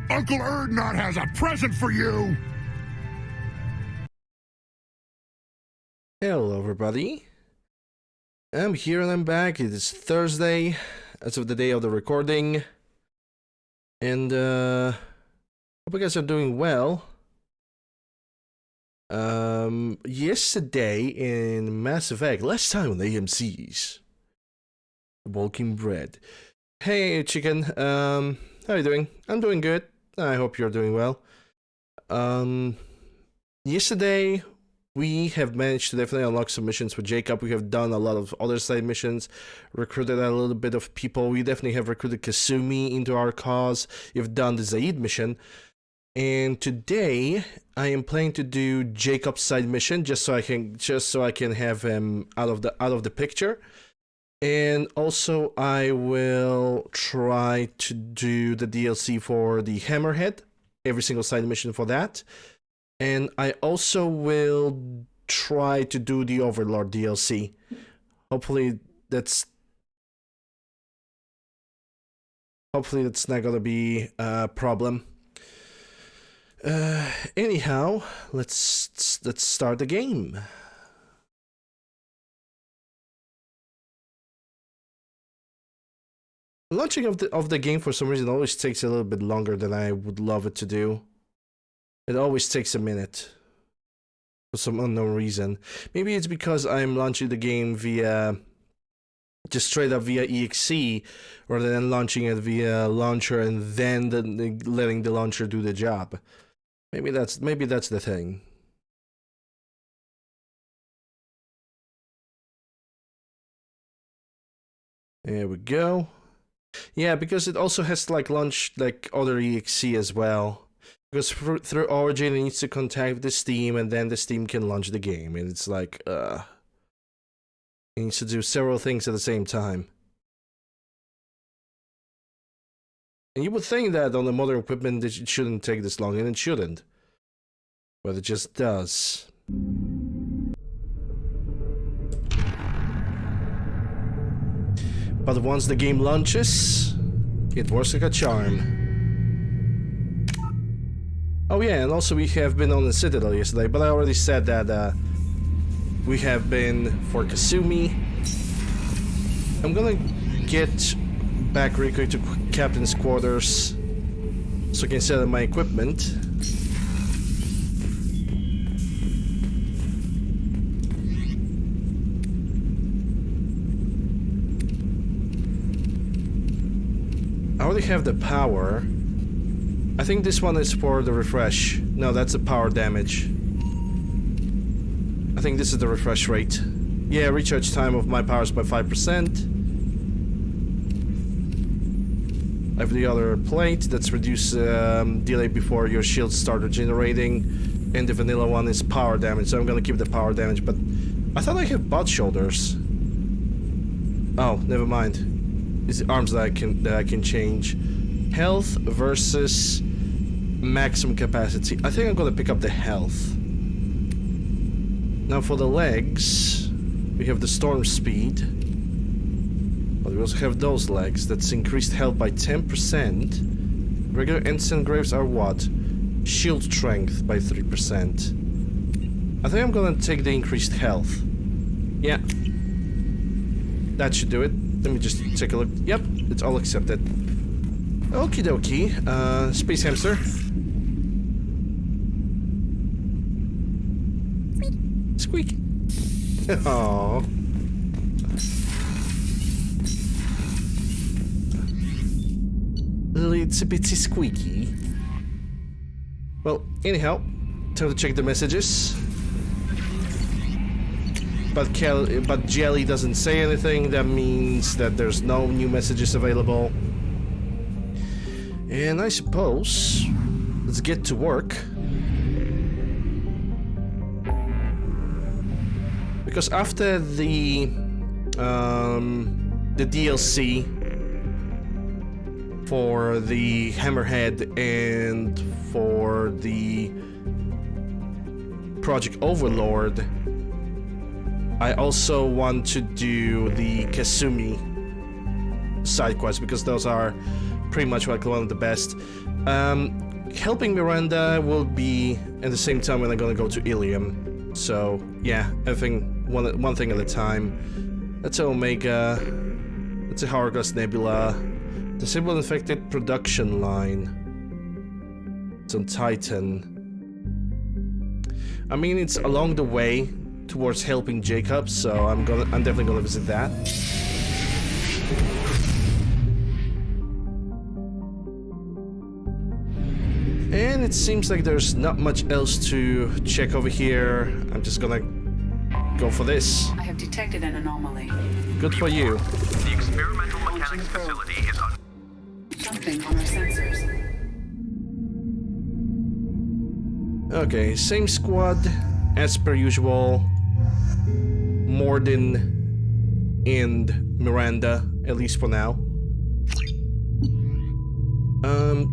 Uncle Erdnot has a present for you! Hello everybody, I'm here and I'm back. It is Thursday, as of the day of the recording, and hope you guys are doing well. Yesterday in Mass Effect, last time on AMC's Walking Bread. Hey chicken, how are you doing? I'm doing good. I hope you're doing well. Yesterday we have managed to definitely unlock some missions with Jacob. We have done a lot of other side missions, recruited a little bit of people. We definitely have recruited Kasumi into our cause. You've done the Zaid mission. And today I am planning to do Jacob's side mission just so I can have him out of the picture. And also I will try to do the DLC for the Hammerhead, every single side mission for that. And I also will try to do the Overlord DLC. Hopefully that's not gonna be a problem. Anyhow, let's start the game. Launching of the game for some reason always takes a little bit longer than I would love it to do. It always takes a minute for some unknown reason. Maybe it's because I'm launching the game via just straight up via EXE rather than launching it via launcher and then letting the launcher do the job. Maybe that's the thing. There we go. Yeah, because it also has to like launch like other EXE as well. Because through Origin it needs to contact the Steam and then the Steam can launch the game, and it's like it needs to do several things at the same time. And you would think that on the modern equipment it shouldn't take this long, and it shouldn't. But it just does. But once the game launches, it works like a charm. Oh yeah, and also we have been on the Citadel yesterday, but I already said that we have been for Kasumi. I'm gonna get back really quick to Captain's quarters so I can set up my equipment. I already have the power. I think this one is for the refresh. No, that's the power damage. I think this is the refresh rate. Yeah, recharge time of my powers by 5%. I have the other plate that's reduced delay before your shields start regenerating. And the vanilla one is power damage, so I'm gonna keep the power damage, but I thought I have butt shoulders. Oh, never mind. It's the arms that I can change. Health versus maximum capacity. I think I'm gonna pick up the health. Now for the legs, we have the storm speed, but we also have those legs. That's increased health by 10%. Regular instant graves are what? Shield strength by 3%. I think I'm gonna take the increased health. Yeah, that should do it. Let me just take a look. Yep, it's all accepted. Okie dokie, Space Hamster. Squeak. Aww. Little itsy bitsy squeaky. Well, anyhow, time to check the messages. But Jelly doesn't say anything. That means that there's no new messages available. And I suppose let's get to work. Because after the DLC for the Hammerhead and for the Project Overlord, I also want to do the Kasumi side quests because those are pretty much like one of the best. Helping Miranda will be at the same time when I'm gonna go to Ilium. So yeah, everything one thing at a time. That's Omega. That's a Hargos Nebula. Disable infected production line. It's on Titan. I mean, it's along the way towards helping Jacob, so I'm definitely gonna visit that. And it seems like there's not much else to check over here. I'm just gonna go for this. I have detected an anomaly. Good for you. The experimental mechanics facility is on. Something on our sensors. Okay, same squad as per usual. Morden and Miranda, at least for now.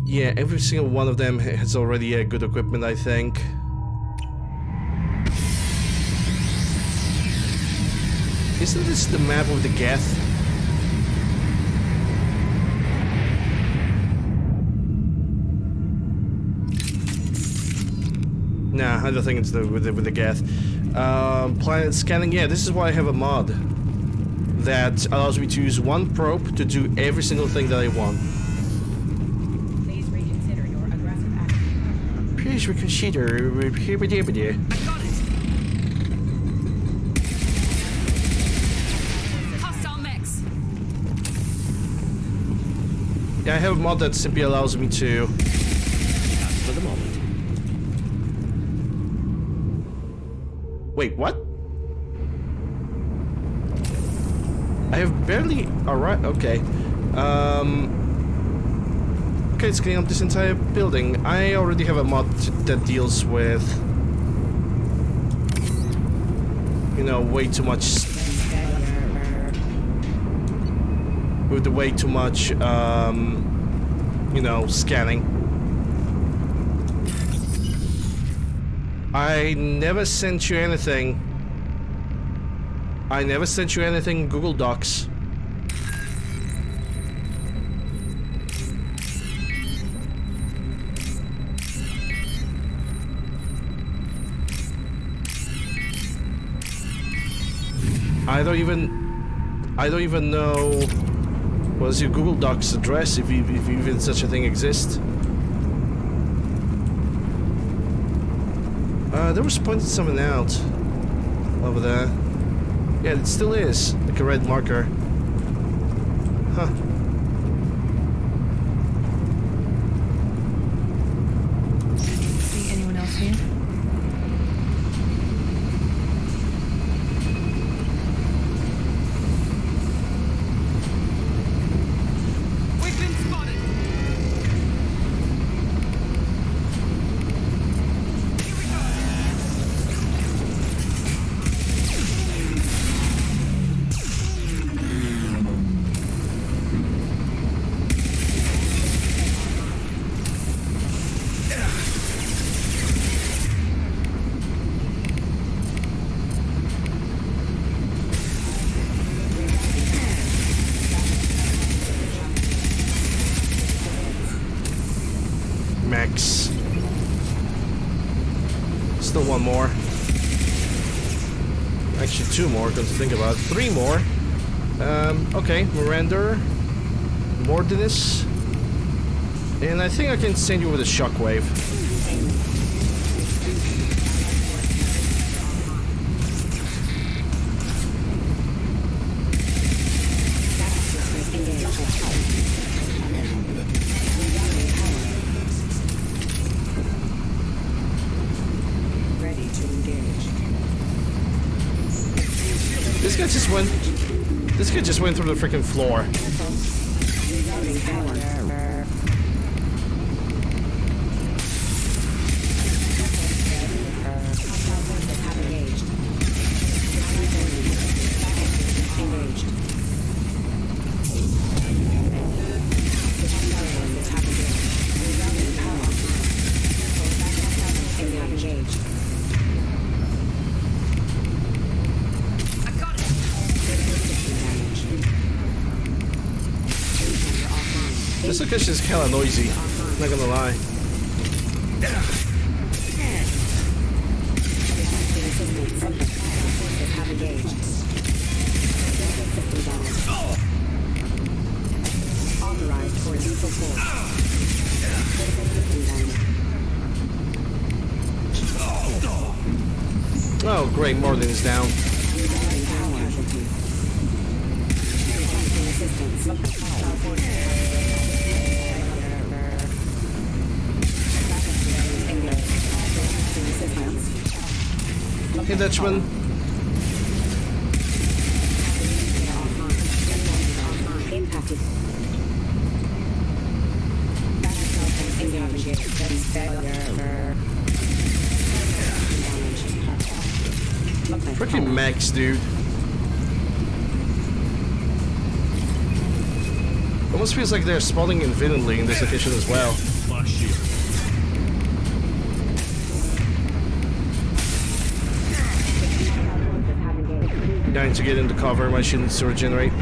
Yeah, every single one of them has already good equipment, I think. Isn't this the map of the Geth? Nah, I don't think it's with the Geth. Planet scanning. Yeah, this is why I have a mod that allows me to use one probe to do every single thing that I want. Please reconsider your aggressive action. Please reconsider. I got it. Hostile mix. Yeah, I have a mod that simply allows me to. For the moment. Wait, what? I have barely... Alright, okay. Okay, it's cleaning up this entire building. I already have a mod that deals with... You know, way too much... With the way too much, you know, scanning. I never sent you anything. I never sent you anything in Google Docs. I don't even know what's your Google Docs address if even such a thing exists. There was pointing something out over there. Yeah, it still is like a red marker. Huh. See anyone else here? We've been spotted. Max. Still one more. Actually, two more, come to think about it. Three more. Okay, Miranda, Mordinis. And I think I can send you with a shockwave. Ready to engage. This guy just went through the freaking floor. Reloading power. Engaged. Engaged. Engaged. I got it. This location is kinda noisy, not gonna lie. Have engaged. Authorized for lethal force. Oh, great, Morden is down. Hey, Dutchman. Impacted. Freaking Max, dude. Almost feels like they're spawning infinitely in this location as well. Dying to get into cover, my shield needs to regenerate.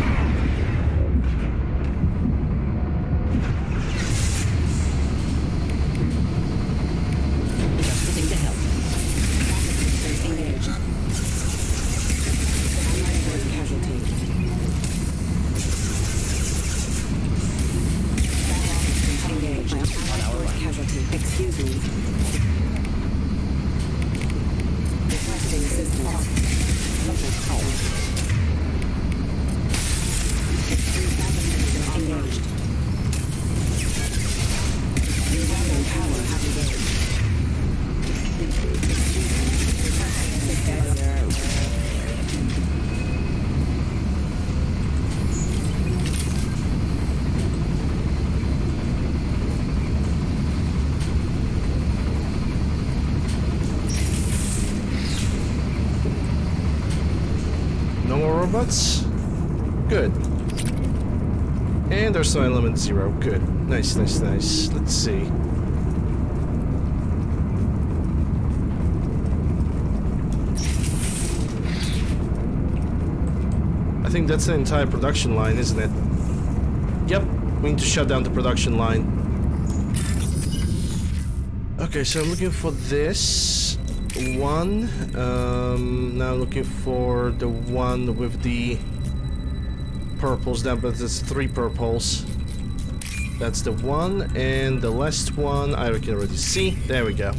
Excuse me. Requesting assistance. Engaged. Resolving power engaged. No more robots? Good. And there's no element 0. Good. Nice, nice, nice. Let's see. I think that's the entire production line, isn't it? Yep. We need to shut down the production line. Okay, so I'm looking for this one. Now looking for the one with the purples down, but there's 3 purples. That's the one, and the last one I can already see. There we go.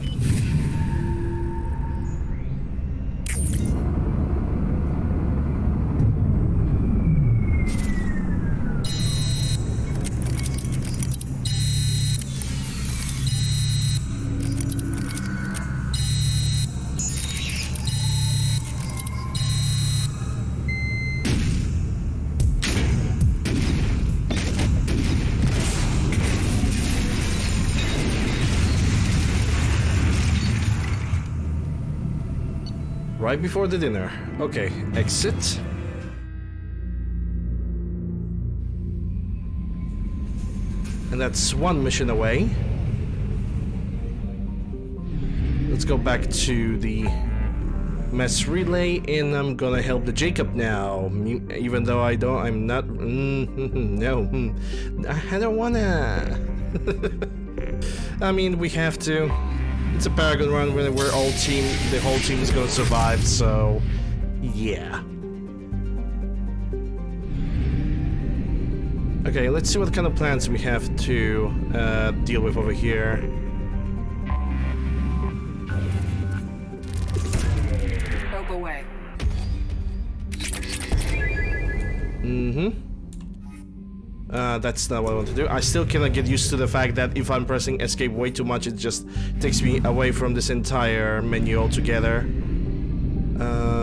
Right before the dinner. Okay, exit. And that's one mission away. Let's go back to the mass relay, and I'm gonna help the Jacob now. Even though I'm not. No, I don't wanna. I mean, we have to. It's a Paragon run when we're all team. The whole team is gonna survive, so yeah. Okay, let's see what kind of plans we have to deal with over here. Probe away. That's not what I want to do. I still cannot get used to the fact that if I'm pressing escape way too much, it just takes me away from this entire menu altogether.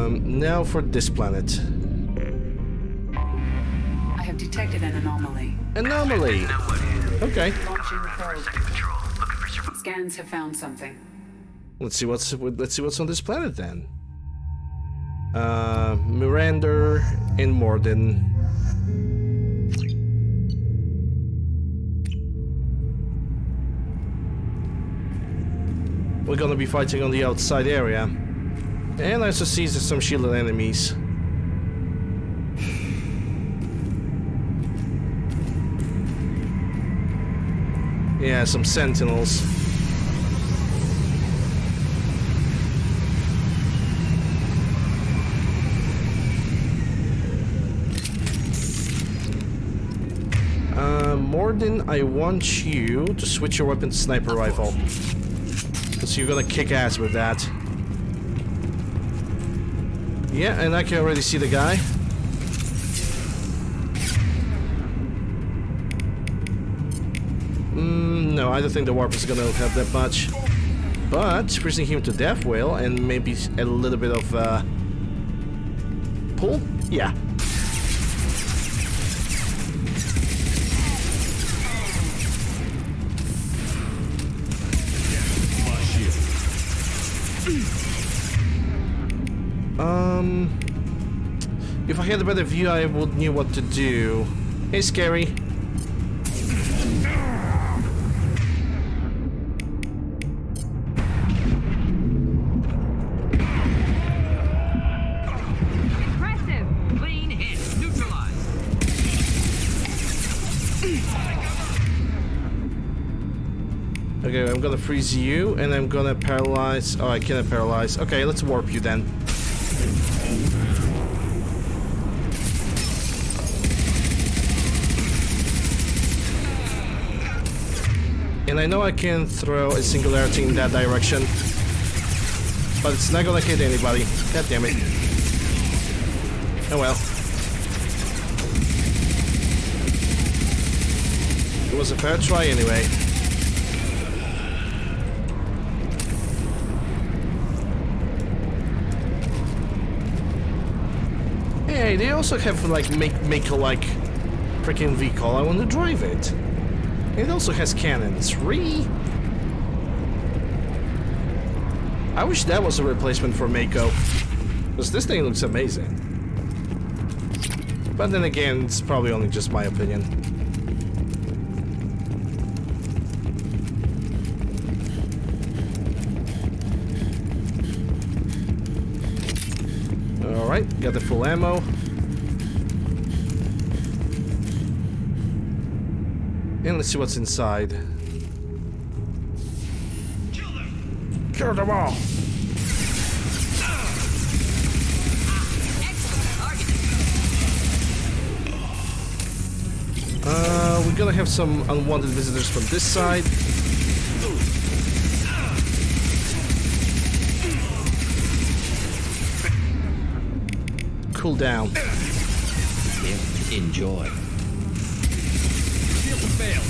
Now for this planet. I have detected an anomaly. Anomaly! Okay. Launching probe. Scans have found something. Let's see what's on this planet then. Miranda and Morden. We're gonna be fighting on the outside area. And I also see there's some shielded enemies. Yeah, some sentinels. Morden, I want you to switch your weapon to sniper rifle. Because you're gonna kick ass with that. Yeah, and I can already see the guy. No, I don't think the warp is gonna have that much. But freezing him to death will, and maybe a little bit of pull? Yeah. If I had a better view, I would knew what to do. Hey, Scary. Impressive. Clean hit. Neutralized. Okay, I'm gonna freeze you, and I'm gonna paralyze. Oh, I cannot paralyze. Okay, let's warp you then. And I know I can throw a singularity in that direction, but it's not gonna hit anybody. God damn it. Oh well. It was a fair try anyway. Hey, they also have like make a like freaking vehicle. I want to drive it. It also has cannons. Really? I wish that was a replacement for Mako, because this thing looks amazing. But then again, it's probably only just my opinion. Alright, got the full ammo. And let's see what's inside. Kill them all! We're gonna have some unwanted visitors from this side. Cool down. Enjoy. Fail.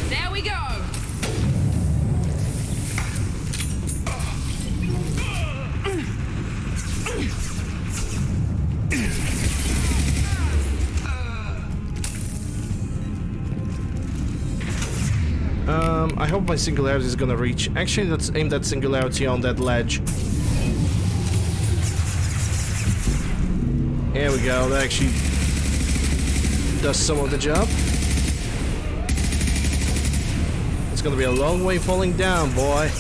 There we go. I hope my singularity is gonna reach. Actually, let's aim that singularity on that ledge. There we go. That actually does some of the job. It's gonna be a long way falling down, boy.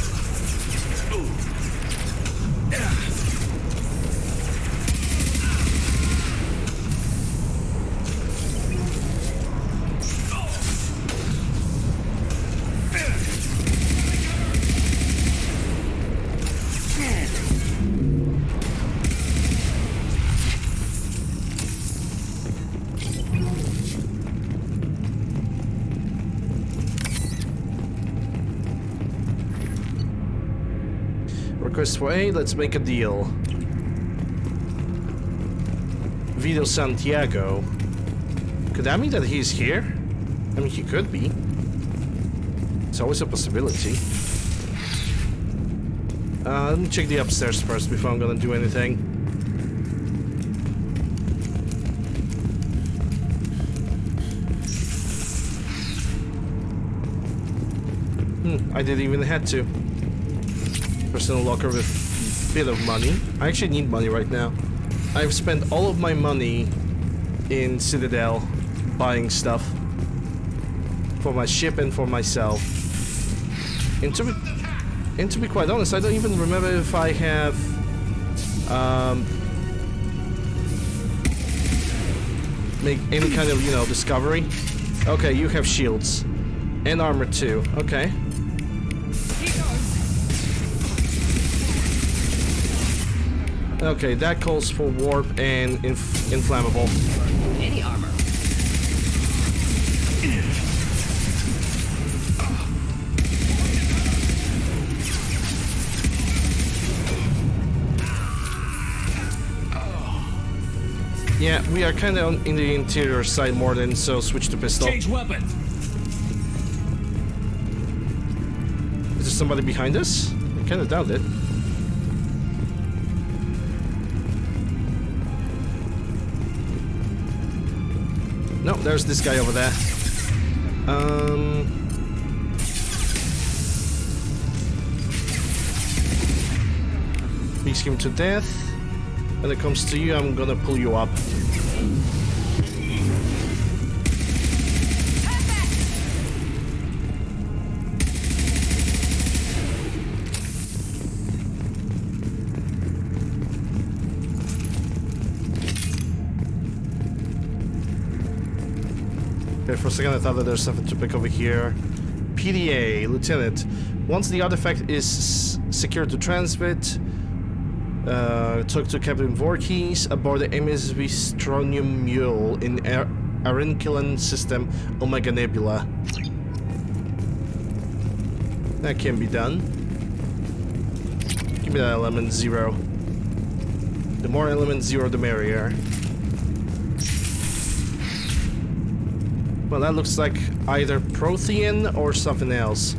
Request for aid, let's make a deal. Vito Santiago. Could that mean that he's here? I mean, he could be. It's always a possibility. Let me check the upstairs first before I'm gonna do anything. I didn't even have to. Personal locker with a bit of money. I actually need money right now. I've spent all of my money in Citadel buying stuff for my ship and for myself. And to be quite honest, I don't even remember if I have make any kind of, you know, discovery. Okay, you have shields and armor too. Okay. Okay, that calls for warp and inflammable. Any armor. Yeah, we are kind of in the interior side more than so. Switch to pistol. Change weapon. Is there somebody behind us? I kind of doubt it. No, there's this guy over there. Beats him to death. When it comes to you, I'm gonna pull you up. Okay, for a second I thought that there's something to pick over here. PDA, Lieutenant. Once the artifact is secured to transmit, talk to Captain Voorhees aboard the MSV Strontium Mule in Arinkilan System Omega Nebula. That can be done. Give me that element 0. The more element 0, the merrier. Well, that looks like either Prothean or something else.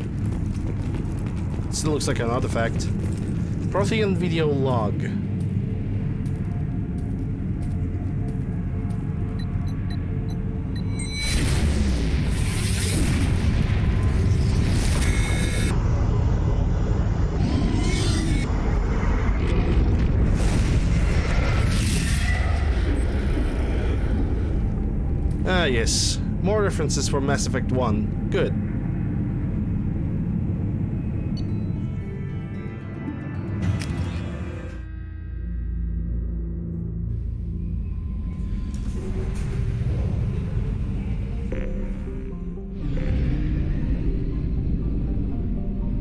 Still looks like an artifact. Prothean video log. Ah, yes. More references for Mass Effect 1. Good.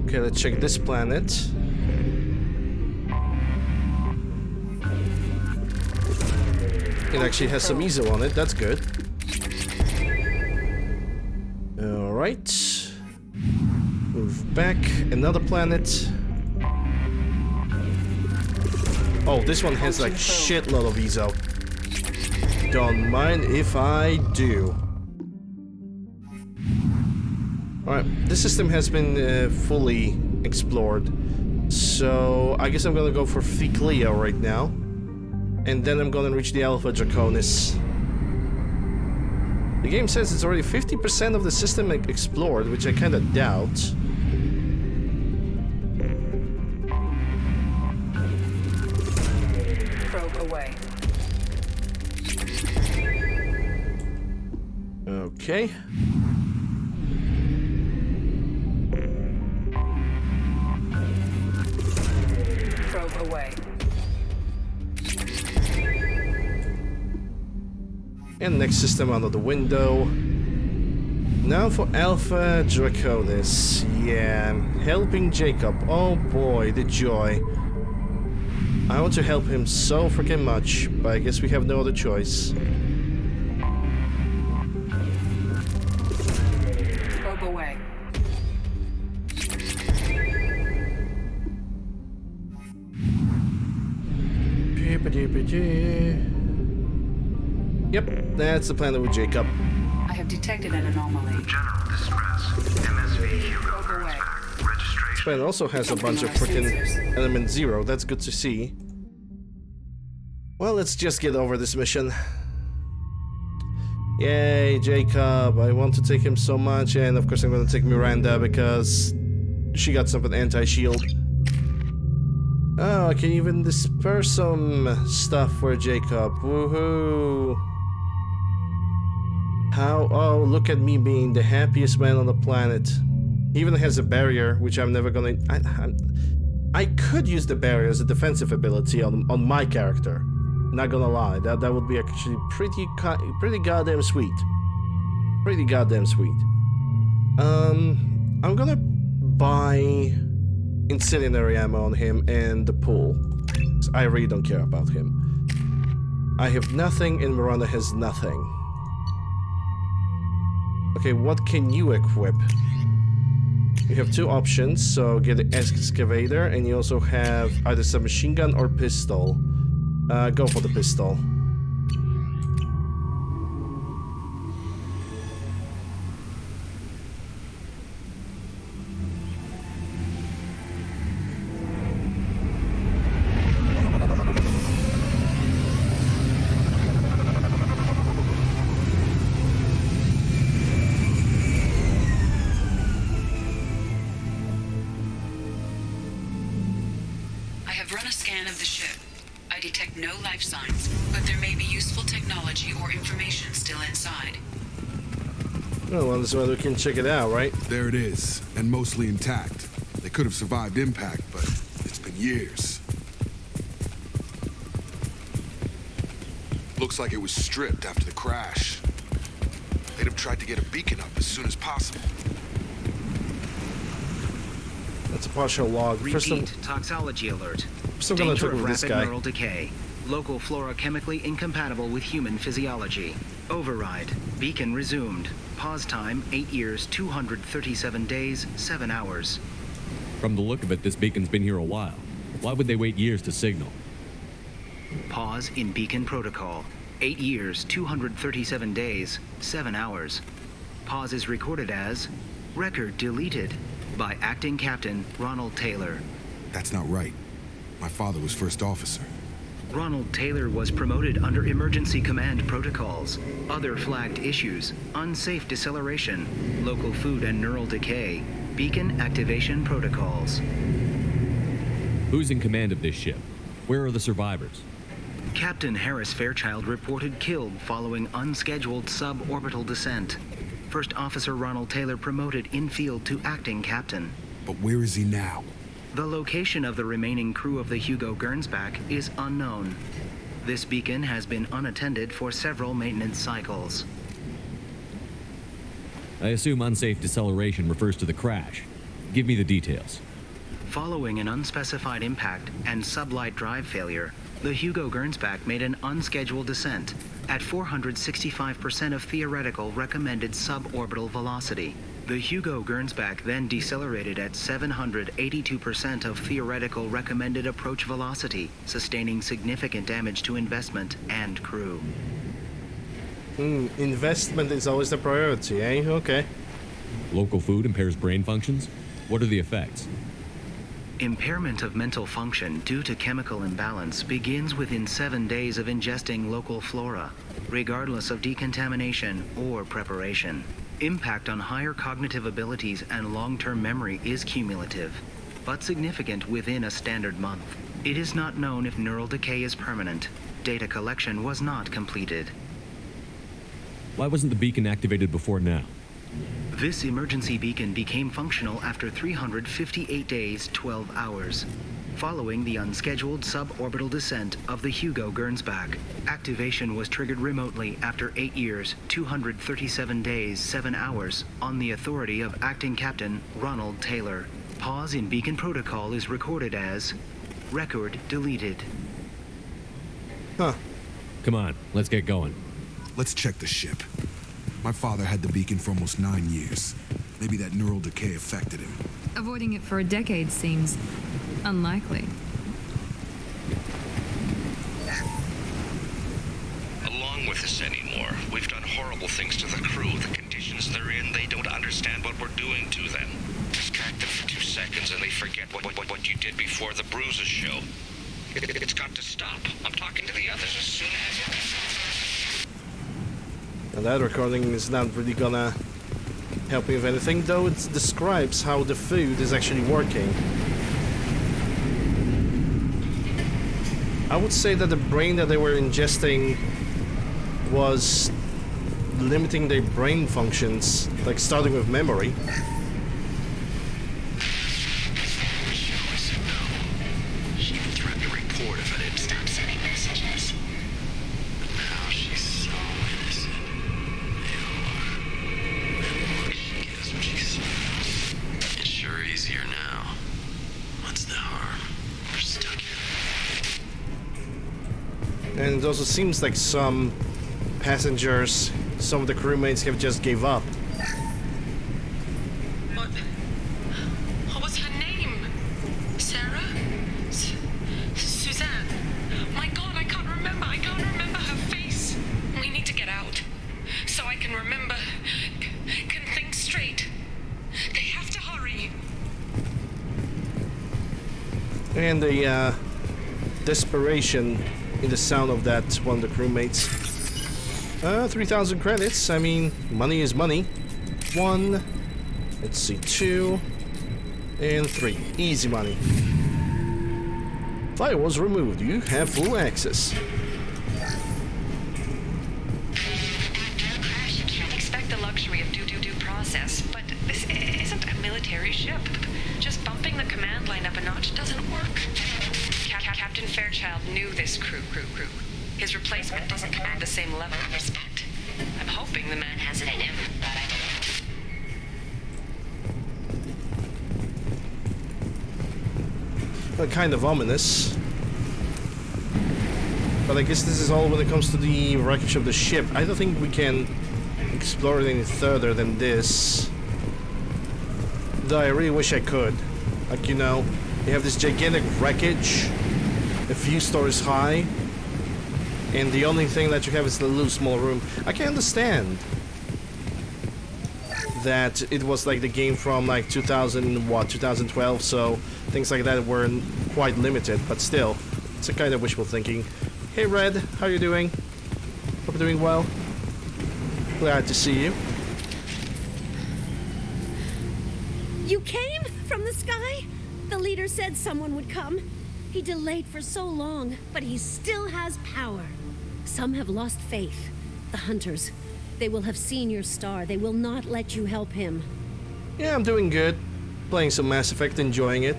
Okay, let's check this planet. It actually has some ESO on it, that's good. Alright. Move back. Another planet. Oh, this one has like shitload of ESO. Don't mind if I do. Alright, this system has been fully explored. So I guess I'm gonna go for Theclea right now. And then I'm gonna reach the Alpha Draconis. The game says it's already 50% of the system explored, which I kinda doubt. Probe away. Okay. Probe away. And next system under the window. Now for Alpha Draconis. Yeah, helping Jacob. Oh boy, the joy. I want to help him so freaking much, but I guess we have no other choice. Probe away. Yep, that's the planet with Jacob. I have detected an anomaly. General distress. MSV Hugo Probe away. back. Registration. This planet also has a bunch of freaking element 0. That's good to see. Well, let's just get over this mission. Yay, Jacob. I want to take him so much, and of course I'm gonna take Miranda because she got something anti-shield. Oh, I can even disperse some stuff for Jacob. Woohoo! How? Oh, look at me being the happiest man on the planet. He even has a barrier, which I'm never gonna... I could use the barrier as a defensive ability on my character. Not gonna lie, that would be actually pretty goddamn sweet. Pretty goddamn sweet. I'm gonna buy incendiary ammo on him and the pool. I really don't care about him. I have nothing and Miranda has nothing. Okay, what can you equip? You have two options, so get an excavator, and you also have either submachine gun or pistol. Go for the pistol. I have run a scan of the ship. I detect no life signs, but there may be useful technology or information still inside. Well, this one we can check it out, right? There it is, and mostly intact. They could have survived impact, but it's been years. Looks like it was stripped after the crash. They'd have tried to get a beacon up as soon as possible. That's a partial log. Repeat, toxology alert. Still gonna Danger talk of with this rapid guy. neural decay. Local flora chemically incompatible with human physiology. Override. Beacon resumed. Pause time 8 years, 237 days, 7 hours. From the look of it, this beacon's been here a while. Why would they wait years to signal? Pause in beacon protocol. 8 years, 237 days, 7 hours. Pause is recorded as record deleted by acting captain Ronald Taylor. That's not right. My father was first officer. Ronald Taylor was promoted under emergency command protocols. Other flagged issues: unsafe deceleration, local food and neural decay, beacon activation protocols. Who's in command of this ship? Where are the survivors? Captain Harris Fairchild reported killed following unscheduled suborbital descent. First Officer Ronald Taylor promoted in-field to acting captain. But where is he now? The location of the remaining crew of the Hugo Gernsback is unknown. This beacon has been unattended for several maintenance cycles. I assume unsafe deceleration refers to the crash. Give me the details. Following an unspecified impact and sublight drive failure, the Hugo Gernsback made an unscheduled descent at 465% of theoretical recommended suborbital velocity. The Hugo Gernsback then decelerated at 782% of theoretical recommended approach velocity, sustaining significant damage to investment and crew. Investment is always the priority, eh? Okay. Local food impairs brain functions? What are the effects? Impairment of mental function due to chemical imbalance begins within 7 days of ingesting local flora, regardless of decontamination or preparation. Impact on higher cognitive abilities and long-term memory is cumulative, but significant within a standard month. It is not known if neural decay is permanent. Data collection was not completed. Why wasn't the beacon activated before now? This emergency beacon became functional after 358 days, 12 hours. Following the unscheduled suborbital descent of the Hugo Gernsback, activation was triggered remotely after 8 years, 237 days, 7 hours on the authority of Acting Captain Ronald Taylor. Pause in beacon protocol is recorded as record deleted. Huh. Come on, let's get going. Let's check the ship. My father had the beacon for almost 9 years. Maybe that neural decay affected him. Avoiding it for a decade seems unlikely. Along with us anymore. We've done horrible things to the crew. The conditions they're in, they don't understand what we're doing to them. Distract them for 2 seconds and they forget what you did before the bruises show. It's got to stop. I'm talking to the others as soon as... And that recording is not really gonna help me with anything, though it describes how the food is actually working. I would say that the brain that they were ingesting was limiting their brain functions, like starting with memory. She even threatened to report if I didn't stop sending messages. But now she's so innocent. They are. And look, she gives what she smiles. It's sure easier now. What's the harm? We're stuck here. And it also seems like some passengers, some of the crewmates have just gave up. What was her name? Sarah? Suzanne? My God, I can't remember. I can't remember her face. We need to get out. So I can remember. Can think straight. They have to hurry. And the desperation in the sound of that one of the crewmates. 3,000 credits. I mean, money is money. 1, let's see, 2, and 3. Easy money. Firewalls removed. You have full access. You can't expect the luxury of due process, but this isn't a military ship. Just bumping the command line up a notch doesn't work. Captain Fairchild knew this crew. His replacement doesn't command the same level of respect. I'm hoping the man has it in him, but I don't know. Well, kind of ominous. But I guess this is all when it comes to the wreckage of the ship. I don't think we can explore it any further than this. Though I really wish I could. Like, you know, you have this gigantic wreckage, a few stories high, and the only thing that you have is the little small room. I can understand that it was like the game from like 2012, so things like that were quite limited, but still, it's a kind of wishful thinking. Hey Red, how you doing? Hope you're doing well. Glad to see you. You came from the sky? The leader said someone would come. He delayed for so long, but he still has power. Some have lost faith. The hunters. They will have seen your star. They will not let you help him. Yeah, I'm doing good. Playing some Mass Effect, enjoying it.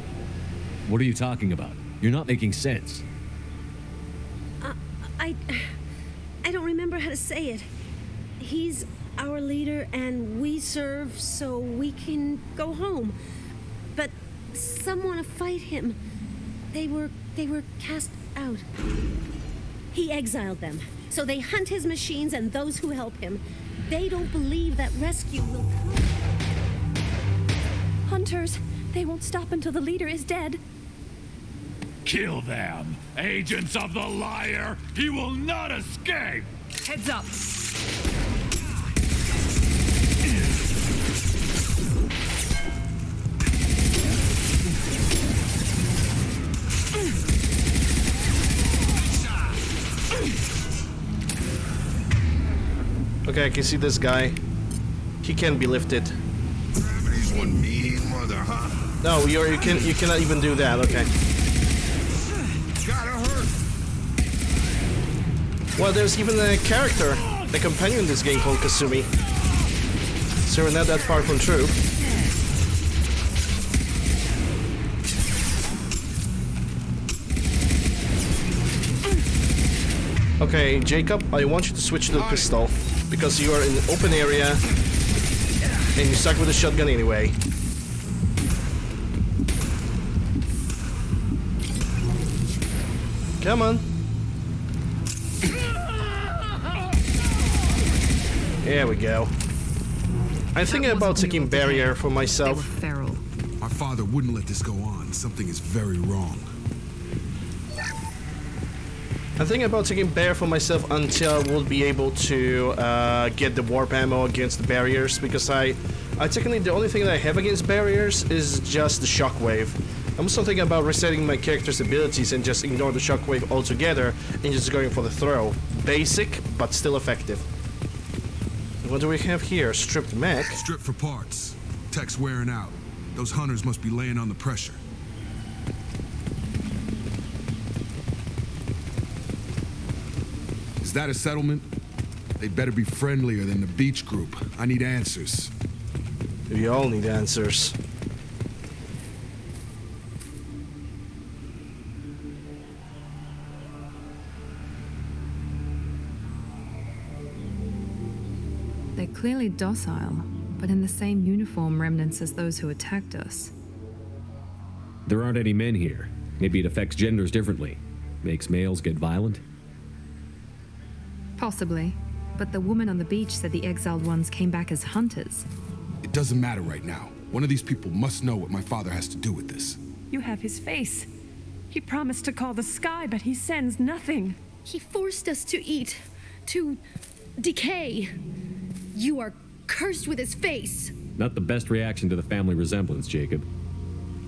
What are you talking about? You're not making sense. I don't remember how to say it. He's our leader and we serve so we can go home. But some want to fight him. They were cast out. He exiled them. So they hunt his machines and those who help him. They don't believe that rescue will come. Hunters, they won't stop until the leader is dead. Kill them! Agents of the liar! He will not escape! Heads up! Okay, I can see this guy. He can be lifted. Gravity's one mean mother, huh? No, you cannot even do that. Okay. Gotta hurt. Well, there's even a character, a companion in this game called Kasumi. So we're not that far from true. Okay, Jacob, I want you to switch to the pistol because you are in an open area and you're stuck with a shotgun anyway. Come on. There we go. I'm thinking about taking barrier for myself. Feral. My father wouldn't let this go on. Something is very wrong. I'm thinking about taking barrier for myself until we'll be able to get the warp ammo against the barriers, because I technically the only thing that I have against barriers is just the shockwave. I'm also thinking about resetting my character's abilities and just ignore the shockwave altogether and just going for the throw. Basic, but still effective. What do we have here? Stripped mech? Stripped for parts. Tech's wearing out. Those hunters must be laying on the pressure. Is that a settlement? They'd better be friendlier than the beach group. I need answers. We all need answers. They're clearly docile, but in the same uniform remnants as those who attacked us. There aren't any men here. Maybe it affects genders differently. Makes males get violent? Possibly. But the woman on the beach said the exiled ones came back as hunters. It doesn't matter right now. One of these people must know what my father has to do with this. You have his face. He promised to call the sky, but he sends nothing. He forced us to eat, to decay. You are cursed with his face. Not the best reaction to the family resemblance, Jacob.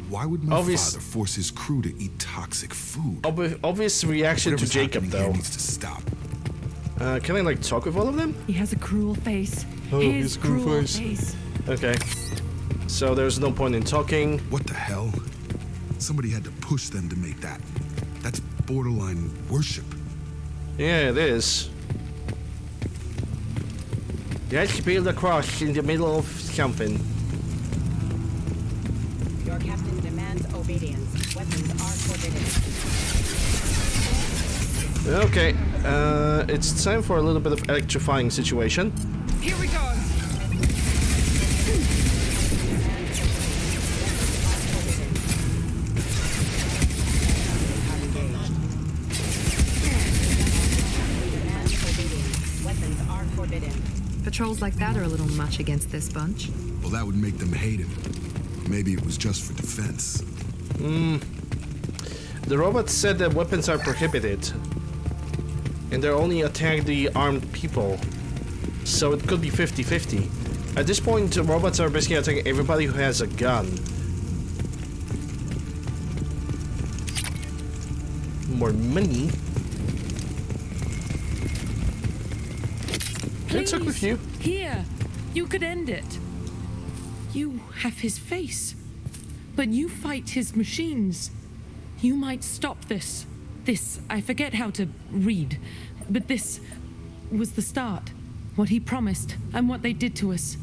Why would my father force his crew to eat toxic food? Obvious reaction Whatever's to Jacob, happening here though. needs to stop. Can I, like, talk with all of them? He has a cruel face. Oh, his cruel face. face. Okay. So there's no point in talking. What the hell? Somebody had to push them to make that. That's borderline worship. Yeah, it is. Let's build a cross in the middle of something. Your captain demands obedience. Weapons are forbidden. Okay, it's time for a little bit of electrifying situation. Here we go. Weapons are forbidden. Patrols like that are a little much against this bunch. Well, that would make them hate him. Maybe it was just for defense. The robot said that weapons are prohibited. And they only attack the armed people. So it could be 50-50. At this point, the robots are basically attacking everybody who has a gun. More money. Can I talk with you? Here, you could end it. You have his face, but you fight his machines. You might stop this. This, I forget how to read, but this was the start. What he promised and what they did to us.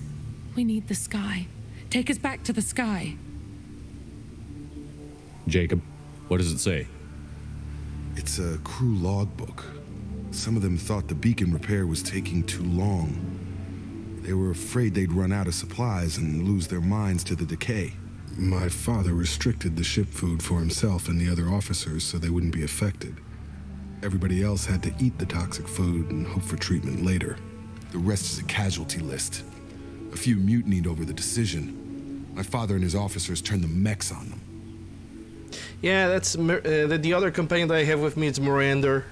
We need the sky. Take us back to the sky. Jacob, what does it say? It's a crew logbook. Some of them thought the beacon repair was taking too long. They were afraid they'd run out of supplies and lose their minds to the decay. My father restricted the ship food for himself and the other officers so they wouldn't be affected. Everybody else had to eat the toxic food and hope for treatment later. The rest is a casualty list. A few mutinied over the decision. My father and his officers turned the mechs on them. Yeah, that's the other companion that I have with me. It's Miranda.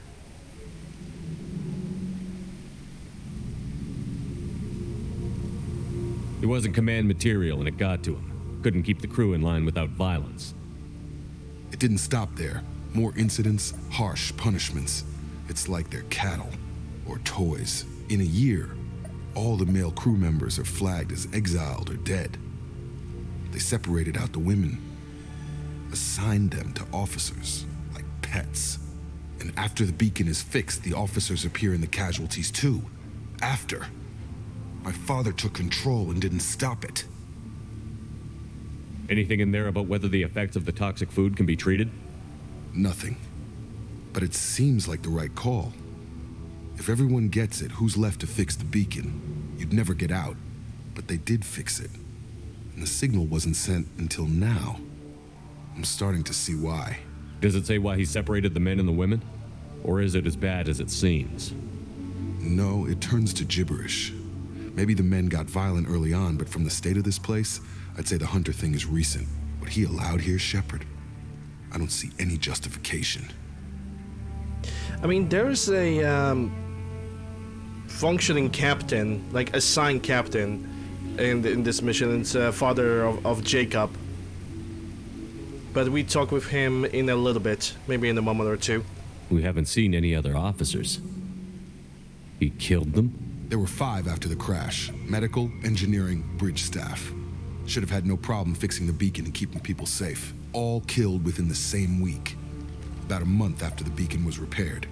It wasn't command material and it got to him. Couldn't keep the crew in line without violence. It didn't stop there. More incidents, harsh punishments. It's like they're cattle or toys. In a year, all the male crew members are flagged as exiled or dead. They separated out the women, assigned them to officers like pets. And after the beacon is fixed, the officers appear in the casualties too. After. My father took control and didn't stop it. Anything in there about whether the effects of the toxic food can be treated? Nothing. But it seems like the right call. If everyone gets it, who's left to fix the beacon? You'd never get out. But they did fix it. And the signal wasn't sent until now. I'm starting to see why. Does it say why he separated the men and the women? Or is it as bad as it seems? No, it turns to gibberish. Maybe the men got violent early on, but from the state of this place, I'd say the Hunter thing is recent. What he allowed here, Shepard, I don't see any justification. I mean, there's a functioning captain, like assigned captain, in this mission. It's father of Jacob. But we talk with him in a little bit, maybe in a moment or two. We haven't seen any other officers. He killed them? There were 5 after the crash. Medical, engineering, bridge staff. Should have had no problem fixing the beacon and keeping people safe. All killed within the same week. About a month after the beacon was repaired.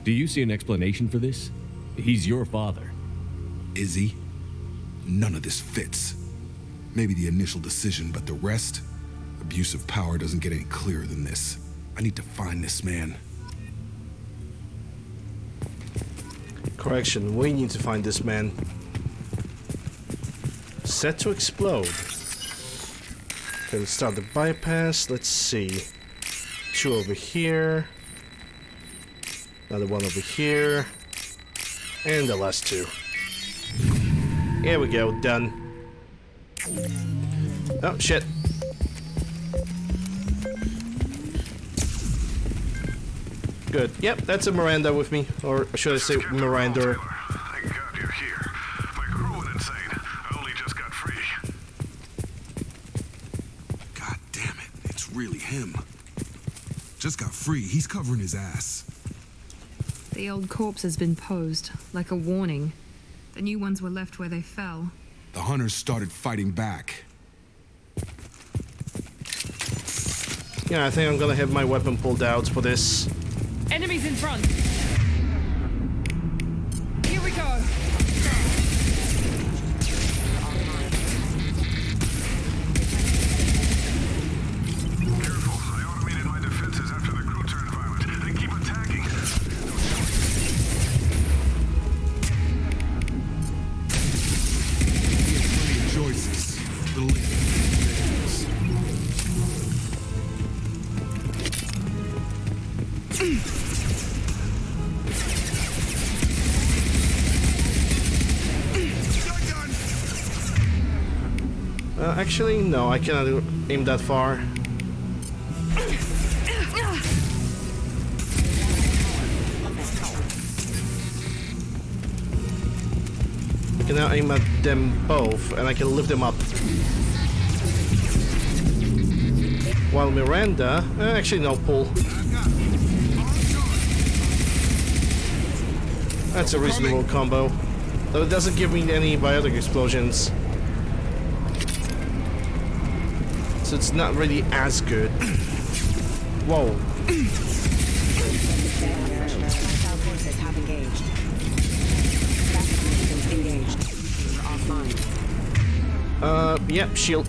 Do you see an explanation for this? He's your father. Is he? None of this fits. Maybe the initial decision, but the rest? Abuse of power doesn't get any clearer than this. I need to find this man. Correction, we need to find this man. Set to explode. Can start the bypass. Let's see. 2 over here. Another 1 over here. And the last 2. Here we go, done. Oh, shit. Good. Yep, that's a Miranda with me. Or should I say Miranda? Thank God you're here. My crew went insane. I only just got free. God damn it, it's really him. Just got free, he's covering his ass. The old corpse has been posed, like a warning. The new ones were left where they fell. The hunters started fighting back. Yeah, I think I'm gonna have my weapon pulled out for this. Enemies in front. Here we go. Careful, I automated my defenses after the crew turned violent. They keep attacking. Plenty of choices. Little late. Actually, no, I cannot aim that far. I can now aim at them both, and I can lift them up. While Miranda... actually, no, pull. That's a reasonable combo. Though it doesn't give me any biotic explosions. So it's not really as good. Whoa. Yep, shield.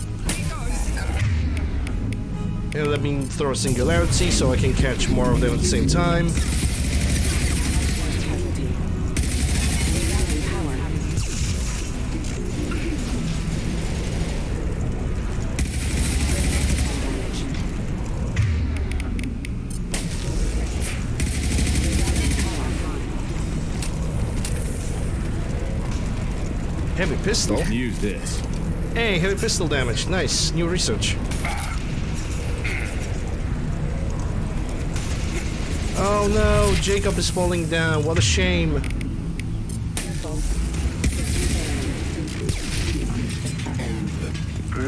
And let me throw a singularity so I can catch more of them at the same time. Heavy pistol? Use this. Hey, heavy pistol damage. Nice. New research. Oh no, Jacob is falling down. What a shame.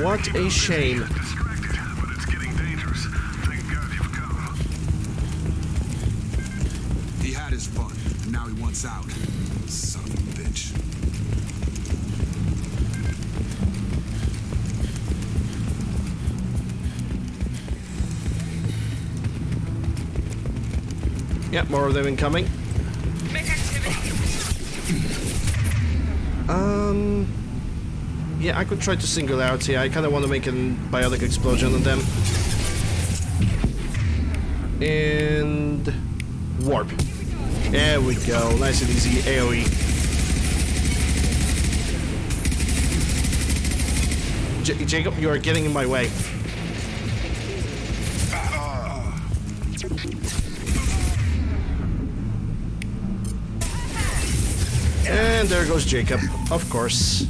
What a shame. Distracted, but it's getting dangerous. Thank God you've come. He had his fun, and now he wants out. Son of a bitch. Yep, more of them incoming. Yeah, I could try to singularity. I kind of want to make a biotic explosion on them. And warp. There we go. Nice and easy AoE. Jacob, you are getting in my way. And there goes Jacob, of course.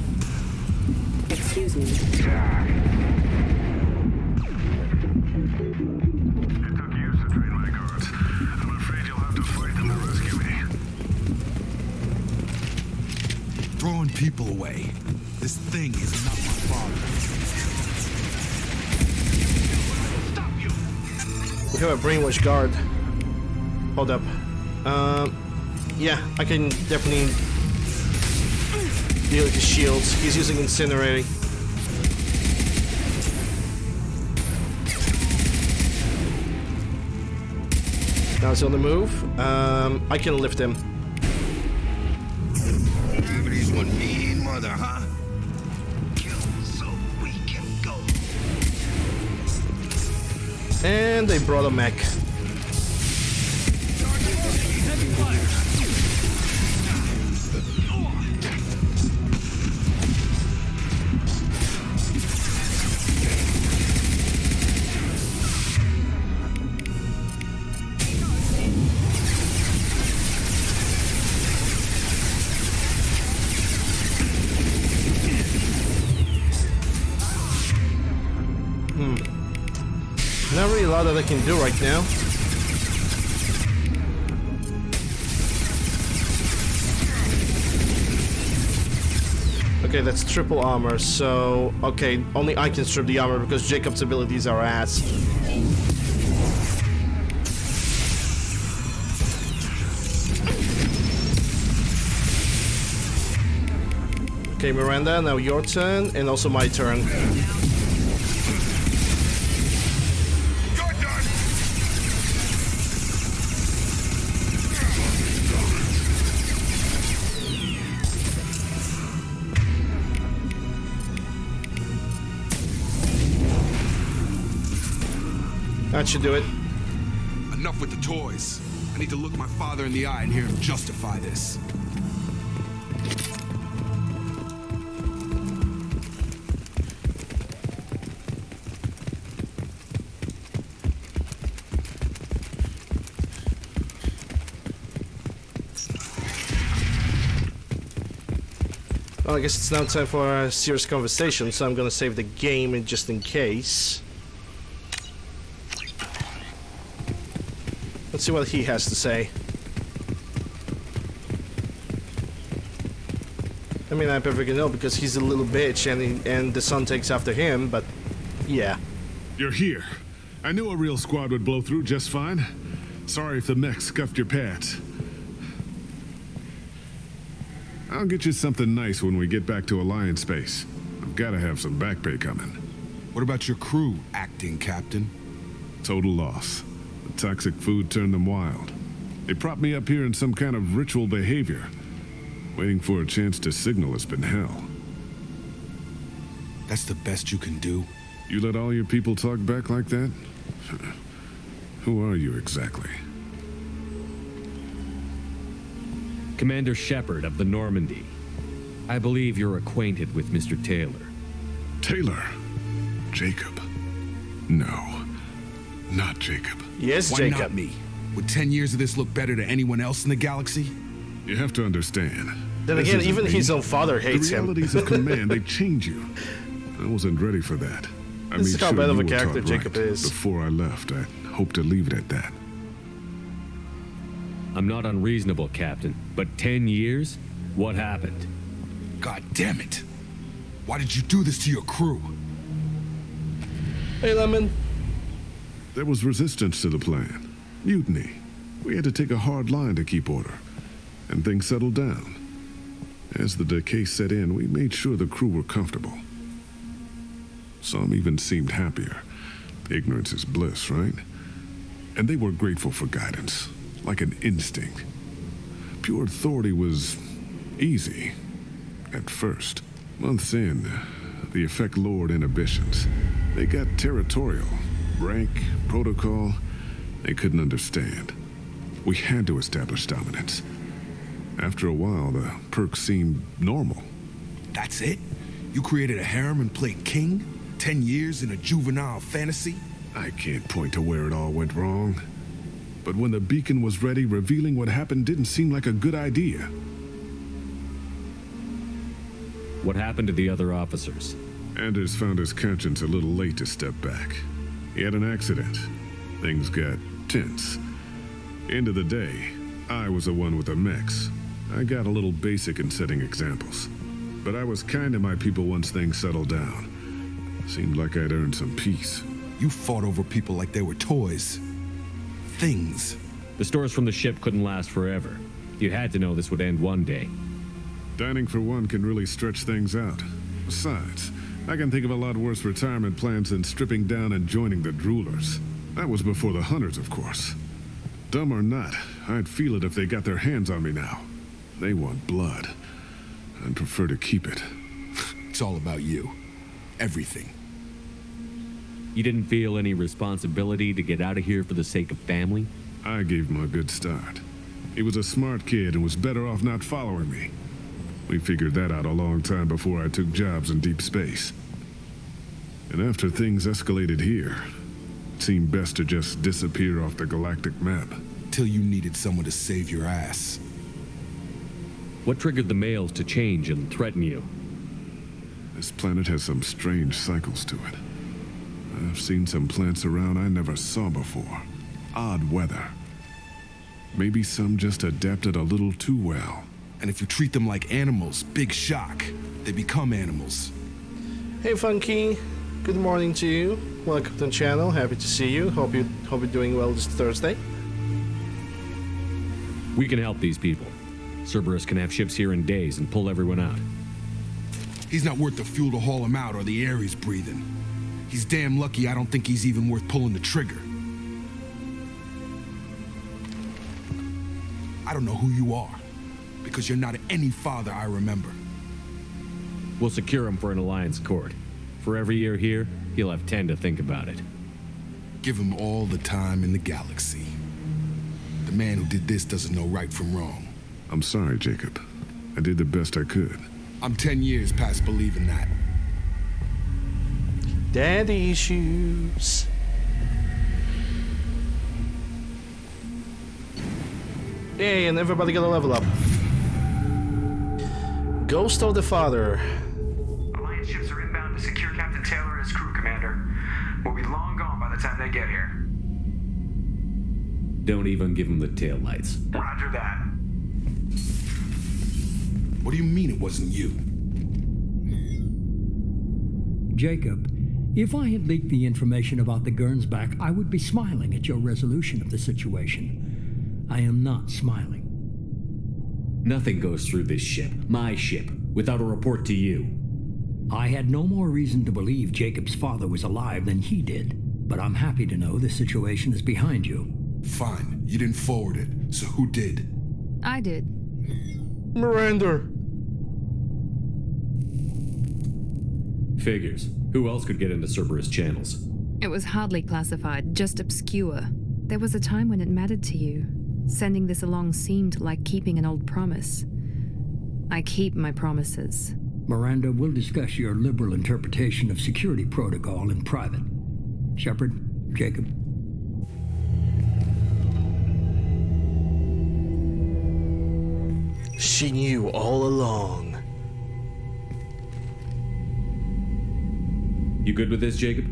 Excuse me. It took years to train my guards. I'm afraid you'll have to fight them to rescue me. Throwing people away. This thing is not my father. We have a brainwash guard. Hold up. Yeah, I can definitely deal with his shields. He's using incinerating. Now he's on the move. I can lift him. further, huh? Kill so we can go. And they brought a mech. Heavy fire. Not really a lot that I can do right now. Okay, that's triple armor, so... Okay, only I can strip the armor because Jacob's abilities are ass. Okay, Miranda, now your turn, and also my turn. That should do it. Enough with the toys. I need to look my father in the eye and hear him justify this. Well, I guess it's now time for a serious conversation, so I'm gonna save the game just in case. Let's see what he has to say. I mean, I perfectly know because he's a little bitch and the son takes after him, but yeah. You're here. I knew a real squad would blow through just fine. Sorry if the mech scuffed your pads. I'll get you something nice when we get back to Alliance space. I've got to have some back pay coming. What about your crew, acting captain? Total loss. The toxic food turned them wild. They propped me up here in some kind of ritual behavior. Waiting for a chance to signal has been hell. That's the best you can do? You let all your people talk back like that? Who are you exactly? Commander Shepard of the Normandy. I believe you're acquainted with Mr. Taylor. Taylor? Jacob? No, not Jacob. Yes, Why Jacob. not me? Would 10 years of this look better to anyone else in the galaxy? You have to understand. Then this again, isn't even me. his own father hates The him. realities of command, they change you. I wasn't ready for that. I This is made how sure bad of you a were character taught Jacob right. is. Before I left, I hoped to leave it at that. I'm not unreasonable, Captain, but 10 years? What happened? God damn it! Why did you do this to your crew? Hey, Lemon. There was resistance to the plan. Mutiny. We had to take a hard line to keep order. And things settled down. As the decay set in, we made sure the crew were comfortable. Some even seemed happier. Ignorance is bliss, right? And they were grateful for guidance, like an instinct. Pure authority was easy, at first. Months in, the effect lowered inhibitions. They got territorial. Rank, protocol, they couldn't understand. We had to establish dominance. After a while, the perks seemed normal. That's it? You created a harem and played king? 10 years in a juvenile fantasy? I can't point to where it all went wrong. But when the beacon was ready, revealing what happened didn't seem like a good idea. What happened to the other officers? Anders found his conscience a little late to step back. He had an accident. Things got tense. End of the day, I was the one with the mechs. I got a little basic in setting examples. But I was kind to my people once things settled down. Seemed like I'd earned some peace. You fought over people like they were toys. Things. The stores from the ship couldn't last forever. You had to know this would end one day. Dining for one can really stretch things out. Besides, I can think of a lot worse retirement plans than stripping down and joining the droolers. That was before the hunters, of course. Dumb or not, I'd feel it if they got their hands on me now. They want blood. I'd prefer to keep it. It's all about you. Everything. You didn't feel any responsibility to get out of here for the sake of family? I gave him a good start. He was a smart kid and was better off not following me. We figured that out a long time before I took jobs in deep space. And after things escalated here, it seemed best to just disappear off the galactic map. Till you needed someone to save your ass. What triggered the males to change and threaten you? This planet has some strange cycles to it. I've seen some plants around I never saw before. Odd weather. Maybe some just adapted a little too well. And if you treat them like animals, big shock. They become animals. Hey Funky, good morning to you. Welcome to the channel. Happy to see you. Hope you're doing well this Thursday. We can help these people. Cerberus can have ships here in days and pull everyone out. He's not worth the fuel to haul him out or the air he's breathing. He's damn lucky I don't think he's even worth pulling the trigger. I don't know who you are, because you're not any father I remember. We'll secure him for an alliance court. For every year here, he'll have 10 to think about it. Give him all the time in the galaxy. The man who did this doesn't know right from wrong. I'm sorry, Jacob. I did the best I could. I'm 10 years past believing that. Daddy issues. Hey, and everybody got a level up. Ghost of the Father. Alliance ships are inbound to secure Captain Taylor and his crew, Commander. We'll be long gone by the time they get here. Don't even give him the taillights. Roger that. What do you mean it wasn't you? Jacob, if I had leaked the information about the Gernsback, I would be smiling at your resolution of the situation. I am not smiling. Nothing goes through this ship, my ship, without a report to you. I had no more reason to believe Jacob's father was alive than he did, but I'm happy to know the situation is behind you. Fine, you didn't forward it, so who did? I did. Miranda. Figures. Who else could get into Cerberus channels? It was hardly classified, just obscure. There was a time when it mattered to you. Sending this along seemed like keeping an old promise. I keep my promises. Miranda, we'll discuss your liberal interpretation of security protocol in private. Shepard, Jacob. She knew all along. You good with this, Jacob?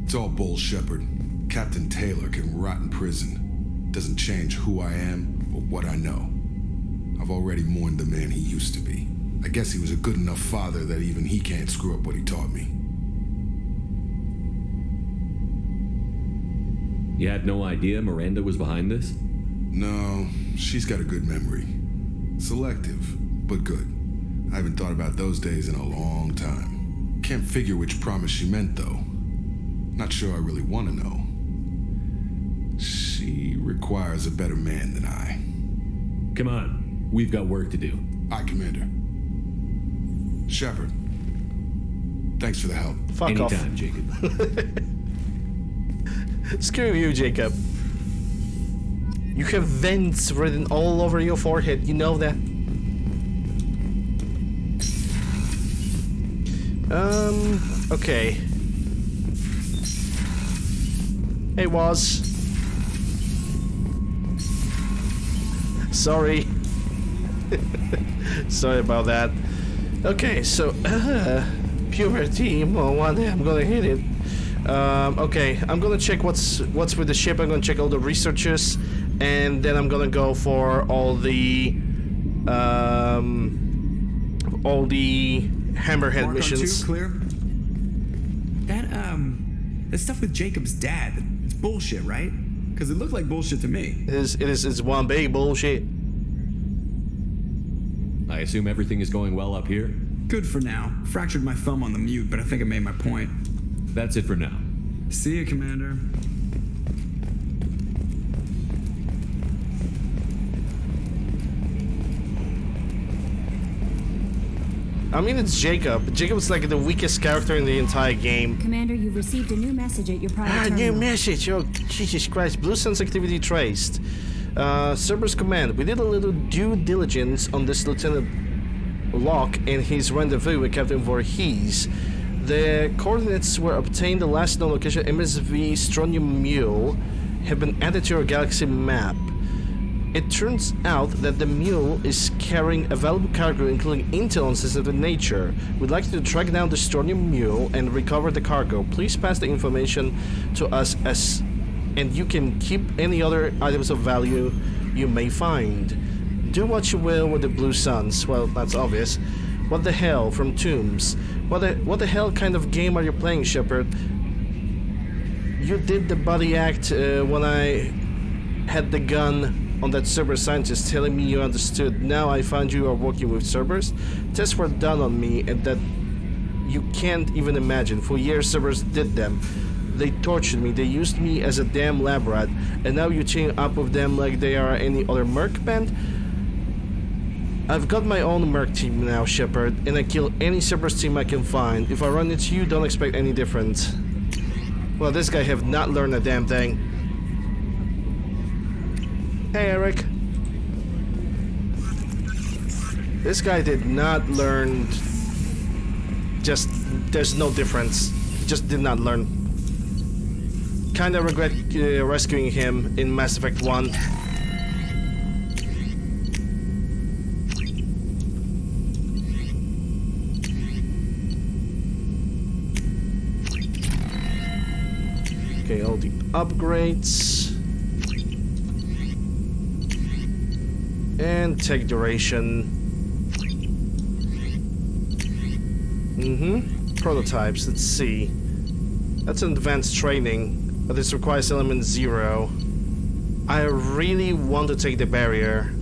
It's all bull, Shepard. Captain Taylor can rot in prison. Doesn't change who I am or what I know. I've already mourned the man he used to be. I guess he was a good enough father that even he can't screw up what he taught me. You had no idea Miranda was behind this? No, she's got a good memory. Selective, but good. I haven't thought about those days in a long time. Can't figure which promise she meant, though. Not sure I really want to know. She requires a better man than I. Come on, we've got work to do. Aye, Commander. Shepard, thanks for the help. Fuck Anytime, off. Jacob. Screw you, Jacob. You have vents written all over your forehead, you know that. Okay. Hey, Woz. Sorry. Sorry about that. Okay, so, puberty, well, one day I'm gonna hit it. Okay, I'm gonna check what's with the ship. I'm gonna check all the researchers, and then I'm gonna go for all the Hammerhead Mark missions. On 2, clear. That stuff with Jacob's dad, it's bullshit, right? Because it looked like bullshit to me. It's one big bullshit. I assume everything is going well up here? Good for now. Fractured my thumb on the mute, but I think I made my point. That's it for now. See you, Commander. I mean, it's Jacob. Jacob's like the weakest character in the entire game. Commander, you've received a new message at your private New terminal. message. Oh, Jesus Christ. Blue Sun's activity traced. Cerberus Command. We did a little due diligence on this Lieutenant Locke and his rendezvous with Captain Voorhees. The coordinates were obtained. The last known location, MSV Strontium Mule, have been added to your galaxy map. It turns out that the Mule is carrying a valuable cargo, including intel on sensitive nature. We'd like you to track down the Strontium Mule and recover the cargo. Please pass the information to us and you can keep any other items of value you may find. Do what you will with the Blue Suns. Well, that's obvious. What the hell? From Tombs. What the hell kind of game are you playing, Shepard? You did the body act when I had the gun on that Cerberus scientist, telling me you understood. Now I find you are working with Cerberus. Tests were done on me and that you can't even imagine. For years Cerberus did them. They tortured me, they used me as a damn lab rat, and now you team up with them like they are any other merc band? I've got my own merc team now, Shepard, and I kill any Cerberus team I can find. If I run into you, don't expect any different. Well, this guy have not learned a damn thing. Hey, Eric. This guy did not learn. Just, there's no difference. Just did not learn. Kinda regret rescuing him in Mass Effect 1. Okay, all the upgrades. And tech duration. Prototypes, let's see. That's an advanced training, but this requires element 0. I really want to take the barrier.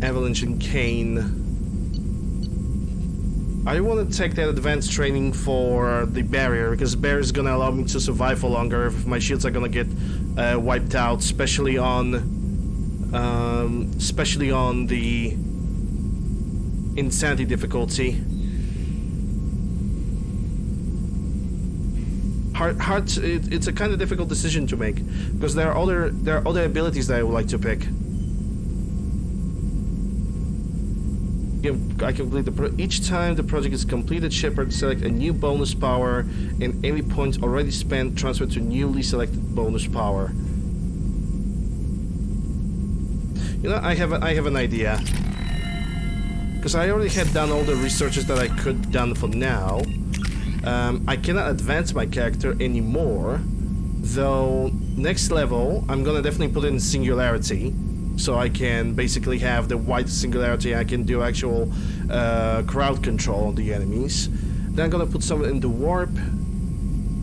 Avalanche and Kane. I want to take that advanced training for the barrier, because barrier is gonna allow me to survive for longer if my shields are gonna get wiped out, especially on the insanity difficulty. It's a kind of difficult decision to make, because there are other abilities that I would like to pick. I complete each time the project is completed, Shepard select a new bonus power, and any points already spent transfer to newly selected bonus power. You know, I have an idea, because I already had done all the researches that I could done for now. I cannot advance my character anymore, though next level I'm gonna definitely put it in Singularity. So I can basically have the white Singularity. I can do actual crowd control on the enemies. Then I'm gonna put some in the warp.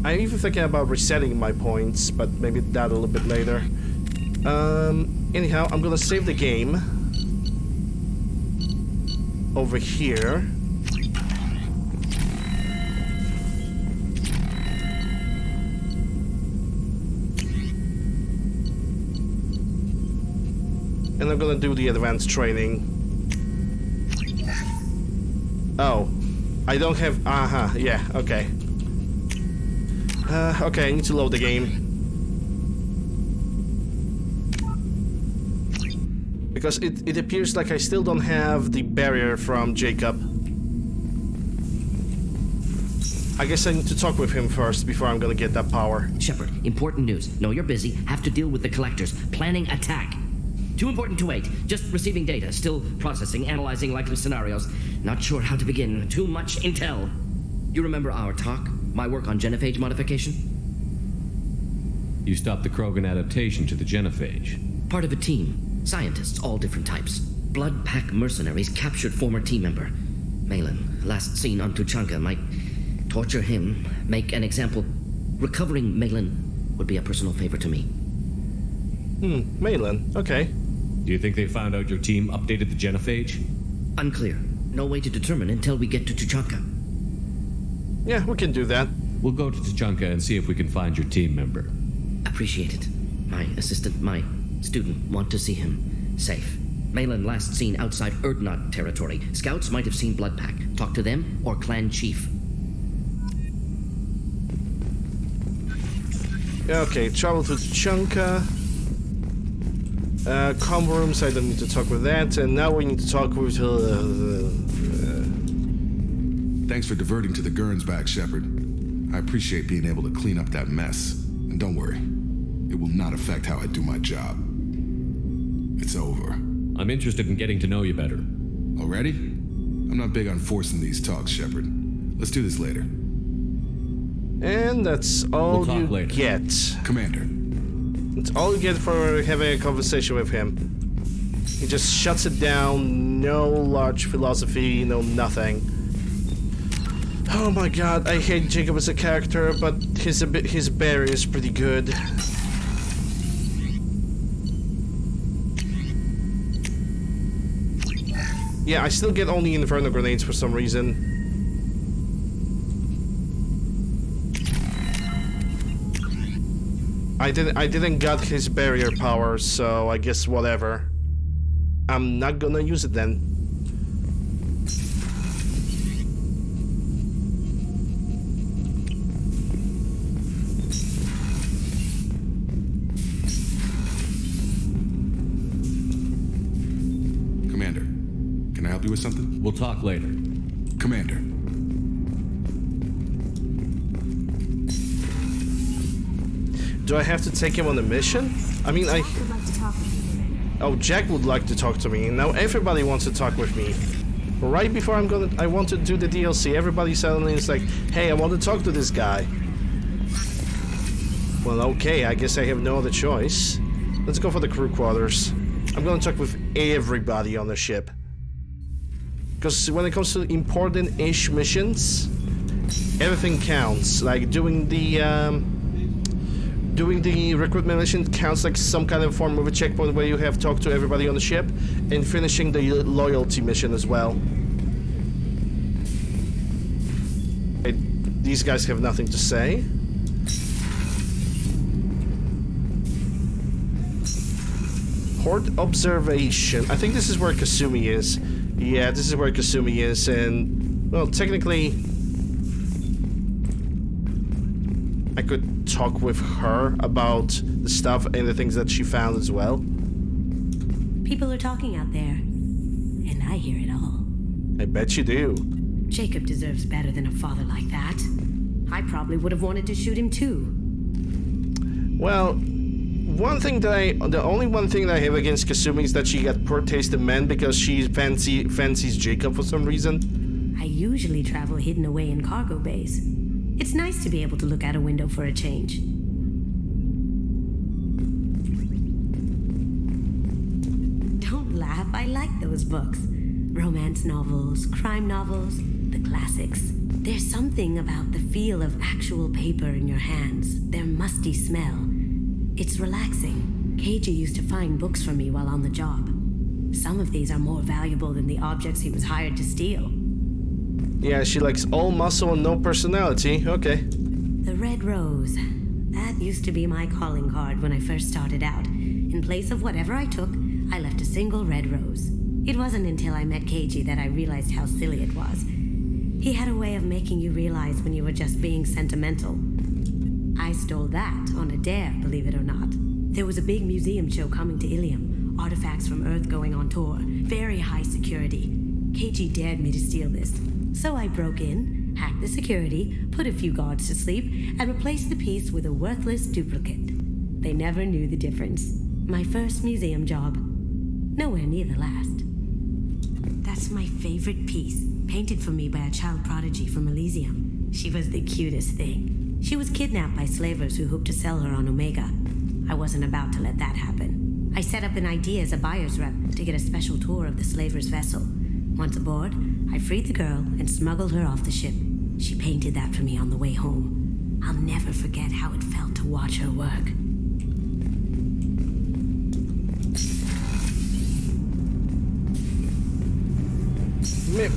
I'm even thinking about resetting my points, but maybe that a little bit later. Anyhow, I'm gonna save the game over here. And I'm gonna do the advanced training. Oh, I don't have. Yeah, okay. Okay, I need to load the game. Because it appears like I still don't have the barrier from Jacob. I guess I need to talk with him first before I'm gonna get that power. Shepard, important news. Know you're busy. Have to deal with the collectors. Planning attack. Too important to wait. Just receiving data. Still processing, analyzing likely scenarios. Not sure how to begin. Too much intel. You remember our talk? My work on genophage modification? You stopped the Krogan adaptation to the genophage. Part of a team. Scientists, all different types. Blood Pack mercenaries captured former team member. Malin, last seen on Tuchanka, might torture him, make an example. Recovering Malin would be a personal favor to me. Malin, okay. Do you think they found out your team updated the genophage? Unclear. No way to determine until we get to Tuchanka. Yeah, we can do that. We'll go to Tuchanka and see if we can find your team member. Appreciate it. My assistant, my Student, want to see him. Safe. Malin last seen outside Erdnot territory. Scouts might have seen Bloodpack. Talk to them or clan chief. Okay, travel to Chunka. Com rooms, I don't need to talk with that. And now we need to talk with... Thanks for diverting to the Gernsback, Shepard. I appreciate being able to clean up that mess. And don't worry, it will not affect how I do my job. It's over. I'm interested in getting to know you better. Already? I'm not big on forcing these talks, Shepard. Let's do this later. And that's all We'll you later. get. Commander. That's all you get for having a conversation with him. He just shuts it down, no large philosophy, no nothing. Oh my god, I hate Jacob as a character, but his barrier is pretty good. Yeah, I still get only Inferno grenades for some reason. I didn't got his barrier power, so I guess whatever. I'm not gonna use it then. Commander, can I help you with something? We'll talk later. Commander. Do I have to take him on a mission? I mean, Oh, Jack would like to talk to me, and now everybody wants to talk with me. Right before I want to do the DLC, everybody suddenly is like, hey, I want to talk to this guy. Well, okay, I guess I have no other choice. Let's go for the crew quarters. I'm gonna talk with everybody on the ship. Because when it comes to important-ish missions, everything counts. Like doing the recruitment mission counts like some kind of form of a checkpoint where you have talked to everybody on the ship, and finishing the loyalty mission as well. These guys have nothing to say. Horde observation. I think this is where Kasumi is. Yeah, this is where Kasumi is, and well, technically I could talk with her about the stuff and the things that she found as well. People are talking out there, and I hear it all. I bet you do. Jacob deserves better than a father like that. I probably would have wanted to shoot him too. Well, the only one thing that I have against Kasumi is that she got poor taste in men because she fancies Jacob for some reason. I usually travel hidden away in cargo bays. It's nice to be able to look out a window for a change. Don't laugh, I like those books. Romance novels, crime novels, the classics. There's something about the feel of actual paper in your hands, their musty smell. It's relaxing. Keiji used to find books for me while on the job. Some of these are more valuable than the objects he was hired to steal. Yeah, she likes all muscle and no personality. Okay. The Red Rose. That used to be my calling card when I first started out. In place of whatever I took, I left a single red rose. It wasn't until I met Keiji that I realized how silly it was. He had a way of making you realize when you were just being sentimental. I stole that on a dare, believe it or not. There was a big museum show coming to Ilium. Artifacts from Earth going on tour. Very high security. Keiji dared me to steal this. So I broke in, hacked the security, put a few guards to sleep, and replaced the piece with a worthless duplicate. They never knew the difference. My first museum job. Nowhere near the last. That's my favorite piece, painted for me by a child prodigy from Elysium. She was the cutest thing. She was kidnapped by slavers who hoped to sell her on Omega. I wasn't about to let that happen. I set up an ID as a buyer's rep to get a special tour of the slaver's vessel. Once aboard, I freed the girl and smuggled her off the ship. She painted that for me on the way home. I'll never forget how it felt to watch her work.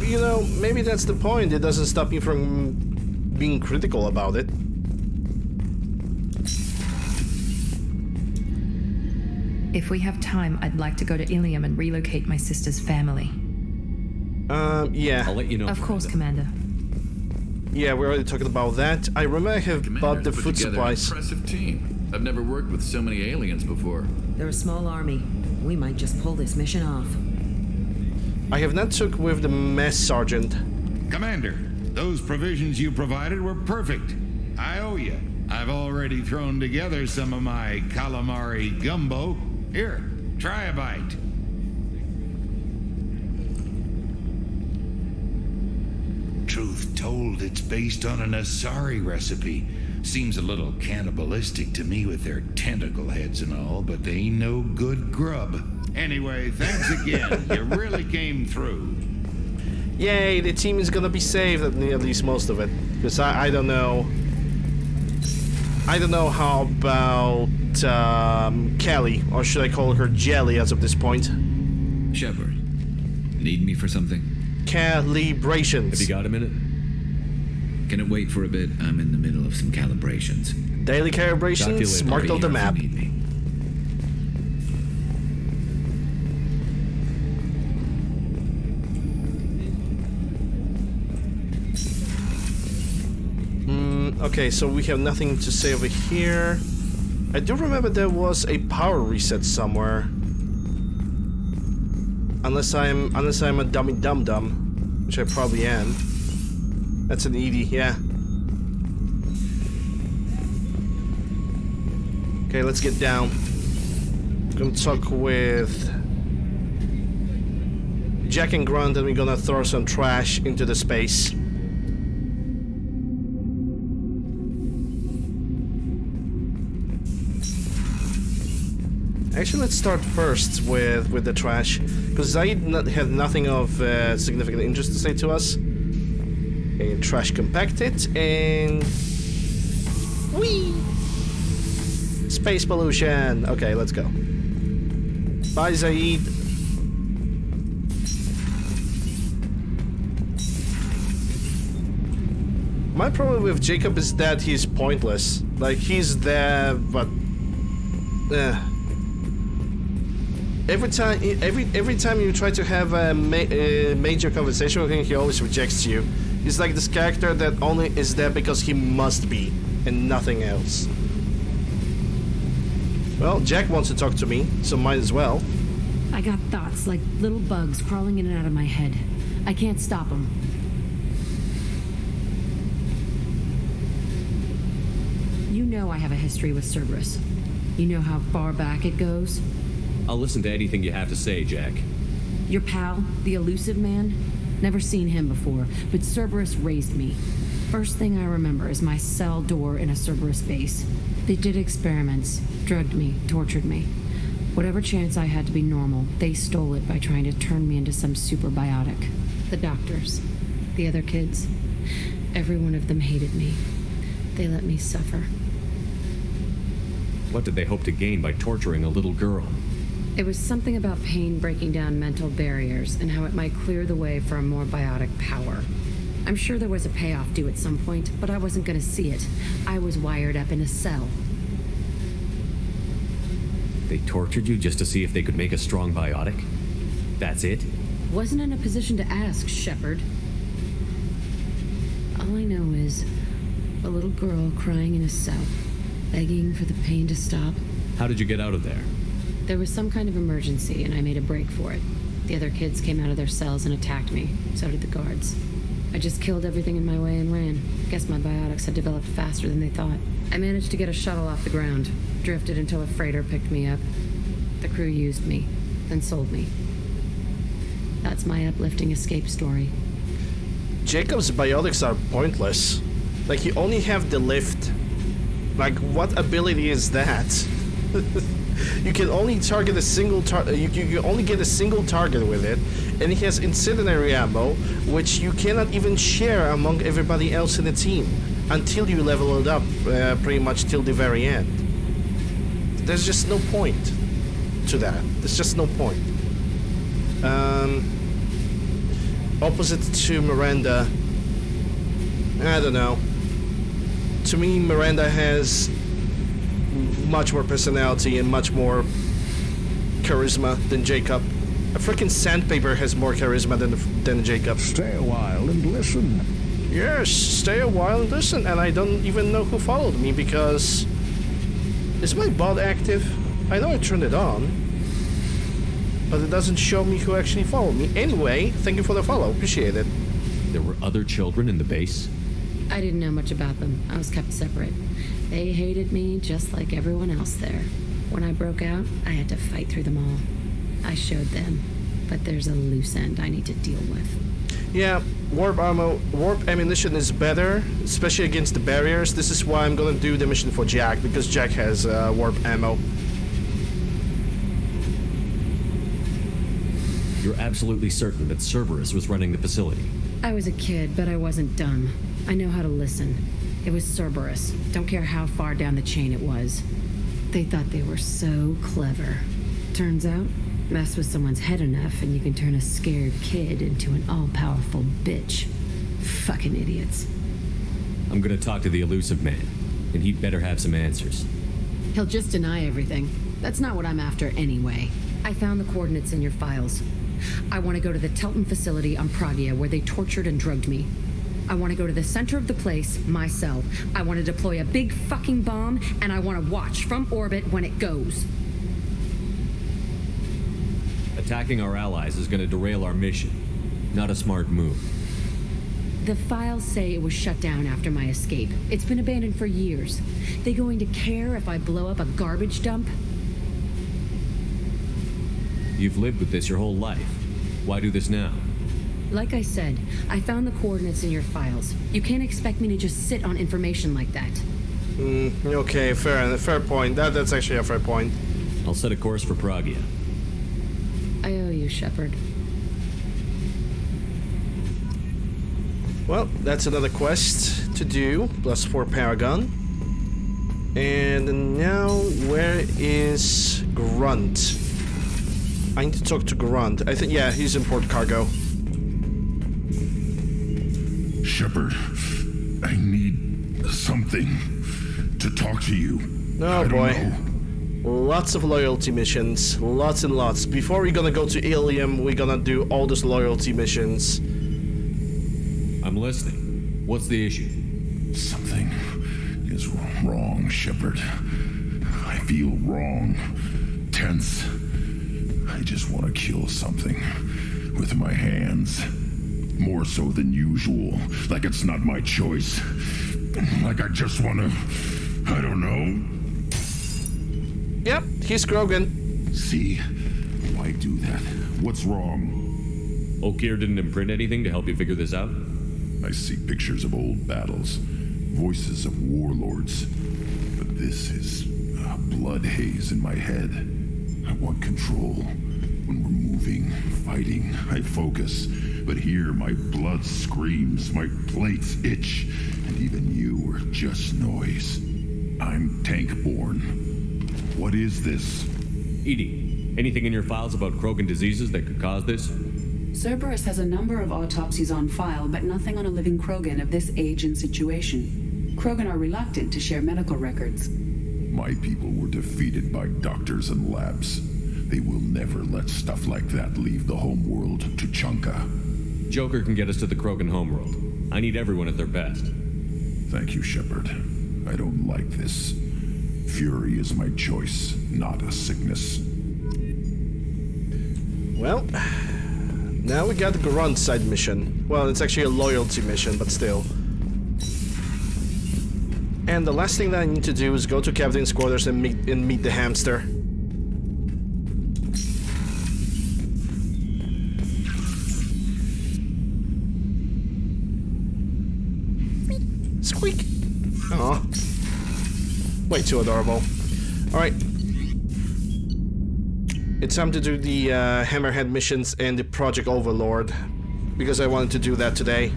You know, maybe that's the point. It doesn't stop you from being critical about it. If we have time, I'd like to go to Ilium and relocate my sister's family. Yeah. I'll let you know. Of course, Commander. Yeah, we're already talking about that. I remember I have bought the food supplies. Impressive team. I've never worked with so many aliens before. They're a small army. We might just pull this mission off. I have not took with the mess sergeant. Commander, those provisions you provided were perfect. I owe you. I've already thrown together some of my calamari gumbo. Here, try a bite. Truth told, it's based on an Asari recipe. Seems a little cannibalistic to me with their tentacle heads and all, but they ain't no good grub. Anyway, thanks again. You really came through. Yay, the team is gonna be saved, at least most of it. Because I don't know. I don't know how about Kelly, or should I call her Jelly as of this point? Shepard, need me for something? Calibrations. Have you got a minute? Can it wait for a bit? I'm in the middle of some calibrations. Daily calibrations, marked on the map. Need me. Okay, so we have nothing to say over here. I do remember there was a power reset somewhere. Unless I'm a dummy dum-dum, which I probably am. That's an ED, yeah. Okay, let's get down. I'm gonna talk with Jack and Grunt, and we're gonna throw some trash into the space. Actually, let's start first with the trash, because I have nothing of significant interest to say to us. Okay, trash compacted, and... Whee! Space pollution! Okay, let's go. Bye, Zaid. My problem with Jacob is that he's pointless. Like, he's there, but... Every time you try to have a major conversation with him, he always rejects you. He's like this character that only is there because he must be, and nothing else. Well, Jack wants to talk to me, so might as well. I got thoughts like little bugs crawling in and out of my head. I can't stop them. You know I have a history with Cerberus. You know how far back it goes? I'll listen to anything you have to say, Jack. Your pal, the elusive man? Never seen him before, but Cerberus raised me. First thing I remember is my cell door in a Cerberus base. They did experiments, drugged me, tortured me. Whatever chance I had to be normal, they stole it by trying to turn me into some superbiotic. The doctors, the other kids, every one of them hated me. They let me suffer. What did they hope to gain by torturing a little girl? It was something about pain breaking down mental barriers and how it might clear the way for a more biotic power. I'm sure there was a payoff due at some point, but I wasn't going to see it. I was wired up in a cell. They tortured you just to see if they could make a strong biotic? That's it? Wasn't in a position to ask, Shepard. All I know is a little girl crying in a cell, begging for the pain to stop. How did you get out of there? There was some kind of emergency, and I made a break for it. The other kids came out of their cells and attacked me. So did the guards. I just killed everything in my way and ran. Guess my biotics had developed faster than they thought. I managed to get a shuttle off the ground. Drifted until a freighter picked me up. The crew used me, then sold me. That's my uplifting escape story. Jacob's biotics are pointless. Like, you only have the lift. Like, what ability is that? You can only target a single you can only get a single target with it, and it has incendiary ammo, which you cannot even share among everybody else in the team until you level it up, pretty much till the very end. There's just no point to that. There's just no point. Opposite to Miranda, I don't know. To me, Miranda has much more personality and much more charisma than Jacob. A freaking sandpaper has more charisma than Jacob. Stay a while and listen. Yes, stay a while and listen. And I don't even know who followed me because... Is my bot active? I know I turned it on. But it doesn't show me who actually followed me. Anyway, thank you for the follow. Appreciate it. There were other children in the base? I didn't know much about them. I was kept separate. They hated me just like everyone else there. When I broke out, I had to fight through them all. I showed them, but there's a loose end I need to deal with. Yeah, warp ammunition is better, especially against the barriers. This is why I'm gonna do the mission for Jack, because Jack has warp ammo. You're absolutely certain that Cerberus was running the facility? I was a kid, but I wasn't dumb. I know how to listen. It was Cerberus. Don't care how far down the chain it was. They thought they were so clever. Turns out, mess with someone's head enough and you can turn a scared kid into an all-powerful bitch. Fucking idiots. I'm gonna talk to the elusive man, and he'd better have some answers. He'll just deny everything. That's not what I'm after anyway. I found the coordinates in your files. I want to go to the Telton facility on Pragia where they tortured and drugged me. I want to go to the center of the place, my cell. I want to deploy a big fucking bomb, and I want to watch from orbit when it goes. Attacking our allies is gonna derail our mission. Not a smart move. The files say it was shut down after my escape. It's been abandoned for years. They going to care if I blow up a garbage dump? You've lived with this your whole life. Why do this now? Like I said, I found the coordinates in your files. You can't expect me to just sit on information like that. Okay, fair point. That's actually a fair point. I'll set a course for Pragia. I owe you, Shepard. Well, that's another quest to do, plus 4 Paragon. And now, where is Grunt? I need to talk to Grunt. I think, yeah, he's in port cargo. Shepard, I need something to talk to you. Oh boy. Lots of loyalty missions. Lots and lots. Before we're gonna go to Ilium, we're gonna do all those loyalty missions. I'm listening. What's the issue? Something is wrong, Shepard. I feel wrong. Tense. I just want to kill something with my hands. More so than usual. Like it's not my choice. Like I just want to... I don't know. Yep, he's Krogan. See? Why do that? What's wrong? Okir didn't imprint anything to help you figure this out? I see pictures of old battles. Voices of warlords. But this is a blood haze in my head. I want control. When we're moving, fighting, I focus. But here my blood screams, my plates itch, and even you are just noise. I'm tank-born. What is this? Edie, anything in your files about Krogan diseases that could cause this? Cerberus has a number of autopsies on file, but nothing on a living Krogan of this age and situation. Krogan are reluctant to share medical records. My people were defeated by doctors and labs. They will never let stuff like that leave the homeworld to Chunka. Joker can get us to the Krogan homeworld. I need everyone at their best. Thank you, Shepard. I don't like this. Fury is my choice, not a sickness. Well, now we got the Grunt side mission. Well, it's actually a loyalty mission, but still. And the last thing that I need to do is go to Captain's quarters and meet the hamster. Squeak! Aw. Way too adorable. Alright. It's time to do the Hammerhead missions and the Project Overlord. Because I wanted to do that today.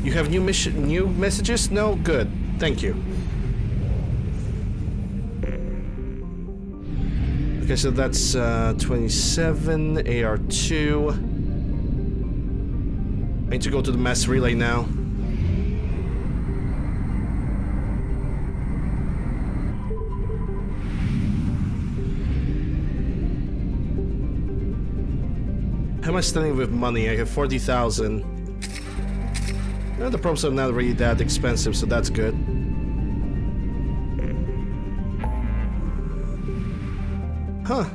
You have new messages? No? Good. Thank you. Okay, so that's 27, AR2. I need to go to the mass relay now. How am I standing with money? I have 40,000. The props are not really that expensive, so that's good. Huh.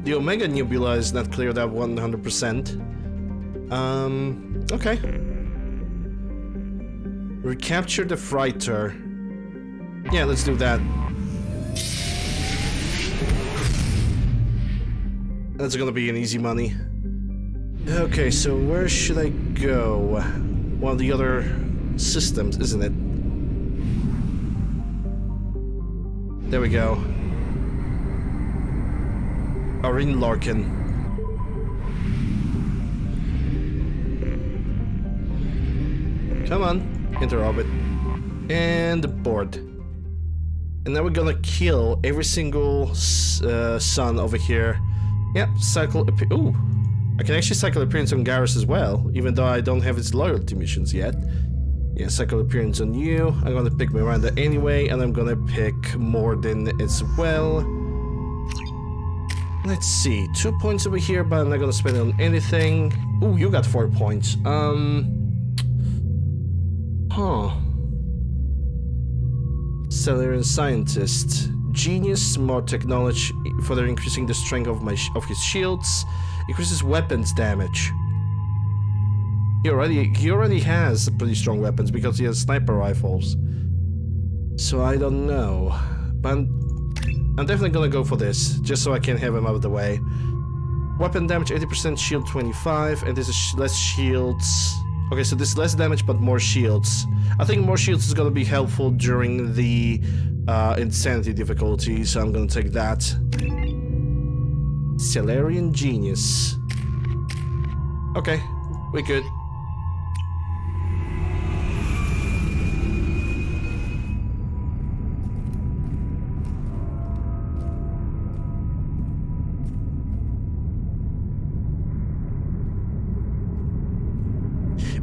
The Omega Nebula is not cleared up 100%. Okay. Recapture the freighter. Yeah, let's do that. That's gonna be an easy money. Okay, so where should I go? One of the other systems, isn't it? There we go. Arin Larkin. Come on, enter orbit. And board. And now we're gonna kill every single sun over here. Yep, cycle. Ooh, I can actually cycle appearance on Garrus as well, even though I don't have its loyalty missions yet. Yeah, cycle appearance on you. I'm gonna pick Miranda anyway, and I'm gonna pick Morden as well. Let's see, 2 points over here, but I'm not gonna spend it on anything. Ooh, you got 4 points. Celerian scientist. Genius, more technology, further increasing the strength of his shields. Increases weapons damage. He already has pretty strong weapons because he has sniper rifles. So I don't know, but I'm definitely gonna go for this just so I can have him out of the way. Weapon damage 80%, shield 25, and this is less shields. Okay, so this is less damage but more shields. I think more shields is gonna be helpful during the insanity difficulty, so I'm gonna take that. Celerian Genius. Okay, we're good.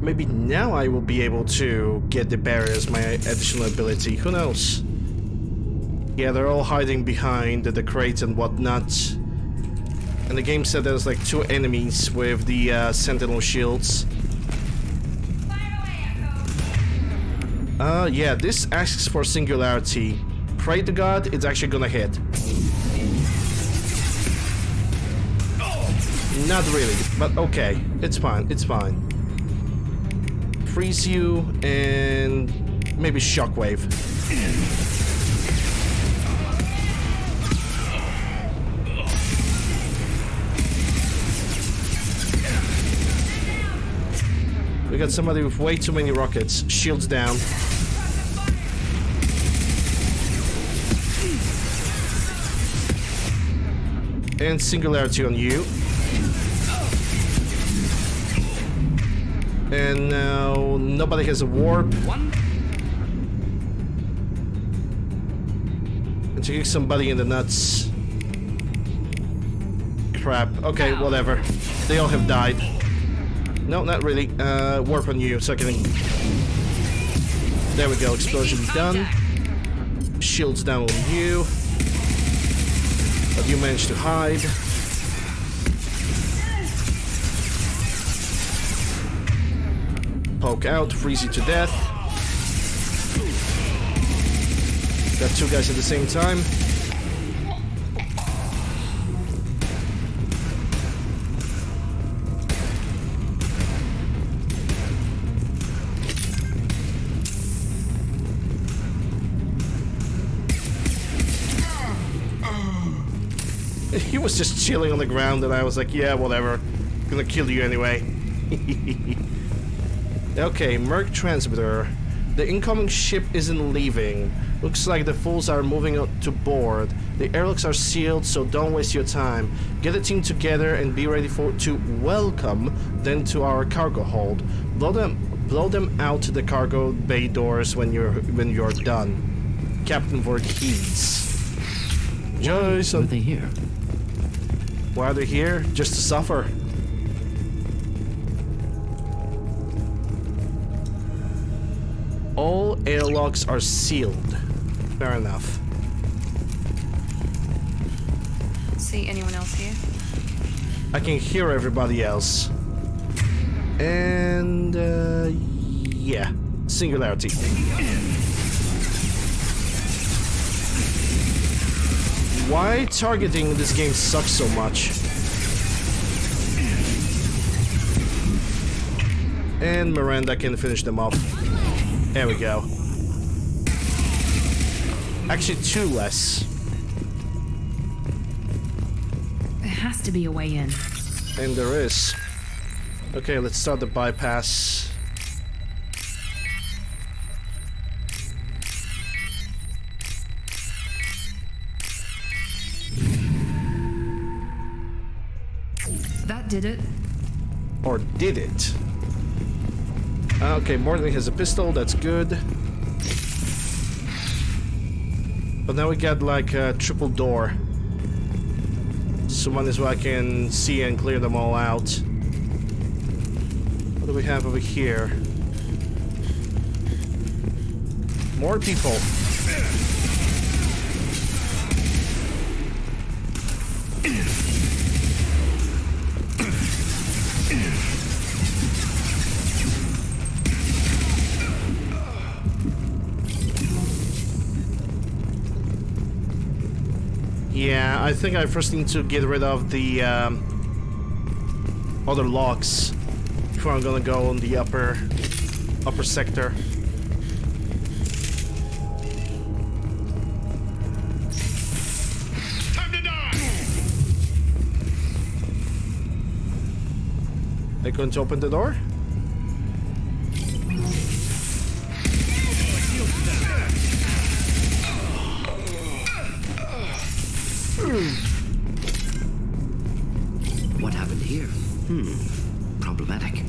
Maybe now I will be able to get the barriers, my additional ability. Who knows? Yeah, they're all hiding behind the crates and whatnot. And the game said there's like 2 enemies with the sentinel shields. Yeah, this asks for singularity. Pray to God, it's actually gonna hit. Not really, but okay. It's fine, it's fine. Freeze you, and maybe shockwave. We got somebody with way too many rockets. Shields down. And singularity on you. And now nobody has a warp. And to kick somebody in the nuts. Crap. Okay, whatever. They all have died. No, not really. Warp on you, so I can... There we go, explosion done. Shields down on you. But you managed to hide. Poke out, freeze you to death. Got 2 guys at the same time. He was just chilling on the ground and I was like, yeah, whatever. I'm gonna kill you anyway. Okay, Merc transmitter. The incoming ship isn't leaving. Looks like the fools are moving up to board. The airlocks are sealed, so don't waste your time. Get a team together and be ready to welcome them to our cargo hold. Blow them out the cargo bay doors when you're done. Captain Voorhees. Jason. Why are they here? Why are they here? Just to suffer. All airlocks are sealed. Fair enough. See anyone else here? I can hear everybody else. And yeah, singularity. Why targeting in this game sucks so much? And Miranda can finish them off. There we go. Actually, 2 less. There has to be a way in. And there is. Okay, let's start the bypass. That did it. Or did it? Okay, Morton has a pistol, that's good. But now we got like a triple door. So one is where I can see and clear them all out. What do we have over here? More people. Yeah, I think I first need to get rid of the other locks before I'm gonna go on the upper sector. Time to die! They're going to open the door? What happened here? Problematic.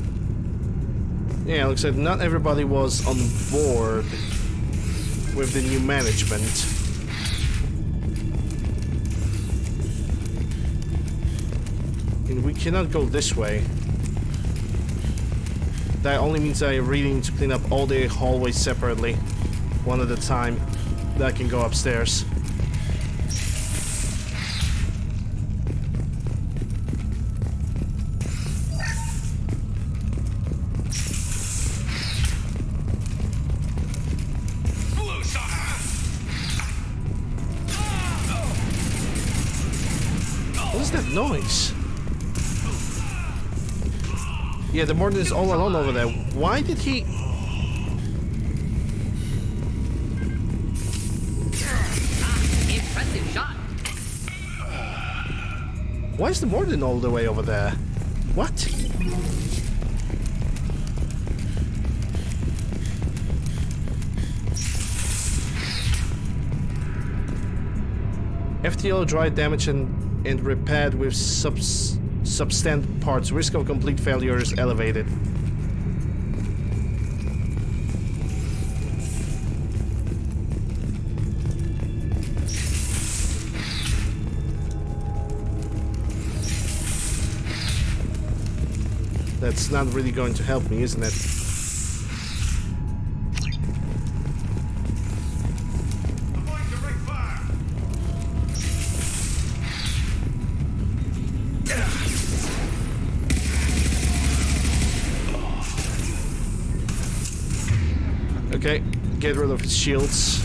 Yeah, looks like not everybody was on board with the new management. And we cannot go this way. That only means I really need to clean up all the hallways separately, one at a time. Then I can go upstairs. What is that noise? Yeah, the Morton is all alone over there. Why did he... Impressive shot. Why is the Morton all the way over there? What? FTL dry damage and repaired with substandard parts. Risk of complete failure is elevated. That's not really going to help me, isn't it? Okay, get rid of his shields.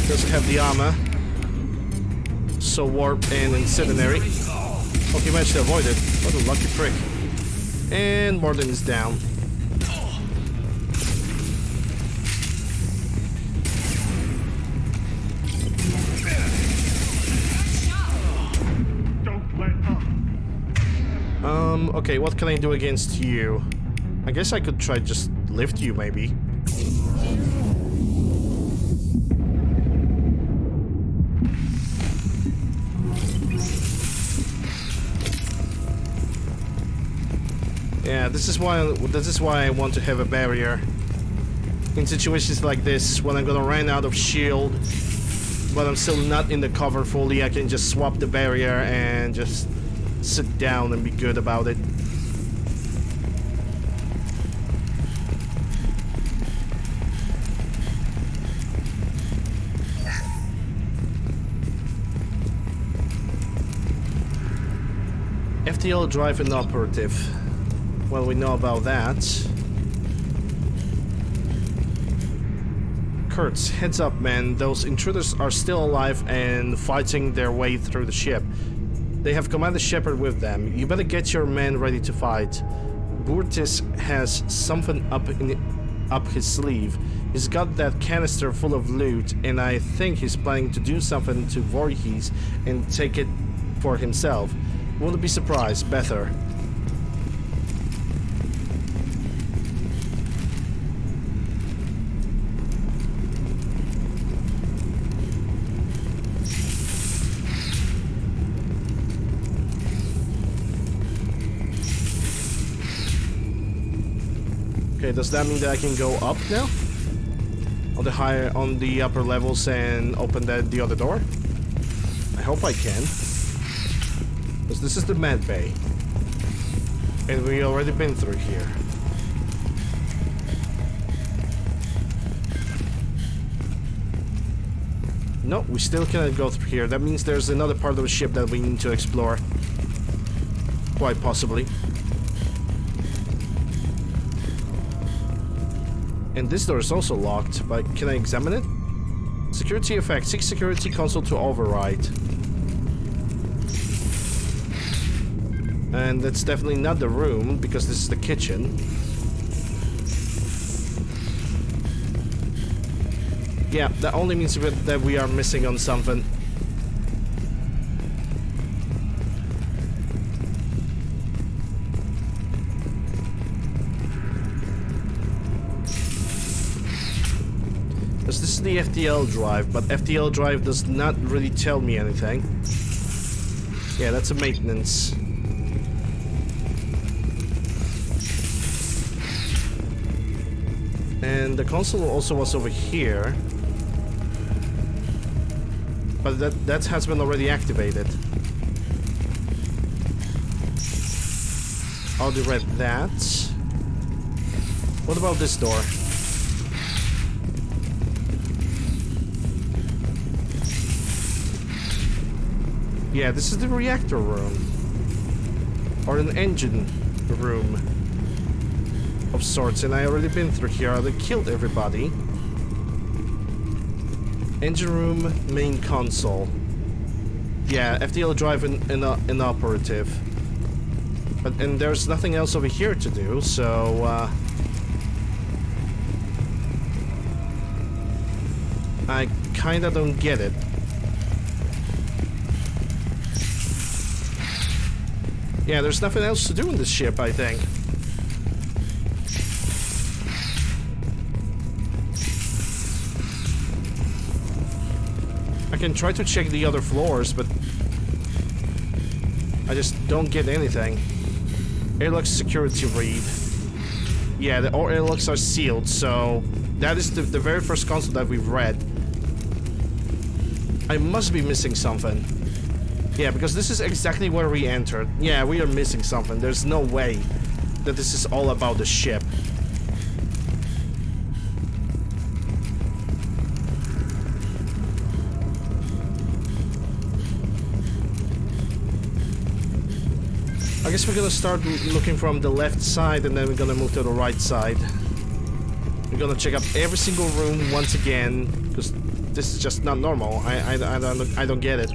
Doesn't have the armor. So warp and incendiary. Oh, he managed to avoid it. What a lucky prick. And Morton is down. Okay, what can I do against you? I guess I could try just lift you, maybe. Yeah, this is why I want to have a barrier. In situations like this, when I'm gonna run out of shield, but I'm still not in the cover fully, I can just swap the barrier and just sit down and be good about it. FTL drive inoperative. Well, we know about that. Kurtz, heads up, man. Those intruders are still alive and fighting their way through the ship. They have Commander Shepard with them. You better get your men ready to fight. Burtis has something up his sleeve. He's got that canister full of loot, and I think he's planning to do something to Voorhees and take it for himself. Wouldn't be surprised, better. Okay, does that mean that I can go up now? On the upper levels and open the other door? I hope I can. Because this is the med bay. And we already been through here. No, we still cannot go through here. That means there's another part of the ship that we need to explore. Quite possibly. And this door is also locked, but can I examine it? Security effect. Seek security console to override. And that's definitely not the room, because this is the kitchen. Yeah, that only means that we are missing on something. This is the FTL drive, but FTL drive does not really tell me anything. Yeah, that's a maintenance. And the console also was over here. But that has been already activated. Already read that. What about this door? Yeah, this is the reactor room. Or an engine room of sorts, and I already been through here. I already killed everybody. Engine room, main console. Yeah, FTL drive inoperative. And there's nothing else over here to do, so I kinda don't get it. Yeah, there's nothing else to do in this ship, I think. I can try to check the other floors, but I just don't get anything. Airlock security read. Yeah, all airlocks are sealed, so that is the very first console that we've read. I must be missing something. Yeah, because this is exactly where we entered. Yeah, we are missing something. There's no way that this is all about the ship. I guess we're gonna start looking from the left side, and then we're gonna move to the right side. We're gonna check up every single room once again, because this is just not normal. I don't get it.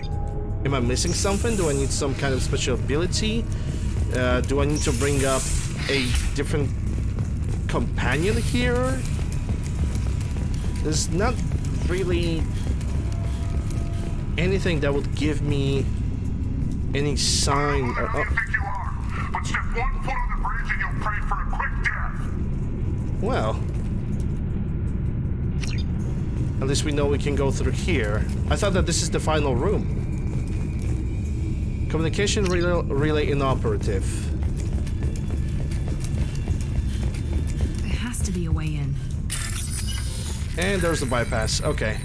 Am I missing something? Do I need some kind of special ability? Do I need to bring up a different companion here? There's not really anything that would give me any sign. But step 1 foot on the bridge and you'll pray for a quick death. Well, at least we know we can go through here. I thought that this is the final room. Communication relay inoperative. There has to be a way in. And there's the bypass. Okay.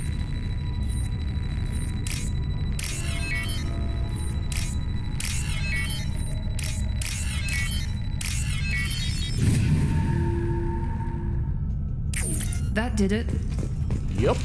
That did it. Yup.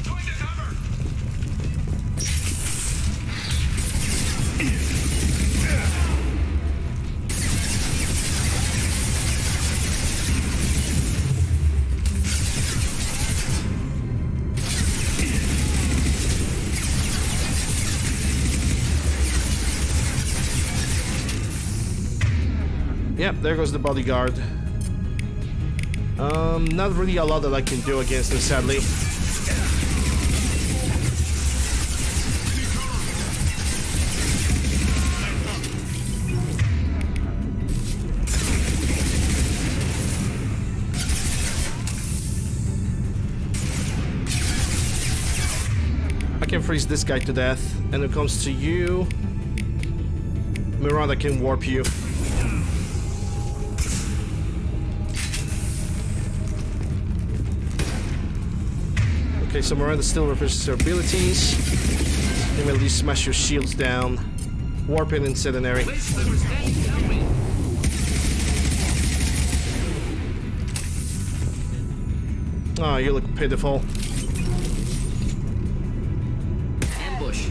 Yep, there goes the bodyguard. Not really a lot that I can do against him, sadly. I can freeze this guy to death, and when it comes to you, Miranda can warp you. Okay, so Miranda still refreshes her abilities. You may at least smash your shields down. Warp in incendiary. Oh, you look pitiful. Ambush.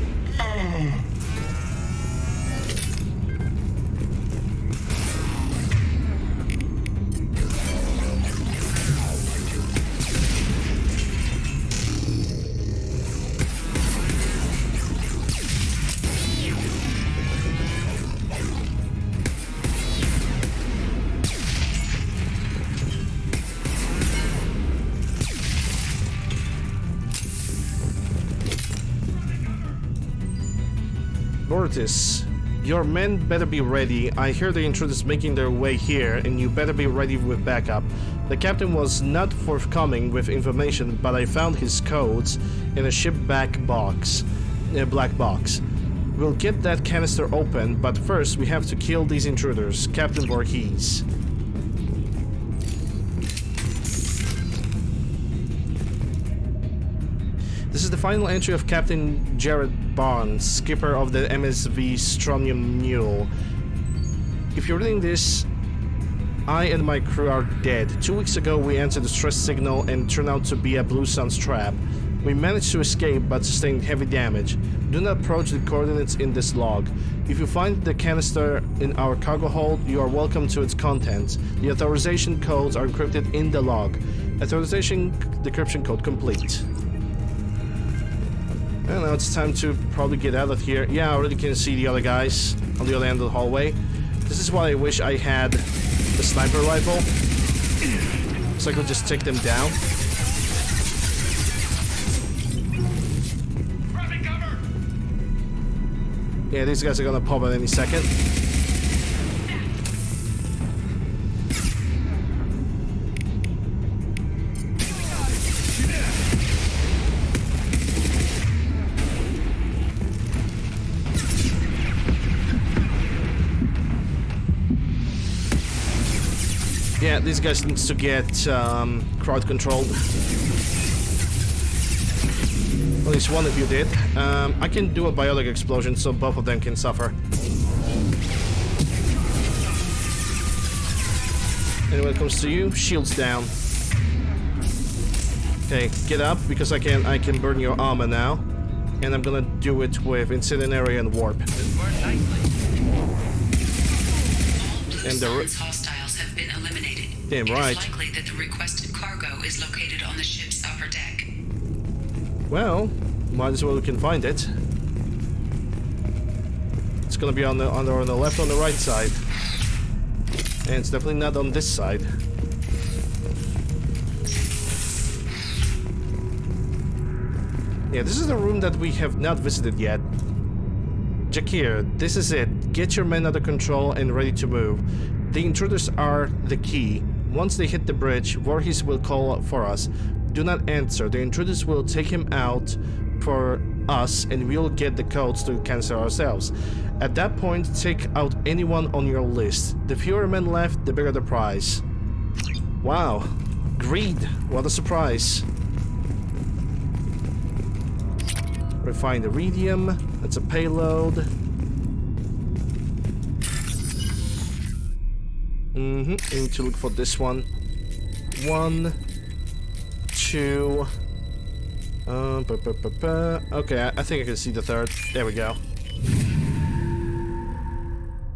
Bortis, your men better be ready. I hear the intruders making their way here, and you better be ready with backup. The captain was not forthcoming with information, but I found his codes in a ship black box. We'll get that canister open, but first we have to kill these intruders. Captain Voorhees. This is the final entry of Captain Jared Barnes, skipper of the MSV Strontium Mule. If you're reading this, I and my crew are dead. 2 weeks ago we entered the stress signal and turned out to be a Blue Sun's trap. We managed to escape but sustained heavy damage. Do not approach the coordinates in this log. If you find the canister in our cargo hold, you are welcome to its contents. The authorization codes are encrypted in the log. Authorization decryption code complete. And now it's time to probably get out of here. Yeah, I already can see the other guys on the other end of the hallway. This is why I wish I had the sniper rifle, so I could just take them down. Yeah, these guys are gonna pop at any second. Yeah, these guys need to get crowd controlled. At least one of you did. I can do a biotic explosion so both of them can suffer. And when it comes to you, shields down. Okay, get up because I can burn your armor now. And I'm gonna do it with incendiary and warp. And the hostiles have been eliminated. Damn right. It is likely that the requested cargo is located on the ship's upper deck. Well, might as well we can find it. It's gonna be on the left or on the right side. And it's definitely not on this side. Yeah, this is the room that we have not visited yet. Jakir, this is it. Get your men under control and ready to move. The intruders are the key. Once they hit the bridge, Voorhees will call for us. Do not answer. The intruders will take him out for us and we'll get the codes to cancel ourselves. At that point, take out anyone on your list. The fewer men left, the bigger the prize. Wow. Greed. What a surprise. Refined iridium. That's a payload. Need to look for this one. 1, 2. Okay, I think I can see the third. There we go.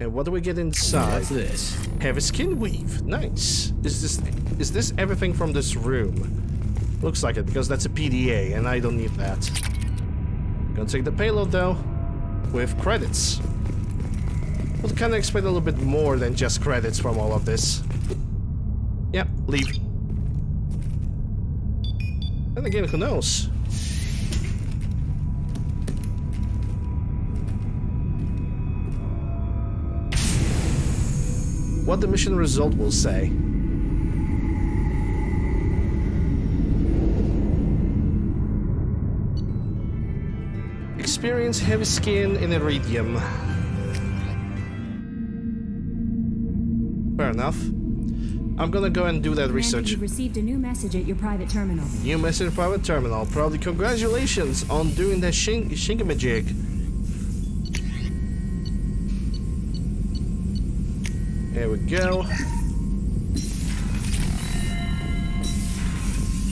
And what do we get inside? What's this? Heavy skin weave. Nice. Is this everything from this room? Looks like it, because that's a PDA, and I don't need that. Gonna take the payload though, with credits. would kind of expect a little bit more than just credits from all of this. Yep, leave. And again, who knows? What the mission result will say. Experience heavy skin in iridium. Fair enough. I'm gonna go and do that research. You've received a new message at your private terminal. New message private terminal. Probably congratulations on doing that shingamajig. There we go.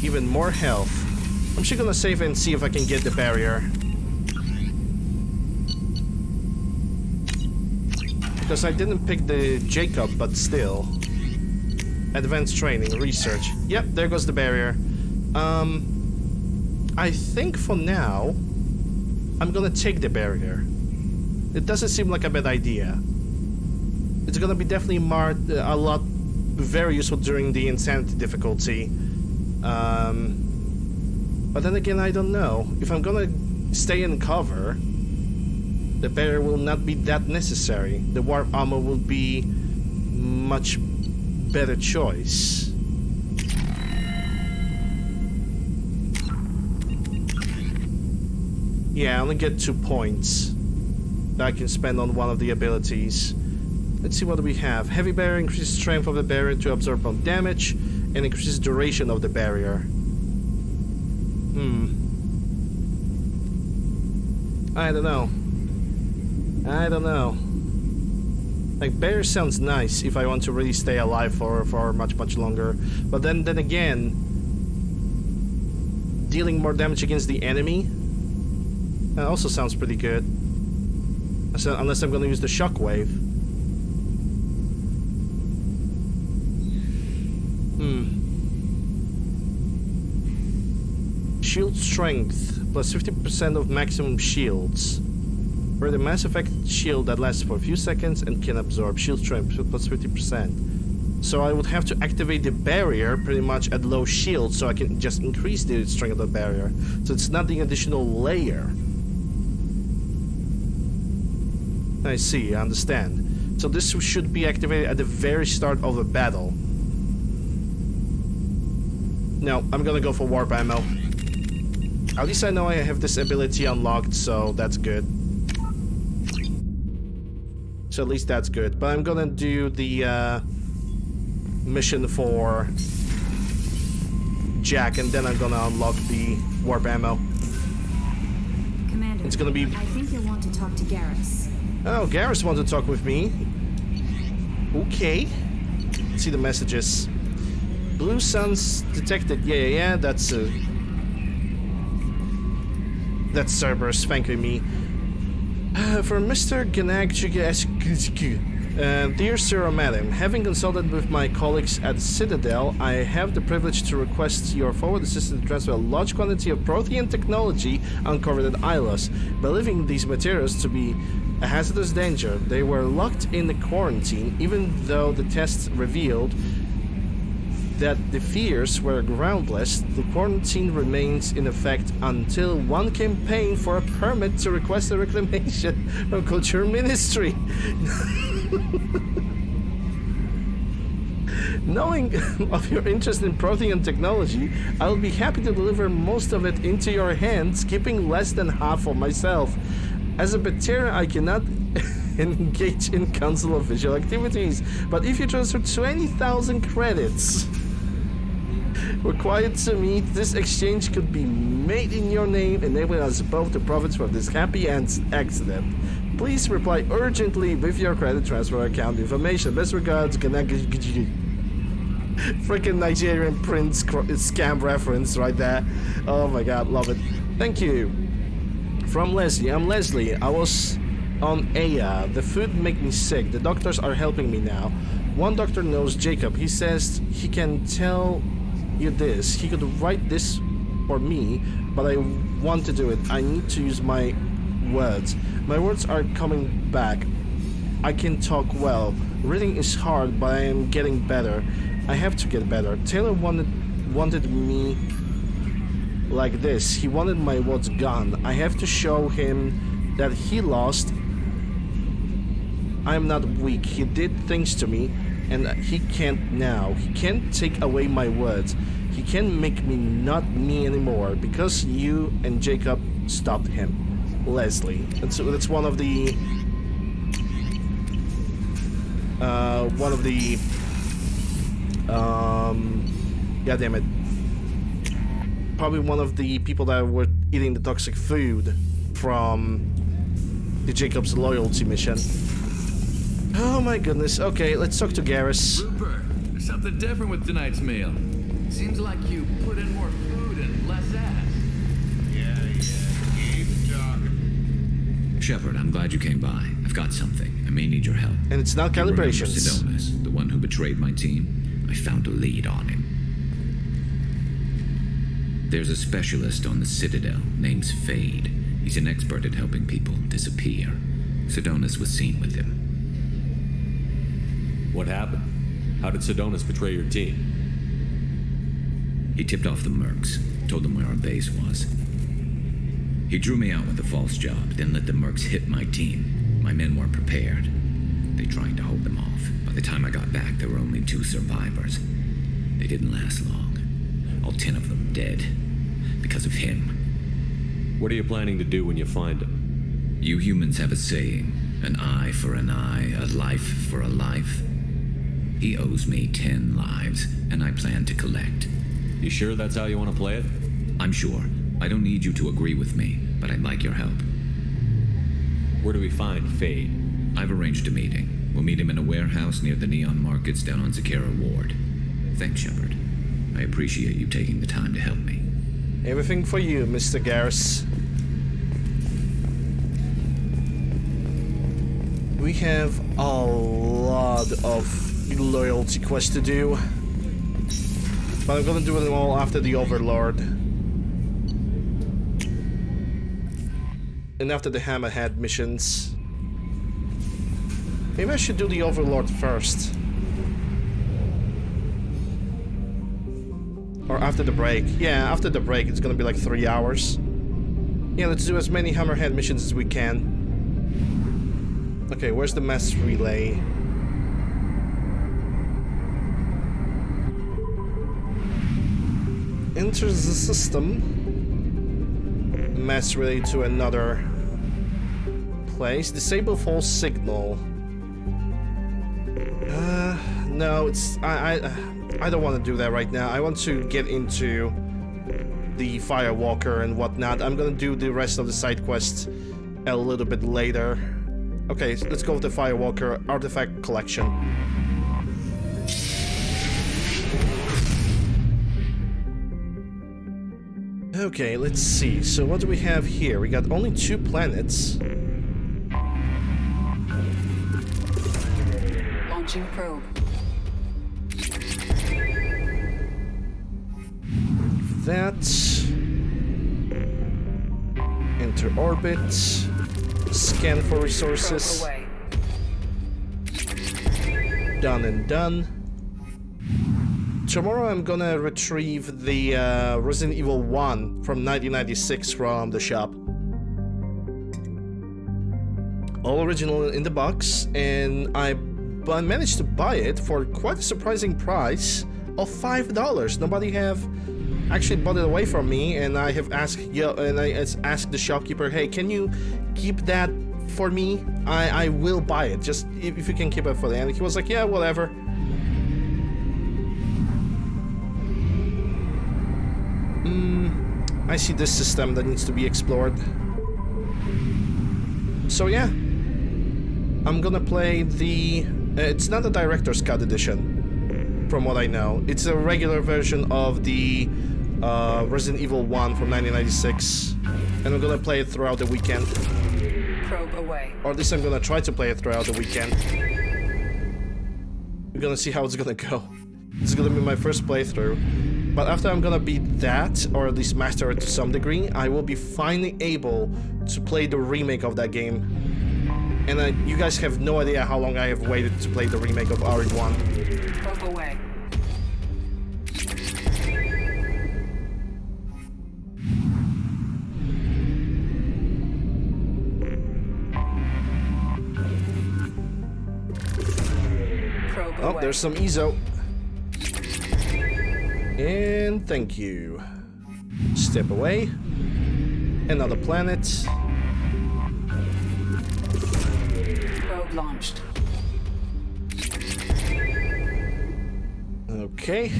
Even more health. I'm just gonna save and see if I can get the barrier. Because I didn't pick the Jacob, but still. Advanced training, research. Yep, there goes the barrier. I think for now, I'm gonna take the barrier. It doesn't seem like a bad idea. It's gonna be definitely a lot very useful during the insanity difficulty. But then again, I don't know. If I'm gonna stay in cover, the barrier will not be that necessary. The warp armor will be much better choice. Yeah, I only get 2 points that I can spend on one of the abilities. Let's see what we have. Heavy barrier increases strength of the barrier to absorb bomb damage and increases duration of the barrier. I don't know. Like, barrier sounds nice if I want to really stay alive for much longer. But then again, dealing more damage against the enemy also sounds pretty good. Unless I'm gonna use the shockwave. Shield strength plus 50% of maximum shields. For the Mass Effect shield that lasts for a few seconds and can absorb shield strength plus 50%. So I would have to activate the barrier pretty much at low shield so I can just increase the strength of the barrier. So it's not the additional layer. I see, I understand. So this should be activated at the very start of a battle. No, I'm gonna go for warp ammo. At least I know I have this ability unlocked, so that's good. So at least that's good. But I'm gonna do the mission for Jack, and then I'm gonna unlock the warp ammo. Commander, it's gonna be... I think you'll want to talk to Garrus. Oh, Garrus wants to talk with me. Okay. Let's see the messages. Blue suns detected. Yeah. That's Cerberus thanking me. From Mr. Dear Sir or Madam, having consulted with my colleagues at Citadel, I have the privilege to request your forward assistance to transfer a large quantity of Prothean technology uncovered at Ilos. Believing these materials to be a hazardous danger, they were locked in the quarantine, even though the tests revealed that the fears were groundless. The quarantine remains in effect until one campaign for a permit to request a reclamation from Culture Ministry. Knowing of your interest in Prothean technology, I will be happy to deliver most of it into your hands, keeping less than half for myself. As a veteran, I cannot engage in council official activities, but if you transfer 20,000 credits required to meet this exchange could be made in your name, enabling us both to profit from this happy accident. Please reply urgently with your credit transfer account information. Best regards, freaking Nigerian prince scam reference right there. Oh my god, love it. Thank you. From Leslie. I'm Leslie. I was on Aya. The food made me sick. The doctors are helping me now. One doctor knows Jacob. He says he can tell you this. He could write this for me, but I want to do it. I need to use my words. My words are coming back. I can talk well. Reading is hard, but I am getting better. I have to get better. Taylor wanted me like this. He wanted my what's gone. I have to show him that he lost. I'm not weak. He did things to me, and he can't now. He can't take away my words. He can't make me not me anymore because you and Jacob stopped him. Leslie. That's one of the yeah, damn it. Probably one of the people that were eating the toxic food from the Jacob's loyalty mission. Oh my goodness. Okay, let's talk to Garrus. Rupert, there's something different with tonight's meal. Seems like you put in more food and less ass. Yeah, keep talking. Shepard, I'm glad you came by. I've got something. I may need your help. And it's not calibrations. Sedonis, the one who betrayed my team. I found a lead on him. There's a specialist on the Citadel named Fade. He's an expert at helping people disappear. Sedonis was seen with him. What happened? How did Sedonis betray your team? He tipped off the mercs, told them where our base was. He drew me out with a false job, then let the mercs hit my team. My men weren't prepared. They tried to hold them off. By the time I got back, there were only 2 survivors. They didn't last long. All 10 of them dead. Because of him. What are you planning to do when you find him? You humans have a saying, an eye for an eye, a life for a life. He owes me 10 lives, and I plan to collect. You sure that's how you want to play it? I'm sure. I don't need you to agree with me, but I'd like your help. Where do we find Fade? I've arranged a meeting. We'll meet him in a warehouse near the Neon Markets down on Zakera Ward. Thanks, Shepard. I appreciate you taking the time to help me. Everything for you, Mr. Garrus. We have a lot of loyalty quests to do. But I'm gonna do them all after the Overlord. And after the Hammerhead missions. Maybe I should do the Overlord first. Or after the break. Yeah, after the break it's gonna be like 3 hours. Yeah, let's do as many Hammerhead missions as we can. Okay, where's the mass relay? Enters the system. Mass relay to another place. Disable false signal. No, it's I don't want to do that right now. I want to get into the Firewalker and whatnot. I'm gonna do the rest of the side quests a little bit later. Okay, so let's go with the Firewalker artifact collection. Okay, let's see. So what do we have here? We got only 2 planets. Launching probe. That. Enter orbit. Scan for resources. Done and done. Tomorrow I'm gonna retrieve the Resident Evil 1 from 1996 from the shop. All original in the box, and I managed to buy it for quite a surprising price of $5. Nobody have actually bought it away from me, and I have asked asked the shopkeeper, hey, can you keep that for me? I will buy it, just if you can keep it for the end. He was like, yeah, whatever. I see this system that needs to be explored. So yeah, I'm gonna play the... it's not a Director's Cut edition, from what I know. It's a regular version of the Resident Evil 1 from 1996. And I'm gonna play it throughout the weekend. Probe away. Or at least I'm gonna try to play it throughout the weekend. We're gonna see how it's gonna go. This is gonna be my first playthrough. But after I'm gonna beat that, or at least master it to some degree, I will be finally able to play the remake of that game. And you guys have no idea how long I have waited to play the remake of RE1. Probe away. Probe Oh, away. there's some EZO. And thank you. Step away. Another planet. Probe launched. Okay.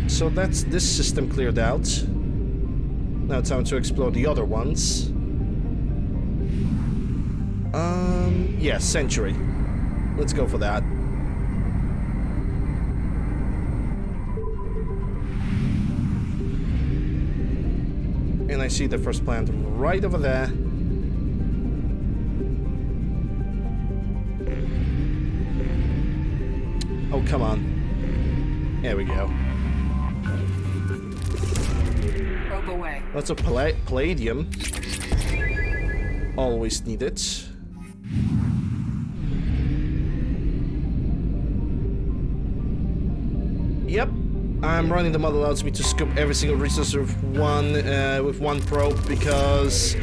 So that's this system cleared out. Now it's time to explore the other ones. Yeah, Century. Let's go for that. And I see the first plant right over there. Oh, come on. There we go. Probe away. Lots of palladium. Always need it. Yep. I'm running the model allows me to scoop every single resource with one probe because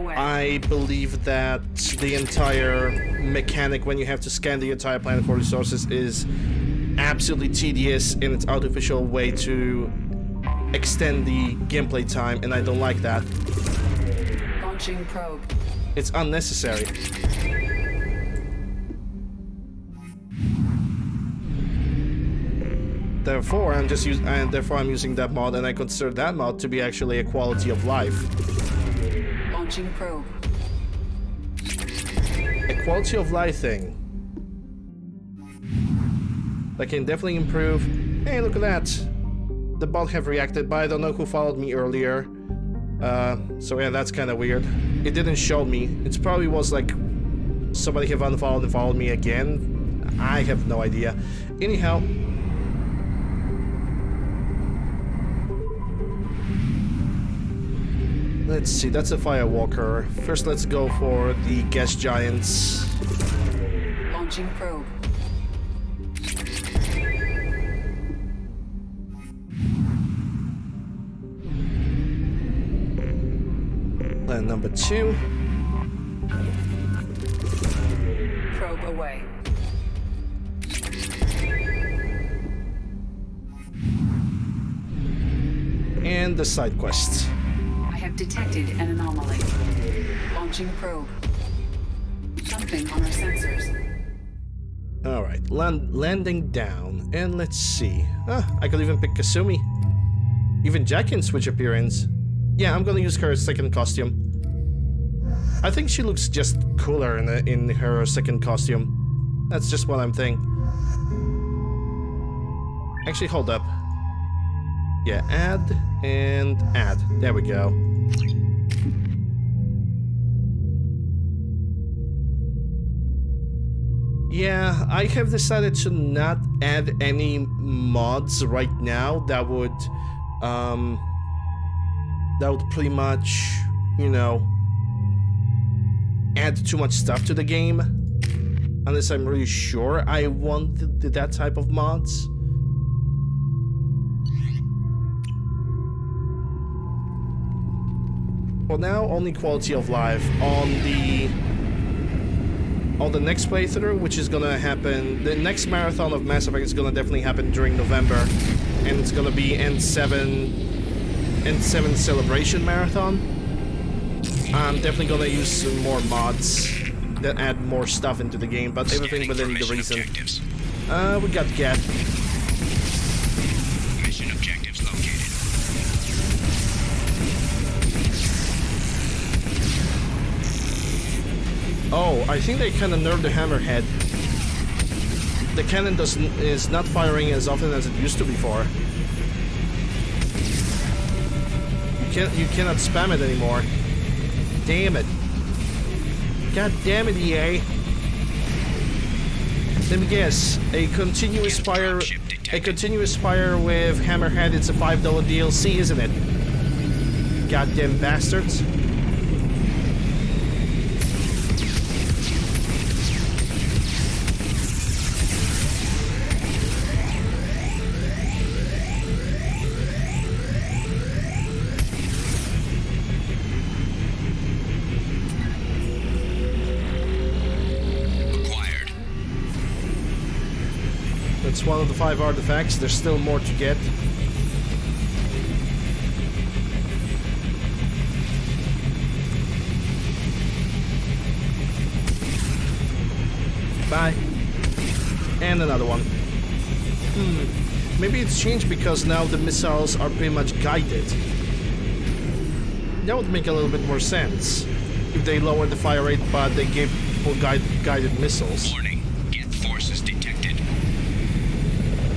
I believe that the entire mechanic when you have to scan the entire planet for resources is absolutely tedious in its artificial way to extend the gameplay time, and I don't like that. Launching probe. It's unnecessary. Therefore, I'm using that mod, and I consider that mod to be actually a quality of life. Launching probe. A quality of life thing. That can definitely improve. Hey, look at that. The bot have reacted, but I don't know who followed me earlier. So yeah, that's kind of weird. It didn't show me. It probably was like somebody have unfollowed and followed me again. I have no idea. Anyhow. Let's see, that's a firewalker. First, let's go for the gas giants. Launching probe. Plan number 2. Probe away. And the side quest. I have detected an anomaly. Launching probe. Something on our sensors. Alright, landing down. And let's see. I could even pick Kasumi. Even Jack can switch appearance. Yeah, I'm gonna use her second costume. I think she looks just cooler in her second costume. That's just what I'm thinking. Actually, hold up. Yeah, add and add. There we go. Yeah, I have decided to not add any mods right now that would pretty much, you know, add too much stuff to the game. Unless I'm really sure I want that type of mods. For now, only quality of life. On the next playthrough, which is gonna happen, the next marathon of Mass Effect is gonna definitely happen during November, and it's gonna be N7 Celebration Marathon. I'm definitely gonna use some more mods that add more stuff into the game, but everything within the reason. We got Get. Mission objectives located. Oh, I think they kind of nerfed the hammerhead. The cannon is not firing as often as it used to before. You cannot spam it anymore. Damn it. God damn it, EA. Let me guess. A continuous fire with hammerhead. It's a $5 DLC, isn't it? Goddamn bastards. That's one of the 5 artifacts. There's still more to get. Bye. And another one. Maybe it's changed because now the missiles are pretty much guided. That would make a little bit more sense. If they lowered the fire rate but they gave people guided missiles. Warning. Get forces detected.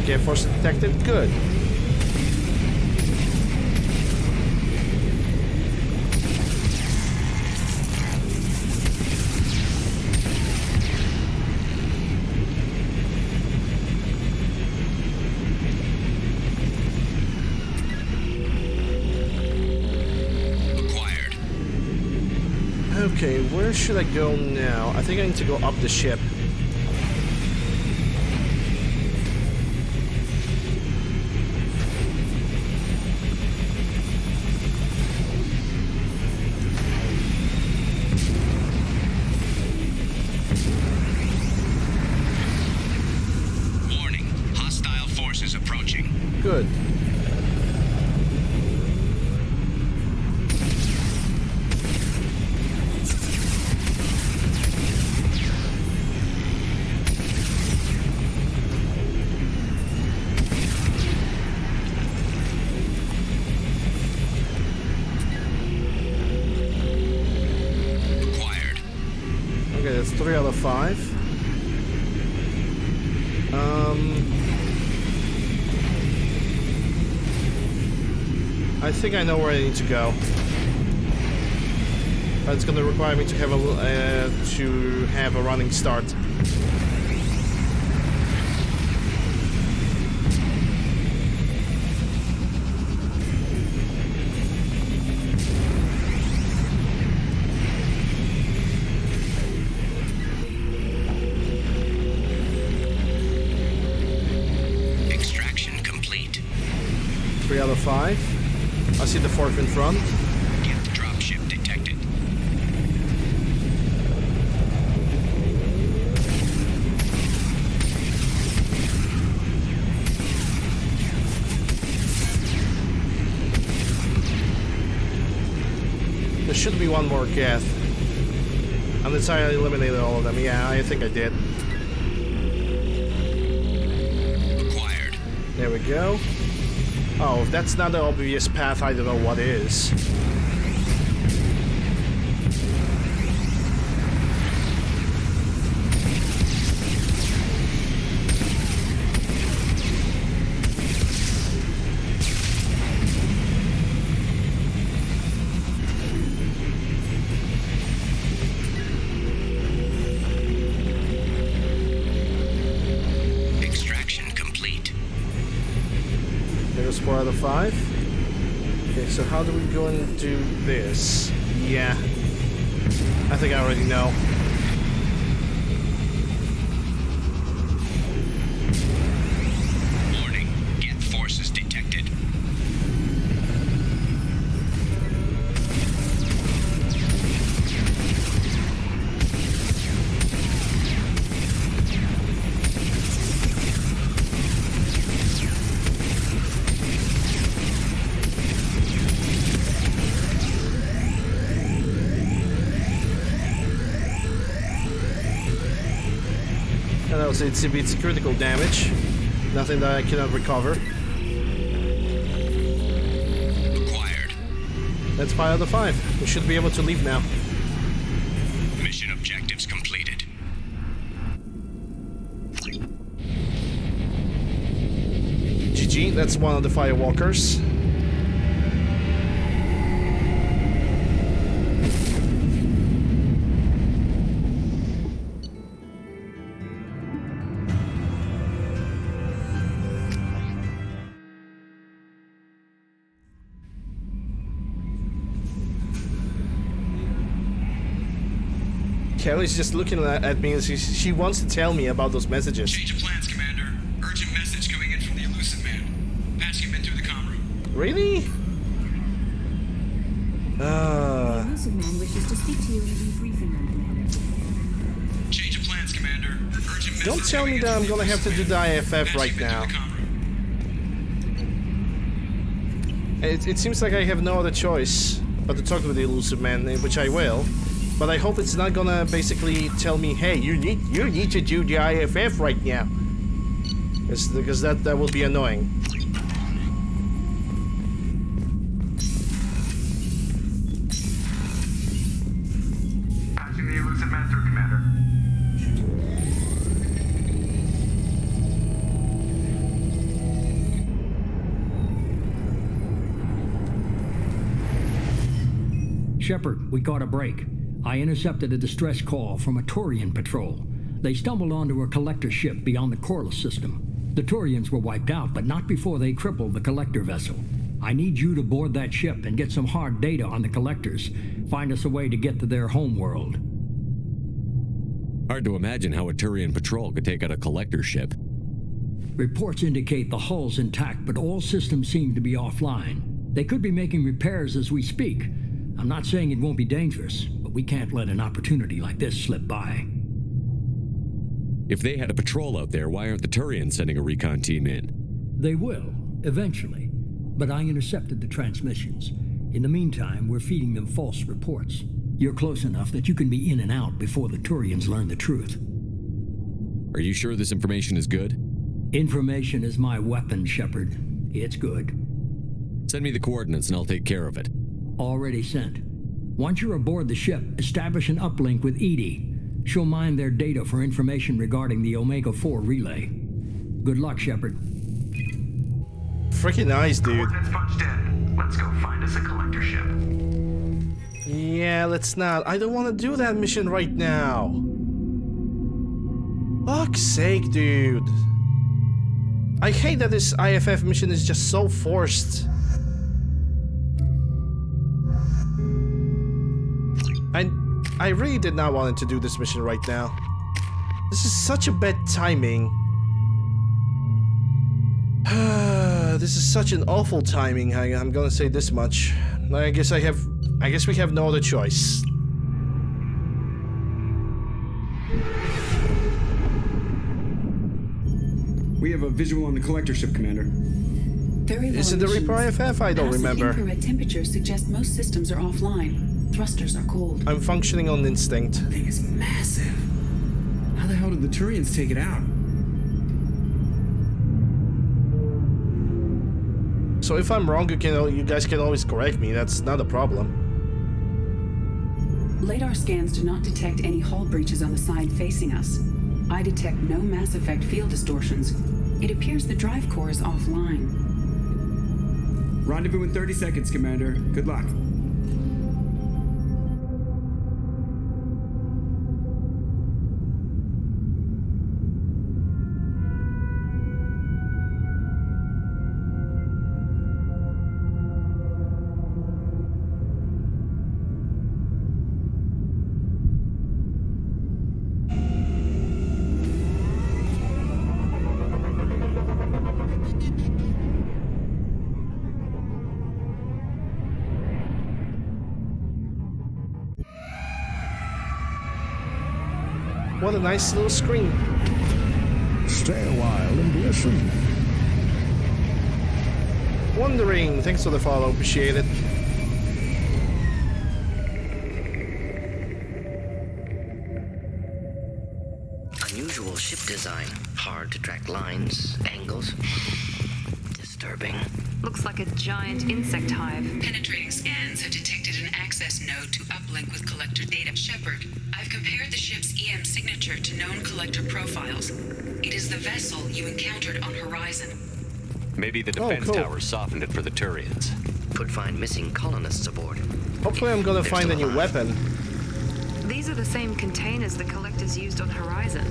Get forces detected? Good. Okay, where should I go now? I think I need to go up the ship. Warning. Hostile forces approaching. Good. Okay, that's 3 out of 5. I think I know where I need to go. But it's going to require me to have a running start. Extraction complete. 3 out of 5. I see the 4th in front. Get the dropship detected. There should be one more Geth. Unless I eliminated all of them. Yeah, I think I did. Acquired. There we go. Oh, if that's not the obvious path, I don't know what is. Extraction complete. There's 4 out of 5. Okay, so how do we go and do this? Yeah. I think I already know. Warning. Get forces detected. And also it's critical damage. Nothing that I cannot recover. Acquired. That's 5 out of 5. We should be able to leave now. Mission objectives completed. GG, that's one of the firewalkers. Kelly's just looking at me and she wants to tell me about those messages. Change of plans, Commander. Urgent message coming in from the elusive man. Patching him in through the comm room. Really? The elusive man wishes to speak to you in a debriefing room, Commander. Change of plans, Commander. Urgent Don't tell me that I'm gonna have to do the IFF right now. It seems like I have no other choice but to talk with the elusive man, which I will. But I hope it's not gonna basically tell me, hey, you need to do the IFF right now. Because that will be annoying. Patching the elusive man through, Commander. Shepard, we caught a break. I intercepted a distress call from a Turian patrol. They stumbled onto a collector ship beyond the Corliss system. The Turians were wiped out, but not before they crippled the collector vessel. I need you to board that ship and get some hard data on the collectors. Find us a way to get to their homeworld. Hard to imagine how a Turian patrol could take out a collector ship. Reports indicate the hull's intact, but all systems seem to be offline. They could be making repairs as we speak. I'm not saying it won't be dangerous, but we can't let an opportunity like this slip by. If they had a patrol out there, why aren't the Turians sending a recon team in? They will, eventually. But I intercepted the transmissions. In the meantime, we're feeding them false reports. You're close enough that you can be in and out before the Turians learn the truth. Are you sure this information is good? Information is my weapon, Shepard. It's good. Send me the coordinates and I'll take care of it. Already sent. Once you're aboard the ship, establish an uplink with Edie. She'll mine their data for information regarding the Omega-4 relay. Good luck, Shepard. Freaking nice, dude. Coordinates punched in. Let's go find us a collector ship. Yeah, let's not. I don't want to do that mission right now. Fuck's sake, dude. I hate that this IFF mission is just so forced. I really did not want to do this mission right now. This is such a bad timing. This is such an awful timing. I'm gonna say this much. I guess we have no other choice. We have a visual on the collector ship, Commander. Very low Is it the emissions. Reaper IFF? I don't Passive remember. infrared temperatures suggest most systems are offline. Thrusters are cold. I'm functioning on instinct. The thing is massive. How the hell did the Turians take it out? So if I'm wrong, you guys can always correct me. That's not a problem. LADAR scans do not detect any hull breaches on the side facing us. I detect no mass effect field distortions. It appears the drive core is offline. Rendezvous in 30 seconds, Commander. Good luck. What a nice little screen. Stay a while and listen. Wondering. Thanks for the follow. Appreciate it. Unusual ship design. Hard to track lines, angles. Disturbing. Looks like a giant insect hive. Penetrating scans have detected an access node to uplink with collector data. Shepard, I've compared the ship's EM signature to known collector profiles. It is the vessel you encountered on Horizon. Maybe the defense cool. tower softened it for the Turians. Could find missing colonists aboard. Hopefully I'm gonna find a new weapon. These are the same containers the collectors used on Horizon.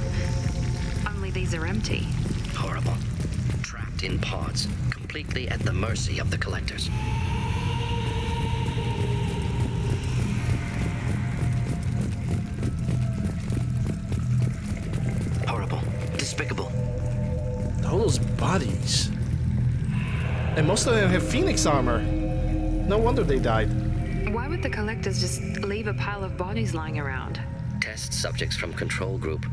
Only these are empty. Horrible. Trapped in pods, completely at the mercy of the collectors. Horrible. Despicable. All those bodies. And most of them have Phoenix armor. No wonder they died. Why would the collectors just leave a pile of bodies lying around? Test subjects from control group.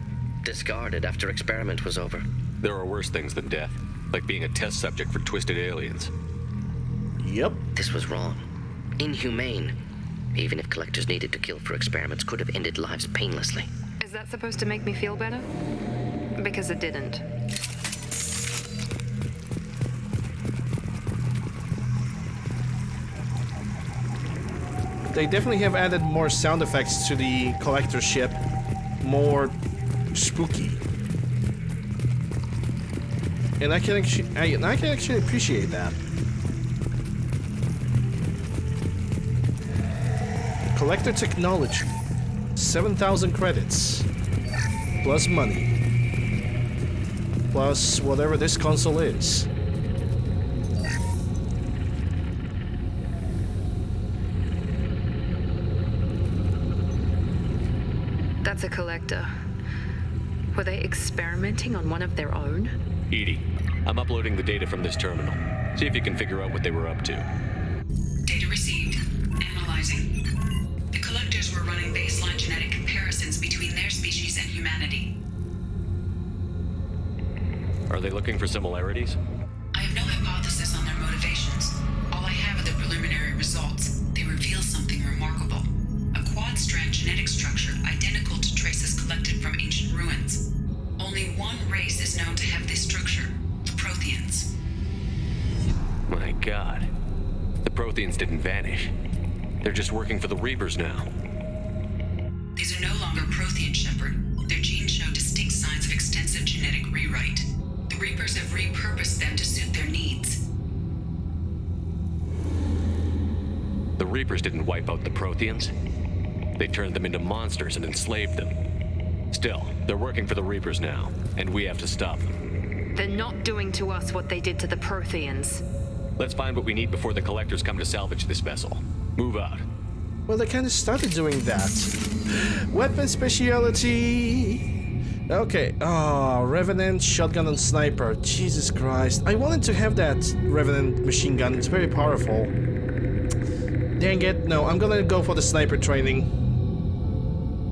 discarded after experiment was over. There are worse things than death, like being a test subject for twisted aliens. Yep. This was wrong. Inhumane. Even if collectors needed to kill for experiments, could have ended lives painlessly. Is that supposed to make me feel better? Because it didn't. They definitely have added more sound effects to the collector ship. More spooky. And I can actually appreciate that. Collector technology. 7,000 credits. Plus money. Plus whatever this console is. That's a collector. Were they experimenting on one of their own? Edie, I'm uploading the data from this terminal. See if you can figure out what they were up to. Data received. Analyzing. The collectors were running baseline genetic comparisons between their species and humanity. Are they looking for similarities? I have no hypothesis on their motivations. All I have are the preliminary results. They reveal something remarkable. A quad-strand genetic structure identical to traces collected from ancient ruins. Only one race is known to have this structure, the Protheans. My God. The Protheans didn't vanish. They're just working for the Reapers now. These are no longer Prothean, Shepard. Their genes show distinct signs of extensive genetic rewrite. The Reapers have repurposed them to suit their needs. The Reapers didn't wipe out the Protheans. They turned them into monsters and enslaved them. Still, they're working for the Reapers now, and we have to stop them. They're not doing to us what they did to the Protheans. Let's find what we need before the collectors come to salvage this vessel. Move out. Well, they kind of started doing that. Weapon speciality. Okay. Oh, Revenant, shotgun, and sniper. Jesus Christ. I wanted to have that Revenant machine gun. It's very powerful. Dang it. No, I'm gonna go for the sniper training.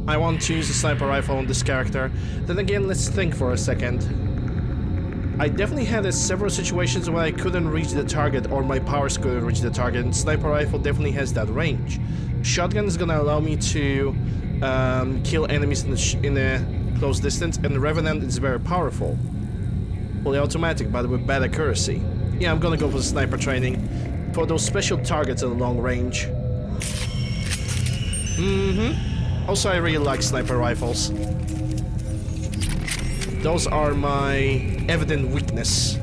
I want to use the sniper rifle on this character. Then again, let's think for a second. I definitely had several situations where I couldn't reach the target or my powers couldn't reach the target, and sniper rifle definitely has that range. Shotgun is gonna allow me to kill enemies in a close distance, and the Revenant is very powerful. Fully automatic, but with bad accuracy. Yeah, I'm gonna go for the sniper training for those special targets at a long range. Also, I really like sniper rifles. Those are my evident weakness.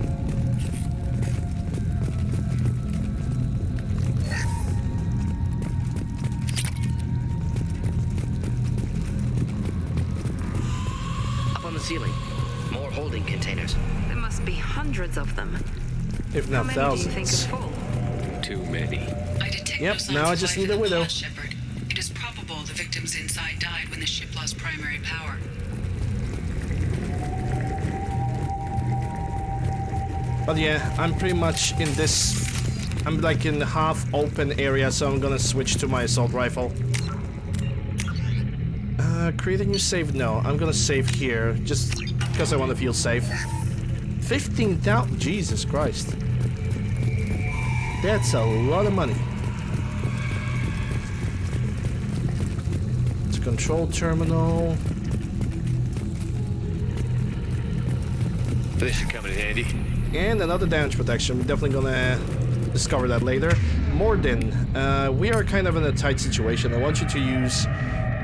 Up on the ceiling. More holding containers. There must be hundreds of them. If not How many do you think thousands. are full? Too many. I detect Yep, no signs now I of just life need a in the widow. pod, Shepard. It is probable the victims inside died when the ship lost primary power. But yeah, I'm pretty much in this... I'm like in the half open area, so I'm gonna switch to my assault rifle. Create a new save? No, I'm gonna save here, just because I want to feel safe. 15,000... Jesus Christ. That's a lot of money. It's a control terminal. This should come in handy. And another damage protection. We're definitely gonna discover that later. Morden, we are kind of in a tight situation. I want you to use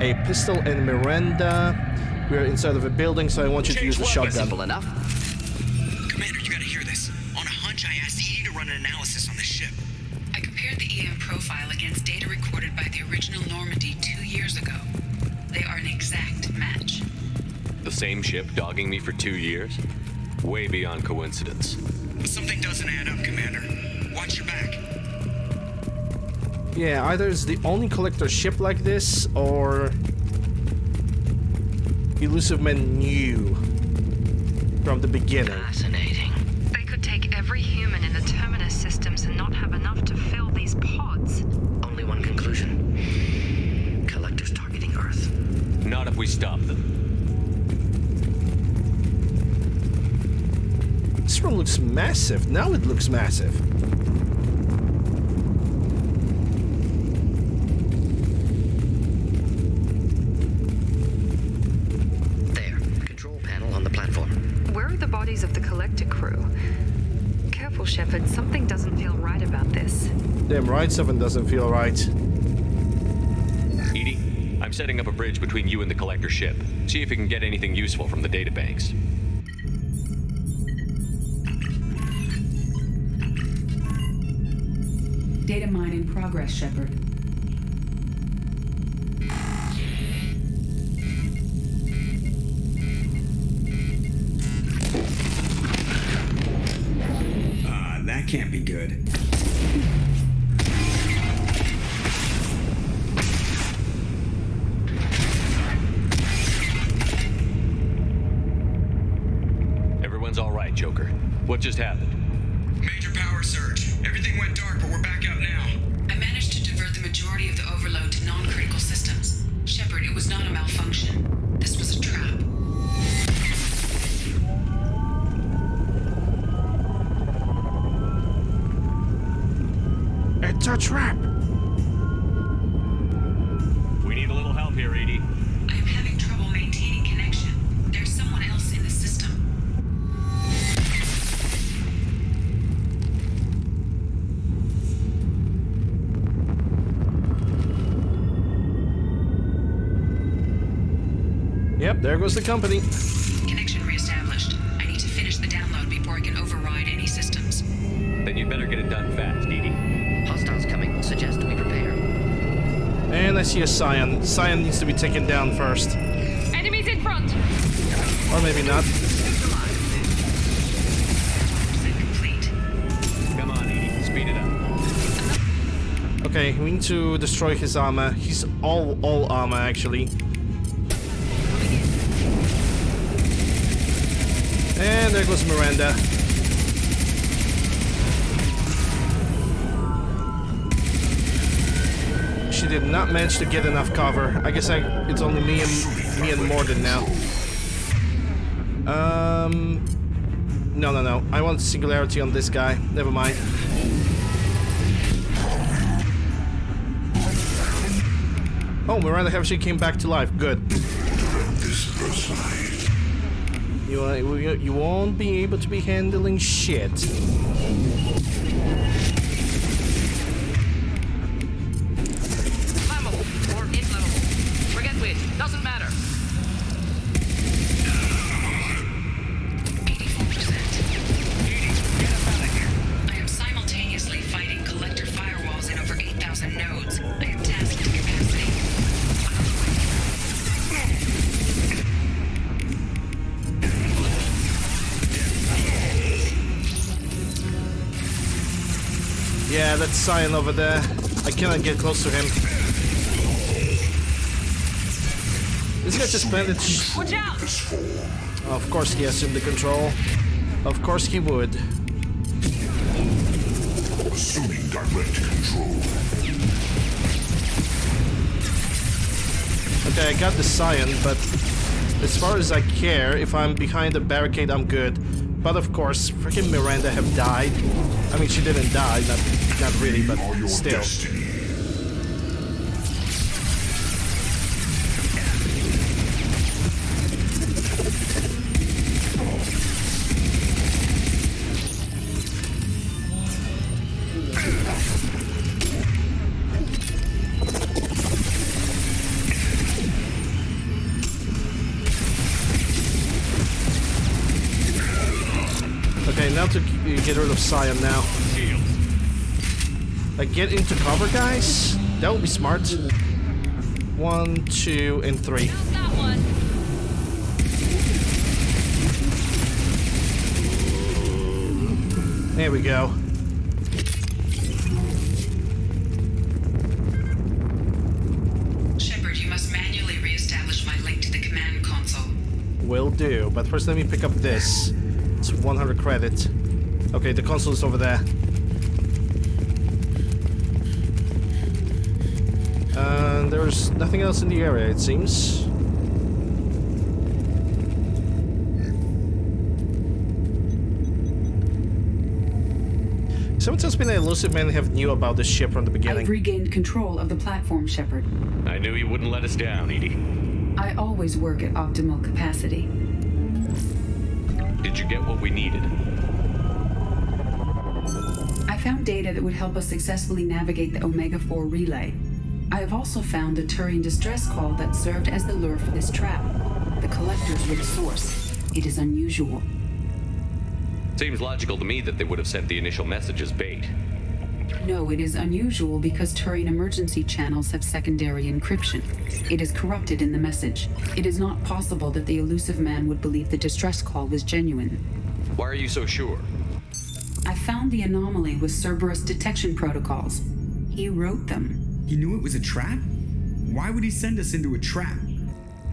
a pistol and Miranda. We're inside of a building, so I want you to use the shotgun. Simple enough. Commander, you gotta hear this. On a hunch, I asked Edie to run an analysis on the ship. I compared the EM profile against data recorded by the original Normandy 2 years ago. They are an exact match. The same ship dogging me for 2 years? Way beyond coincidence. Something doesn't add up, Commander. Watch your back. Yeah, either it's the only collector ship like this, or Elusive Men knew from the beginning. Fascinating. They could take every human in the Terminus systems and not have enough to fill these pods. Only one conclusion. Collectors targeting Earth. Not if we stop them. This room looks massive. Now it looks massive. There. Control panel on the platform. Where are the bodies of the collector crew? Careful, Shepard. Something doesn't feel right about this. Damn right, something doesn't feel right. Edie, I'm setting up a bridge between you and the collector ship. See if you can get anything useful from the databanks. Data mine in progress, Shepard. That can't be good. Everyone's all right, Joker. What just happened? Major power surge. Everything went dark, but we're back out now. I managed to divert the majority of the overload to non-critical systems. Shepard, it was not a malfunction. This was a trap. It's a trap! We need a little help here, Edie. I am having trouble maintaining connection. There's someone else in the system. Yep, there goes the company. Connection reestablished. I need to finish the download before I can override any systems. Then you'd better get it done fast, Edie. Hostiles coming. Suggest we prepare. And I see a Scion. Scion needs to be taken down first. Enemies in front! Or maybe not. Come on, Edie. Speed it up. Okay, we need to destroy his armor. He's all armor, actually. And there goes Miranda. She did not manage to get enough cover. I guess it's only me and Morden now. No. I want singularity on this guy. Never mind. Oh, Miranda actually came back to life. Good. You won't be able to be handling shit. Flammable or inflammable. Forget which. Doesn't matter. 84%. I am simultaneously fighting collector firewalls in over 8,000 nodes. I am tasked to capacity. Yeah, that's Scion over there. I cannot get close to him. This guy just planted. Watch out! Of course he assumed the control. Of course he would. Assuming direct control. Okay, I got the Scion, but as far as I care, if I'm behind the barricade, I'm good. But of course, freaking Miranda have died. I mean, she didn't die, not really, but still. Okay, now to get rid of Scion now. Like, get into cover, guys? That would be smart. 1, 2, and 3. That one. There we go. Shepard, you must manually reestablish my link to the command console. Will do, but first let me pick up this. It's 100 credit. Okay, the console is over there. There's nothing else in the area, it seems. Someone tells me the Elusive Man have knew about the ship from the beginning. I've regained control of the platform, Shepard. I knew you wouldn't let us down, Edie. I always work at optimal capacity. Did you get what we needed? I found data that would help us successfully navigate the Omega-4 relay. I have also found a Turian distress call that served as the lure for this trap. The collectors were the source. It is unusual. Seems logical to me that they would have sent the initial message as bait. No, it is unusual because Turian emergency channels have secondary encryption. It is corrupted in the message. It is not possible that the Elusive Man would believe the distress call was genuine. Why are you so sure? I found the anomaly with Cerberus detection protocols. He wrote them. He knew it was a trap? Why would he send us into a trap?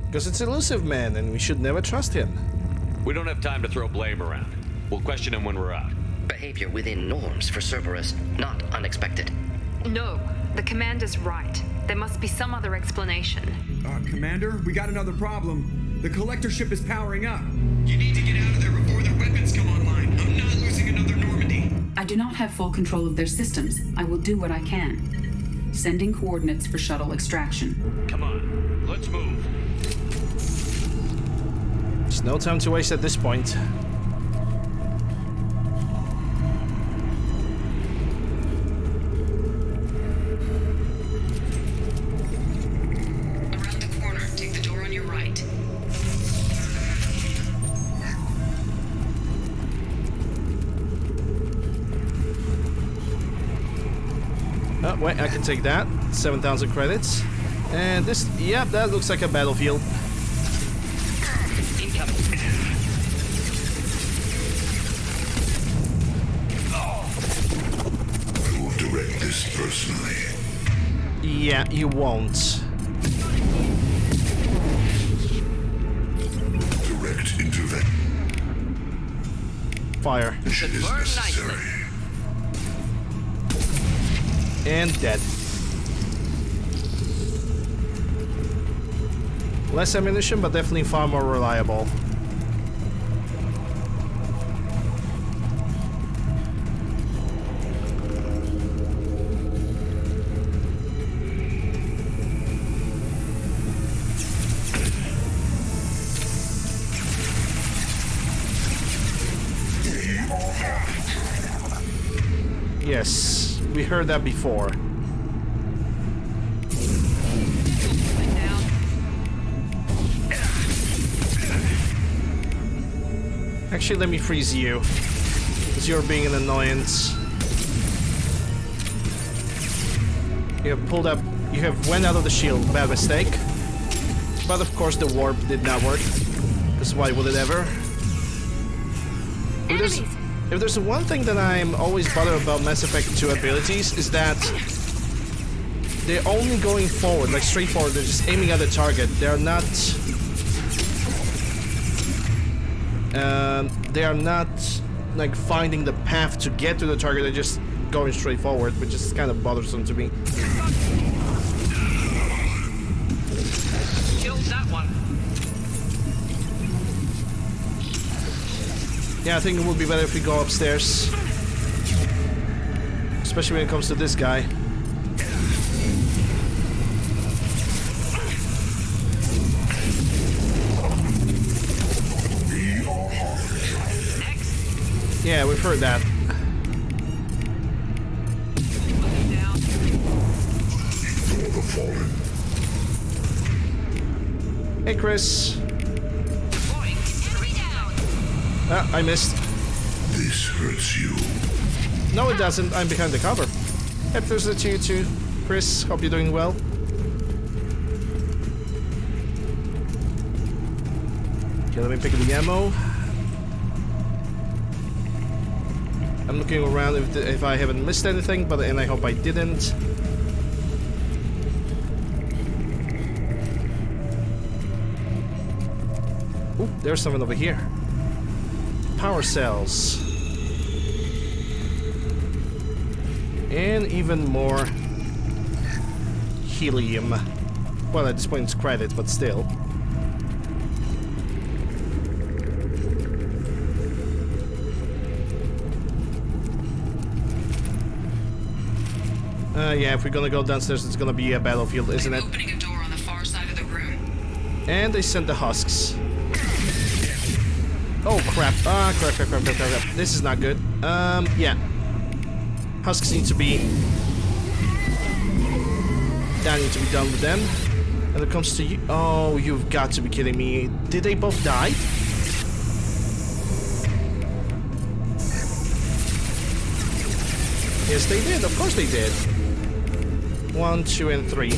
Because it's Elusive Man and we should never trust him. We don't have time to throw blame around. We'll question him when we're out. Behavior within norms for Cerberus, not unexpected. No, the commander's right. There must be some other explanation. Commander, we got another problem. The collector ship is powering up. You need to get out of there before their weapons come online. I'm not losing another Normandy. I do not have full control of their systems. I will do what I can. Sending coordinates for shuttle extraction. Come on, let's move. There's no time to waste at this point. Around the corner, take the door on your right. Oh, wait, I can take that. 7,000 credits. And this, yeah, that looks like a battlefield. I will direct this personally. Yeah, you won't. Direct intervention. Fire. Mission is necessary. And dead. Less ammunition, but definitely far more reliable. Yes, we heard that before. Actually, let me freeze you, because you're being an annoyance. You have pulled up, you have went out of the shield, bad mistake. But of course the warp did not work, because why would it ever? If there's one thing that I'm always bothered about Mass Effect 2 abilities, is that they're only going forward, like straight forward, they're just aiming at the target. They're not... they are not like finding the path to get to the target, they're just going straight forward, which is kind of bothersome to me. Killed that one. Yeah, I think it would be better if we go upstairs. Especially when it comes to this guy. Yeah, we've heard that. Hey, Chris. Ah, I missed. This hurts you. No, it doesn't. I'm behind the cover. Happy Thursday to you too, Chris. Hope you're doing well. Okay, let me pick up the ammo. I'm looking around if I haven't missed anything, and I hope I didn't. Ooh, there's something over here. Power cells. And even more helium. Well, at this point it's credit, but still. Yeah, if we're gonna go downstairs, it's gonna be a battlefield, isn't it? Opening a door on the far side of the room. And they sent the husks. Oh crap! Ah, crap! This is not good. Yeah. Husks need to be. That needs to be done with them. And it comes to you. Oh, you've got to be kidding me! Did they both die? Yes, they did. Of course they did. 1, 2, and 3.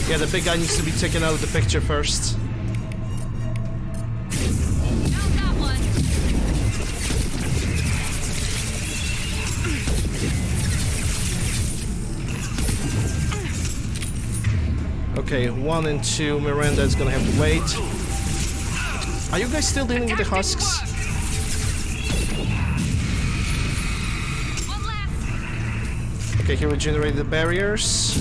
Yeah, the big guy needs to be taken out of the picture first. Okay, 1 and 2, Miranda is gonna have to wait. Are you guys still dealing with the husks? Okay, he regenerated the barriers.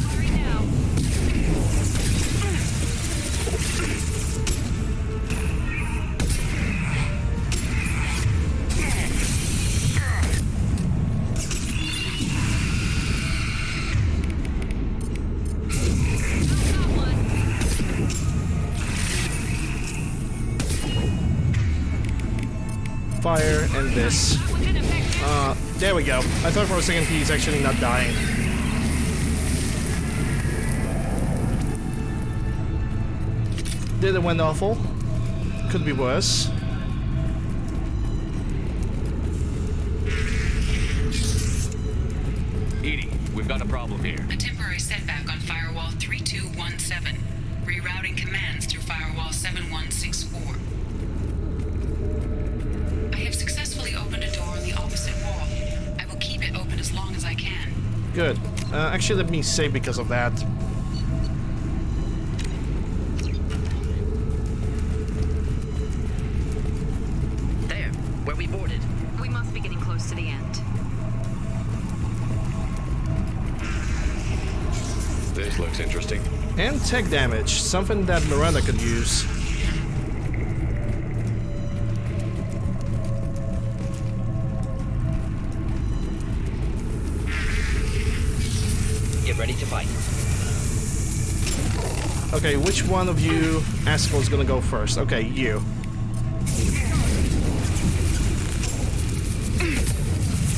Fire and this. There we go. I thought for a second he's actually not dying. Didn't went awful. Could be worse. Edie, we've got a problem here. A temporary setback on firewall 3217. Rerouting commands through firewall 7164. I have successfully opened a door on the opposite wall. I will keep it open as long as I can. Good. Actually, let me save because of that. There, where we boarded. We must be getting close to the end. This looks interesting. And tech damage, something that Miranda could use. Get ready to fight. Okay, which one of you assholes is gonna go first? Okay, you.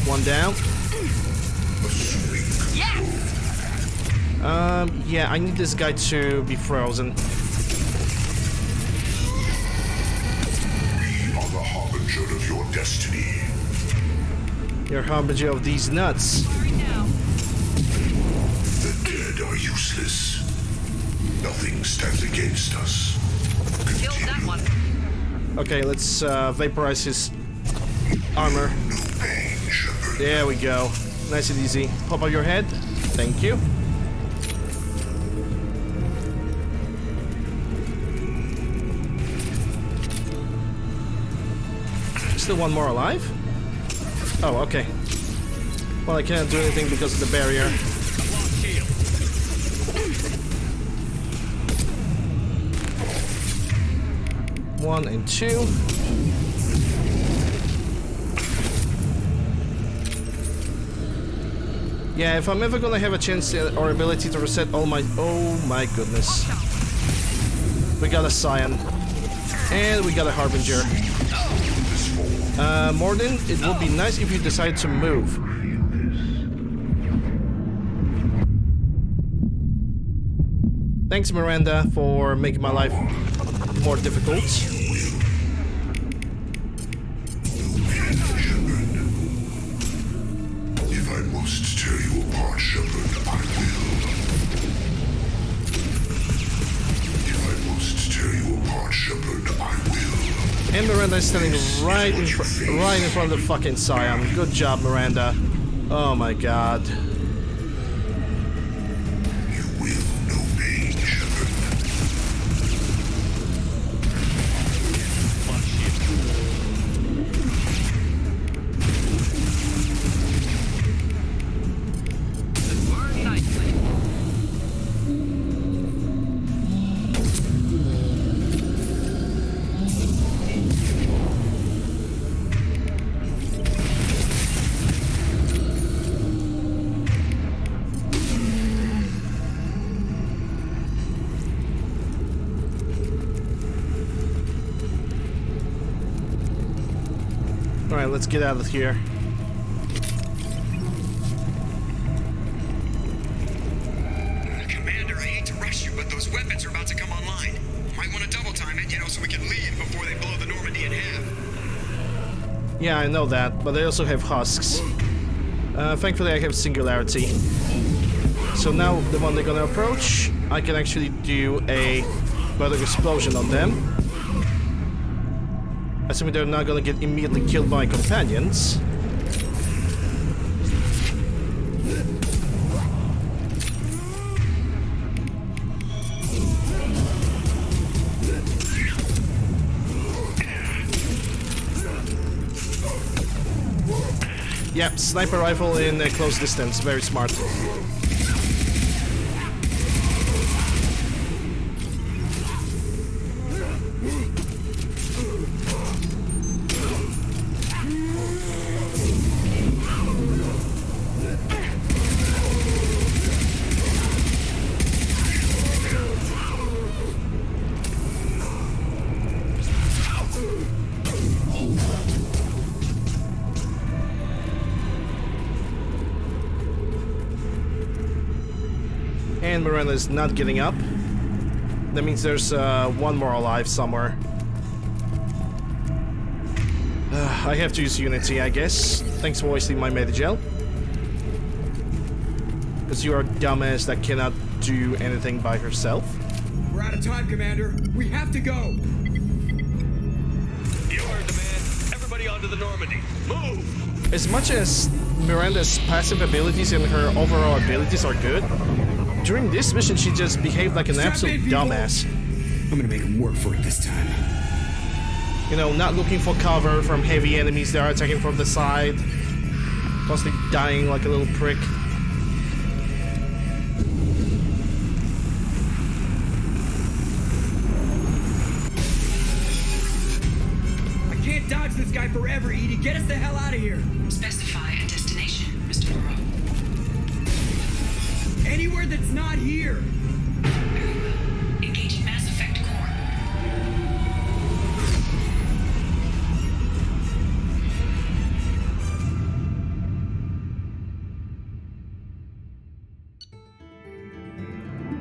One down. Yeah, I need this guy to be frozen. We are the harbinger of your destiny. You're harbinger of these nuts. The dead are useless. Nothing stands against us. Killed that one. Okay, let's vaporize his armor. There we go. Nice and easy. Pop out your head. Thank you. Still one more alive? Oh, okay. Well, I can't do anything because of the barrier. 1 and 2. Yeah, if I'm ever gonna have a chance or ability to reset all my... Oh my goodness. We got a Scion. And we got a Harbinger. Morden, it would be nice if you decide to move. Thanks, Miranda, for making my life more difficult. If I must tear you apart, Shepard, I will. If I must tear you apart, Shepard, I will. And Miranda is standing right in front of the fucking Scion. Good job, Miranda. Oh my god. Alright, let's get out of here. Commander, I hate to rush you, but those weapons are about to come online. Might want to double time it, so we can leave before they blow the Normandy in half. Yeah, I know that, but I also have husks. Thankfully I have singularity. So now the one they're gonna approach, I can actually do a vertical explosion on them. Assuming they're not gonna get immediately killed by companions. Yep, sniper rifle in close distance, very smart. And Miranda's not getting up. That means there's one more alive somewhere. I have to use Unity, I guess. Thanks for wasting my Medigel. Because you are a dumbass that cannot do anything by herself. We're out of time, Commander. We have to go. You heard the man. Everybody onto the Normandy. Move! As much as Miranda's passive abilities and her overall abilities are good, during this mission she just behaved like an absolute dumbass. I'm gonna make him work for it this time. You know, not looking for cover from heavy enemies that are attacking from the side. Constantly dying like a little prick. I can't dodge this guy forever, Edie. Get us the hell out of here. Specify a destination, Mr. Moreau. Anywhere that's not here. Engaging Mass Effect core.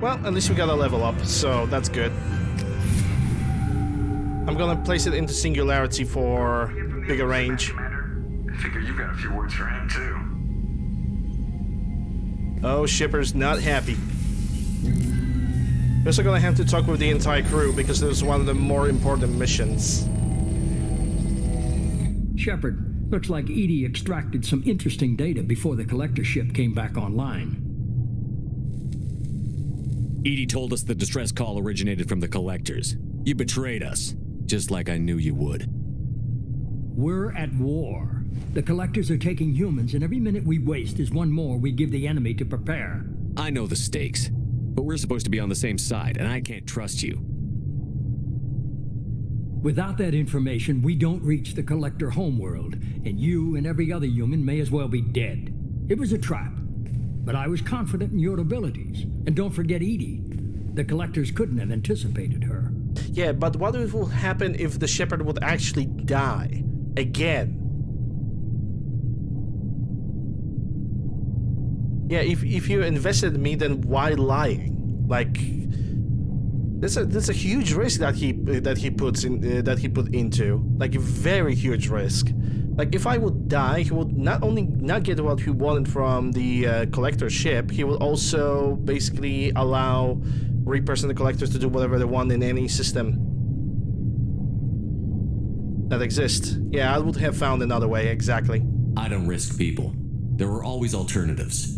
Well, at least we got a level up, so that's good. I'm gonna place it into singularity for bigger range. I figure you've got a few words for him too. Oh, Shipper's not happy. We're also gonna have to talk with the entire crew because it was one of the more important missions. Shepard, looks like Edie extracted some interesting data before the collector ship came back online. Edie told us the distress call originated from the collectors. You betrayed us, just like I knew you would. We're at war. The collectors are taking humans, and every minute we waste is one more we give the enemy to prepare. I know the stakes, but we're supposed to be on the same side, and I can't trust you. Without that information, we don't reach the collector homeworld, and you and every other human may as well be dead. It was a trap, but I was confident in your abilities. And don't forget Edie. The collectors couldn't have anticipated her. Yeah, but what will happen if the Shepherd would actually die? Again? Yeah, if you invested in me, then why lying? Like, that's a huge risk that he put into, like a very huge risk. Like, if I would die, he would not only not get what he wanted from the collector ship, he would also basically allow Reapers and the collectors to do whatever they want in any system that exists. Yeah, I would have found another way, exactly. I don't risk people. There are always alternatives.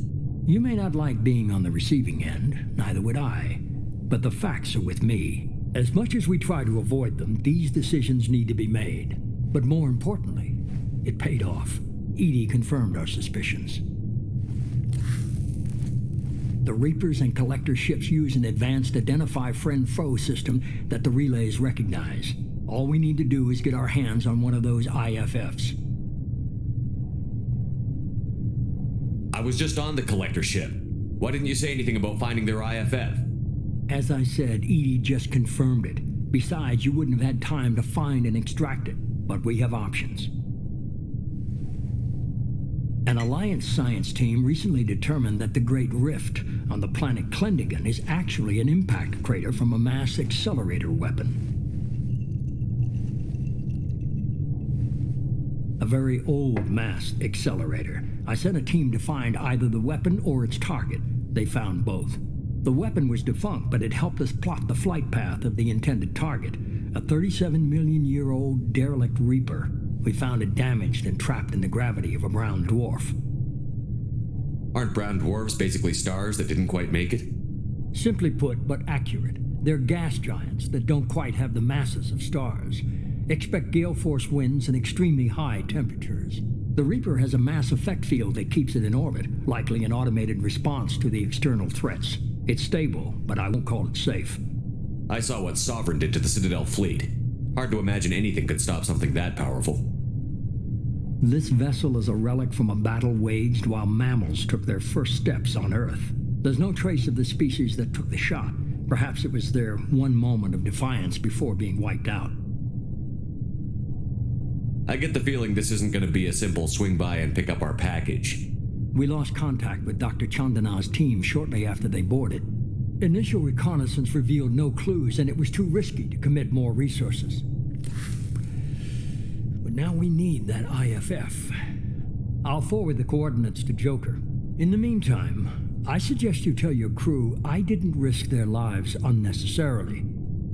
You may not like being on the receiving end, neither would I. But the facts are with me. As much as we try to avoid them, these decisions need to be made. But more importantly, it paid off. Edie confirmed our suspicions. The Reapers and Collector ships use an advanced identify friend-foe system that the relays recognize. All we need to do is get our hands on one of those IFFs. I was just on the Collector ship. Why didn't you say anything about finding their IFF? As I said, Edie just confirmed it. Besides, you wouldn't have had time to find and extract it. But we have options. An Alliance science team recently determined that the Great Rift on the planet Klendigan is actually an impact crater from a mass accelerator weapon. A very old mass accelerator. I sent a team to find either the weapon or its target. They found both. The weapon was defunct, but it helped us plot the flight path of the intended target, a 37-million-year-old derelict Reaper. We found it damaged and trapped in the gravity of a brown dwarf. Aren't brown dwarfs basically stars that didn't quite make it? Simply put, but accurate. They're gas giants that don't quite have the masses of stars. Expect gale force winds and extremely high temperatures. The Reaper has a mass effect field that keeps it in orbit, likely an automated response to the external threats. It's stable, but I won't call it safe. I saw what Sovereign did to the Citadel fleet. Hard to imagine anything could stop something that powerful. This vessel is a relic from a battle waged while mammals took their first steps on Earth. There's no trace of the species that took the shot. Perhaps it was their one moment of defiance before being wiped out. I get the feeling this isn't going to be a simple swing by and pick up our package. We lost contact with Dr. Chandana's team shortly after they boarded. Initial reconnaissance revealed no clues, and it was too risky to commit more resources. But now we need that IFF. I'll forward the coordinates to Joker. In the meantime, I suggest you tell your crew I didn't risk their lives unnecessarily.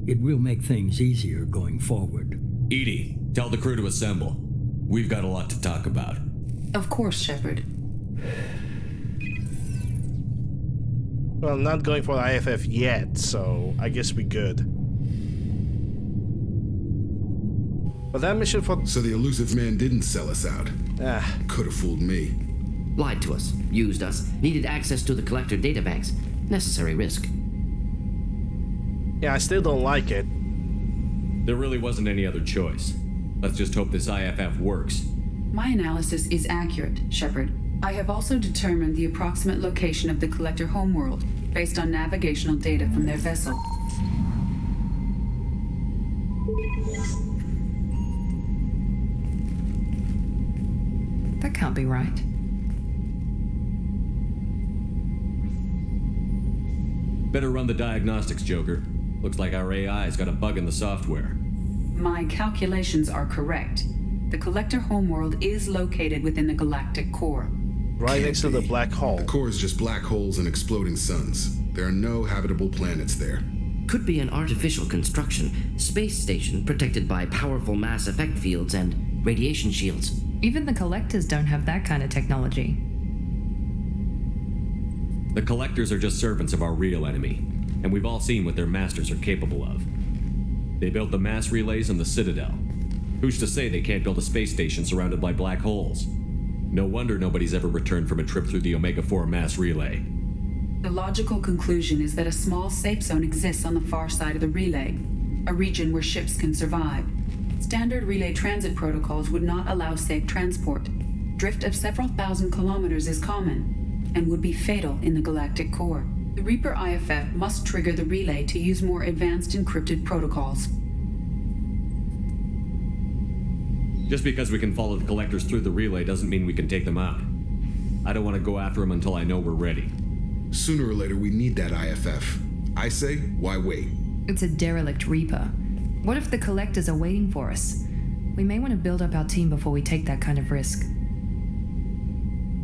It will make things easier going forward. Edie, tell the crew to assemble. We've got a lot to talk about. Of course, Shepard. Well, I'm not going for the IFF yet, so I guess we good. But that mission for... So the elusive man didn't sell us out. Could have fooled me. Lied to us, used us, needed access to the collector databanks. Necessary risk. Yeah, I still don't like it. There really wasn't any other choice. Let's just hope this IFF works. My analysis is accurate, Shepard. I have also determined the approximate location of the collector homeworld based on navigational data from their vessel. That can't be right. Better run the diagnostics, Joker. Looks like our AI's got a bug in the software. My calculations are correct. The collector homeworld is located within the galactic core. Right next to the black hole. The core is just black holes and exploding suns. There are no habitable planets there. Could be an artificial construction, space station protected by powerful mass effect fields and radiation shields. Even the collectors don't have that kind of technology. The collectors are just servants of our real enemy, and we've all seen what their masters are capable of. They built the mass relays on the Citadel. Who's to say they can't build a space station surrounded by black holes? No wonder nobody's ever returned from a trip through the Omega-4 mass relay. The logical conclusion is that a small safe zone exists on the far side of the relay, a region where ships can survive. Standard relay transit protocols would not allow safe transport. Drift of several thousand kilometers is common, and would be fatal in the galactic core. The Reaper IFF must trigger the relay to use more advanced encrypted protocols. Just because we can follow the collectors through the relay doesn't mean we can take them out. I don't want to go after them until I know we're ready. Sooner or later, we need that IFF. I say, why wait? It's a derelict Reaper. What if the collectors are waiting for us? We may want to build up our team before we take that kind of risk.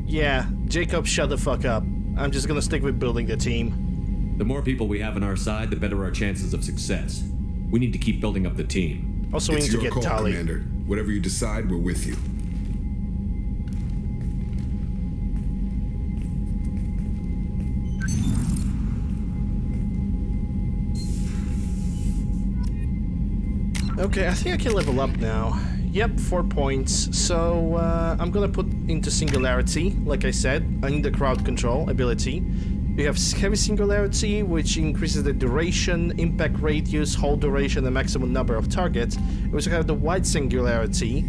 Yeah, Jacob, shut the fuck up. I'm just gonna stick with building the team. The more people we have on our side, the better our chances of success. We need to keep building up the team. Also, we need to get call, Tali. Commander. Whatever you decide, we're with you. Okay, I think I can level up now. Yep, 4 points. So, I'm gonna put into Singularity, like I said. I need the crowd control ability. We have Heavy Singularity, which increases the duration, impact radius, hold duration, and maximum number of targets. We also have the Wide Singularity,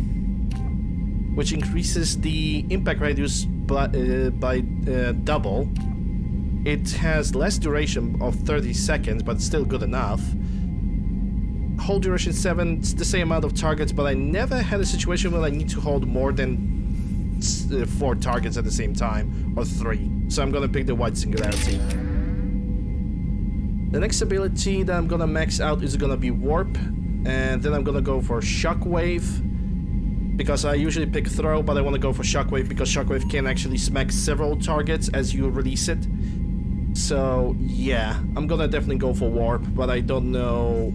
which increases the impact radius by double. It has less duration of 30 seconds, but still good enough. Hold duration 7, it's the same amount of targets, but I never had a situation where I need to hold more than 4 targets at the same time, or 3. So I'm gonna pick the White Singularity. The next ability that I'm gonna max out is gonna be Warp, and then I'm gonna go for Shockwave, because I usually pick Throw, but I want to go for Shockwave because Shockwave can actually smack several targets as you release it. So yeah, I'm gonna definitely go for Warp, but I don't know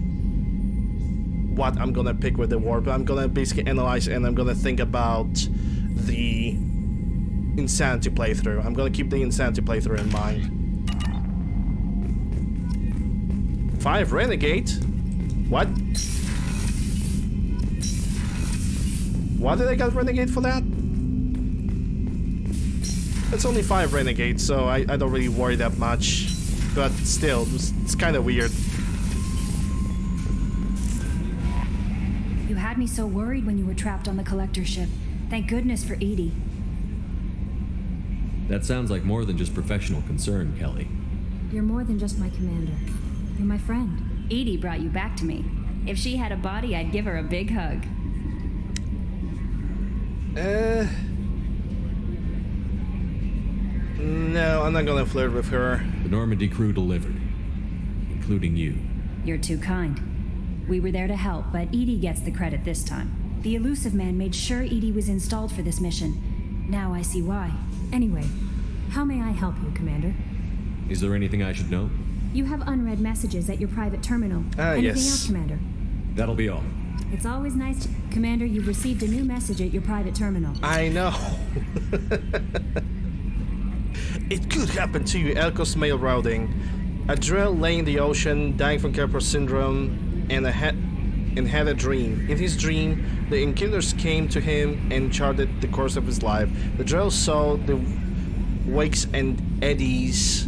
what I'm gonna pick with the Warp. I'm gonna basically analyze and I'm gonna think about the Insanity playthrough. I'm gonna keep the Insanity playthrough in mind. 5 Renegade? What? Why did I get Renegade for that? It's only 5 Renegades, so I don't really worry that much. But still, it's kind of weird. You had me so worried when you were trapped on the Collector ship. Thank goodness for Edie. That sounds like more than just professional concern, Kelly. You're more than just my commander. You're my friend. Edie brought you back to me. If she had a body, I'd give her a big hug. No, I'm not gonna flirt with her. The Normandy crew delivered, including you. You're too kind. We were there to help, but Edie gets the credit this time. The Elusive Man made sure Edie was installed for this mission. Now I see why. Anyway, how may I help you, Commander? Is there anything I should know? You have unread messages at your private terminal. Anything else, Commander? That'll be all. It's always nice to... Commander, you've received a new message at your private terminal. I know. It could happen to you, Elkos mail routing. A drill lay in the ocean, dying from Kepler syndrome, and had a dream. In his dream, the Inkillers came to him and charted the course of his life. The drill saw the wakes and eddies,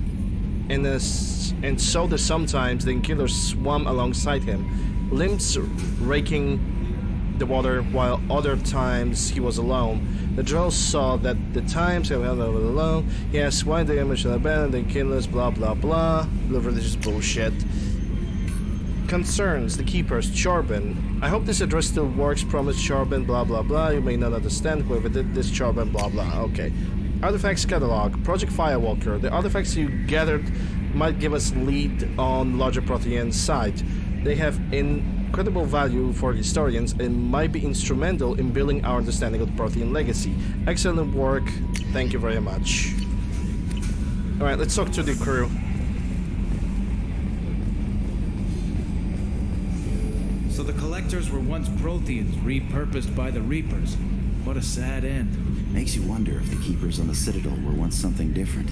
and saw that sometimes the Inkillers swam alongside him, limbs raking the water, while other times he was alone. The drill saw that the times he was alone, he asked why the image of abandoned the Inkillers, blah blah blah, the religious bullshit. Concerns, the keepers, Charbon. I hope this address still works, promise Charbon, blah blah blah, you may not understand whoever did this, Charbon, blah blah, okay. Artifacts catalog, Project Firewalker. The artifacts you gathered might give us lead on larger Prothean site. They have incredible value for historians and might be instrumental in building our understanding of the Prothean legacy. Excellent work, thank you very much. Alright, let's talk to the crew. So the Collectors were once Protheans, repurposed by the Reapers. What a sad end. Makes you wonder if the Keepers on the Citadel were once something different.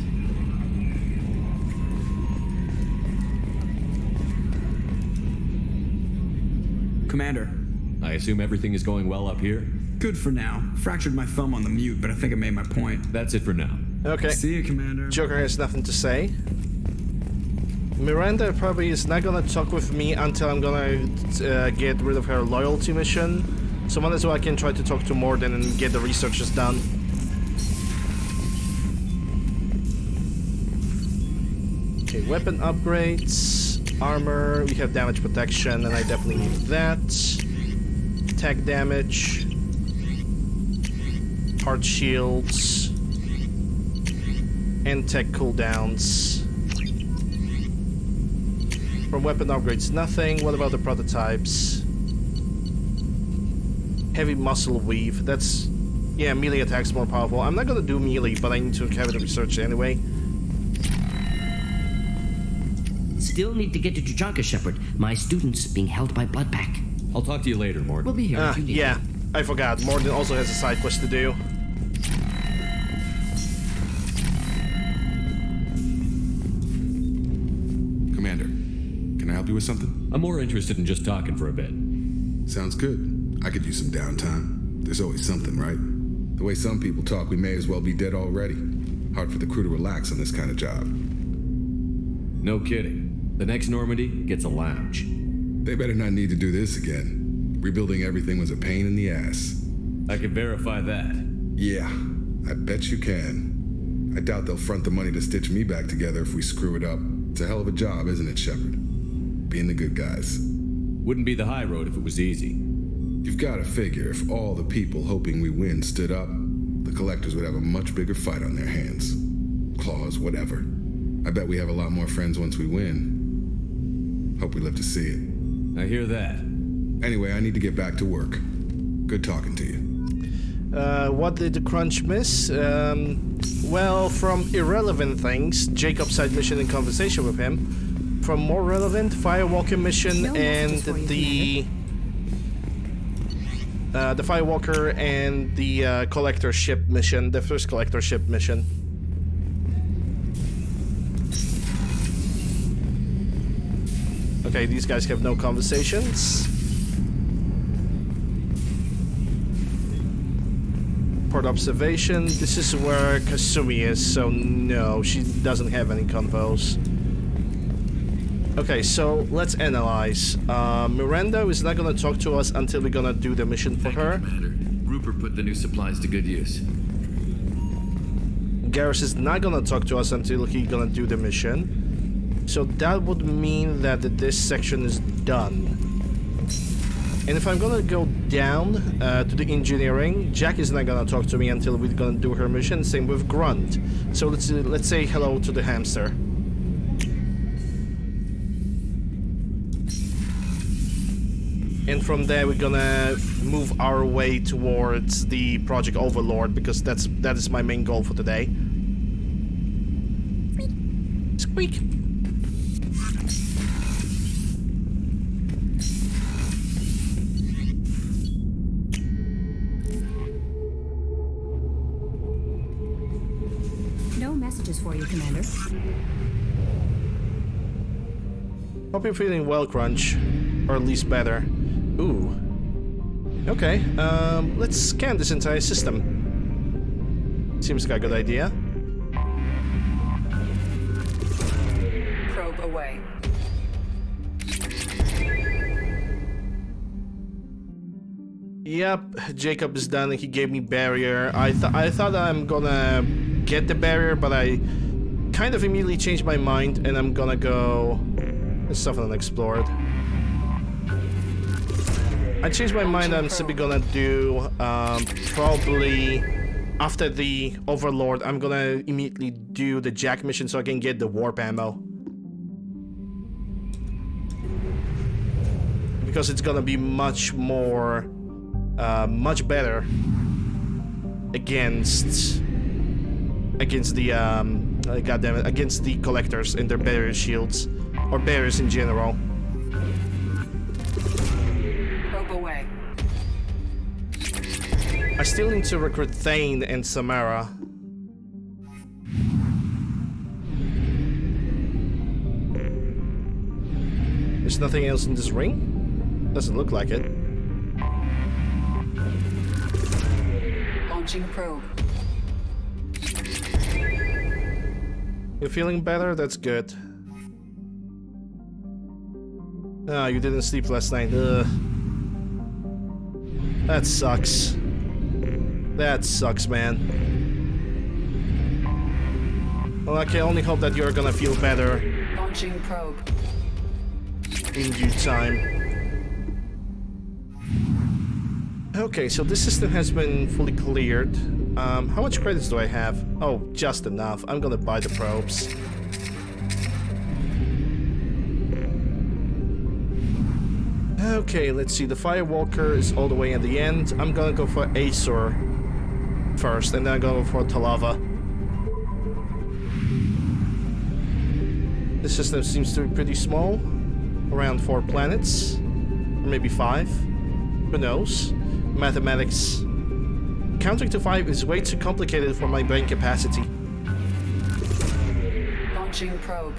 Commander. I assume everything is going well up here? Good for now. Fractured my thumb on the mute, but I think I made my point. That's it for now. Okay. See you, Commander. Joker has nothing to say. Miranda probably is not gonna talk with me until I'm gonna get rid of her loyalty mission. So might as well I can try to talk to Morden and get the researches done. Okay, weapon upgrades. Armor, we have damage protection, and I definitely need that. Attack damage. Heart shields. And tech cooldowns. From weapon upgrades, nothing. What about the prototypes? Heavy muscle weave. That's... yeah, melee attack's more powerful. I'm not gonna do melee, but I need to have it researched anyway. Still need to get to Tuchanka, Shepard. My student's being held by Bloodpack. I'll talk to you later, Morden. We'll be here if you need. Yeah, I forgot. Morden also has a side quest to do. Commander, can I help you with something? I'm more interested in just talking for a bit. Sounds good. I could use some downtime. There's always something, right? The way some people talk, we may as well be dead already. Hard for the crew to relax on this kind of job. No kidding. The next Normandy gets a lounge. They better not need to do this again. Rebuilding everything was a pain in the ass. I can verify that. Yeah, I bet you can. I doubt they'll front the money to stitch me back together if we screw it up. It's a hell of a job, isn't it, Shepard? Being the good guys. Wouldn't be the high road if it was easy. You've got to figure if all the people hoping we win stood up, the collectors would have a much bigger fight on their hands. Claws, whatever. I bet we have a lot more friends once we win. Hope we live to see it. I hear that. Anyway, I need to get back to work. Good talking to you. What did the crunch miss? Well, from irrelevant things, Jacob's side mission and conversation with him. From more relevant, Firewalker mission and the Firewalker and the collector ship mission, the first collector ship mission. Okay, these guys have no conversations. Port observation. This is where Kasumi is, so no, she doesn't have any convos. Okay, so let's analyze. Miranda is not gonna talk to us until we're gonna do the mission for her. Commander. Rupert put the new supplies to good use. Garrus is not gonna talk to us until he's gonna do the mission. So that would mean that this section is done. And if I'm gonna go down to the engineering, Jack is not gonna talk to me until we're gonna do her mission. Same with Grunt. So let's say hello to the hamster. And from there we're gonna move our way towards the Project Overlord because that is my main goal for today. Squeak. No messages for you, Commander. Hope you're feeling well, Crunch. Or at least better. Ooh. Okay, let's scan this entire system. Seems like a good idea. Probe away. Yep, Jacob is done and he gave me barrier. I thought I'm gonna get the barrier, but I kind of immediately changed my mind and I'm gonna go... There's stuff unexplored. I changed my mind. I'm simply gonna do probably after the Overlord. I'm gonna immediately do the Jack mission so I can get the warp ammo, because it's gonna be much more, much better against the goddammit, against the collectors and their barrier shields or barriers in general. I still need to recruit Thane and Samara. There's nothing else in this ring? Doesn't look like it. Launching probe. You feeling better? That's good. Ah, you didn't sleep last night. Ugh. That sucks. That sucks, man. Well, I can only hope that you're gonna feel better Launching probe. in due time. Okay, so this system has been fully cleared. How much credits do I have? Oh, just enough. I'm gonna buy the probes. Okay, let's see. The Firewalker is all the way at the end. I'm gonna go for Aesor first, and then I'm gonna go for Talava. This system seems to be pretty small. Around 4 planets. Or maybe 5. Who knows? Mathematics. Counting to 5 is way too complicated for my brain capacity. Launching probe.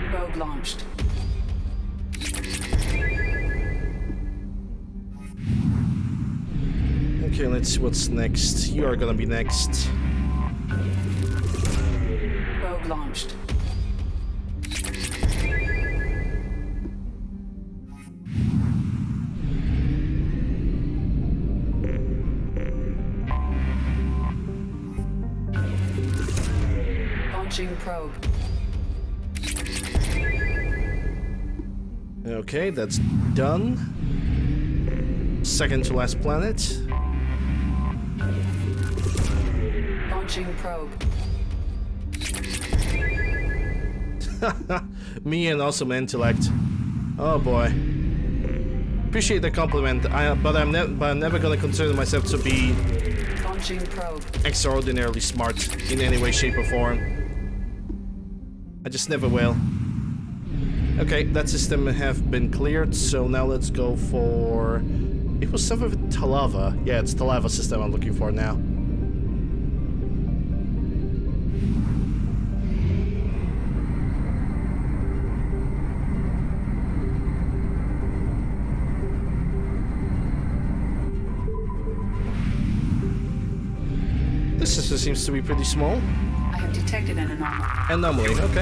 Probe launched. Okay, let's see what's next. You are gonna be next. Probe launched. Launching probe. Okay, that's done. Second to last planet. Launching probe. Me and awesome intellect. Oh boy. Appreciate the compliment, but I'm never gonna consider myself to be Launching probe. extraordinarily smart in any way, shape, or form. I just never will. Okay, that system have been cleared, so now let's go for... It was something with Talava. Yeah, it's Talava system I'm looking for now. This system seems to be pretty small. I have detected an anomaly. Anomaly, okay.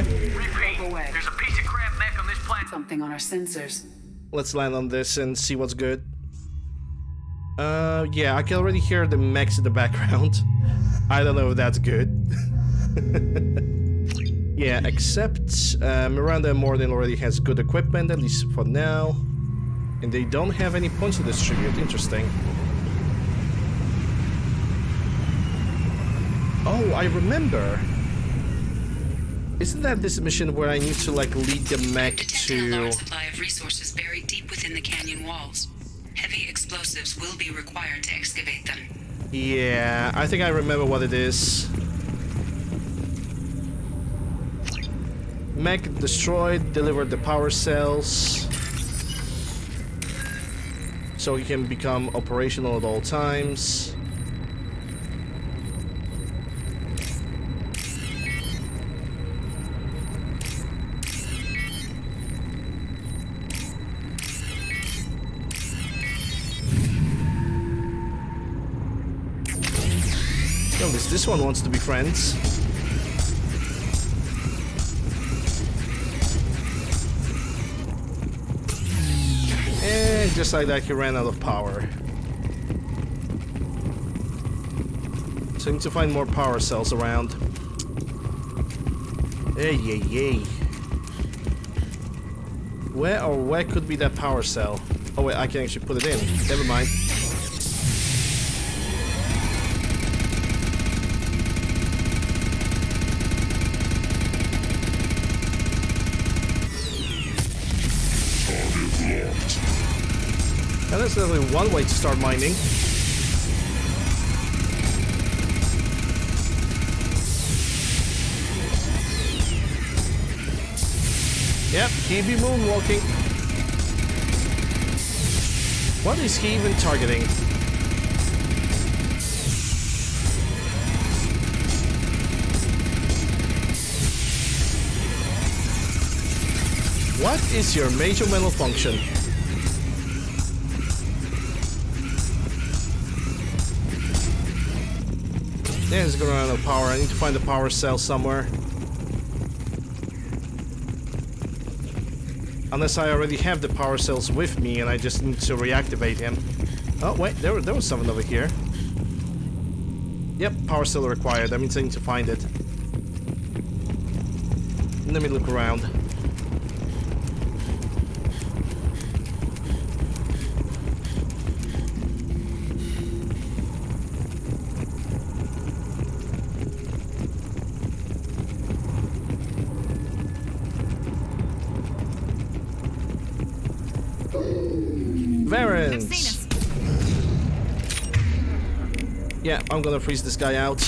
Away. There's a piece of crap mech on this planet. Something on our sensors. Let's land on this and see what's good. Yeah, I can already hear the mechs in the background. I don't know if that's good. Yeah, except Miranda and Morden already has good equipment, at least for now. And they don't have any points to distribute. Interesting. Oh, I remember. Isn't that this mission where I need to like lead the mech Detecting a to... large supply of resources buried deep within the canyon walls. Heavy explosives will be required to excavate them. Yeah, I think I remember what it is. Mech destroyed, delivered the power cells. So he can become operational at all times. This one wants to be friends. And just like that, he ran out of power. So I need to find more power cells around. Hey, yay, yay. Where could be that power cell? Oh wait, I can actually put it in. Never mind. Now there's only one way to start mining. Yep, he be moonwalking. What is he even targeting? What is your major malfunction? Yeah, it's gonna run out of power. I need to find the power cell somewhere. Unless I already have the power cells with me and I just need to reactivate him. Oh, wait, there was something over here. Yep, power cell required. That means I need to find it. Let me look around. Yeah, I'm gonna freeze this guy out.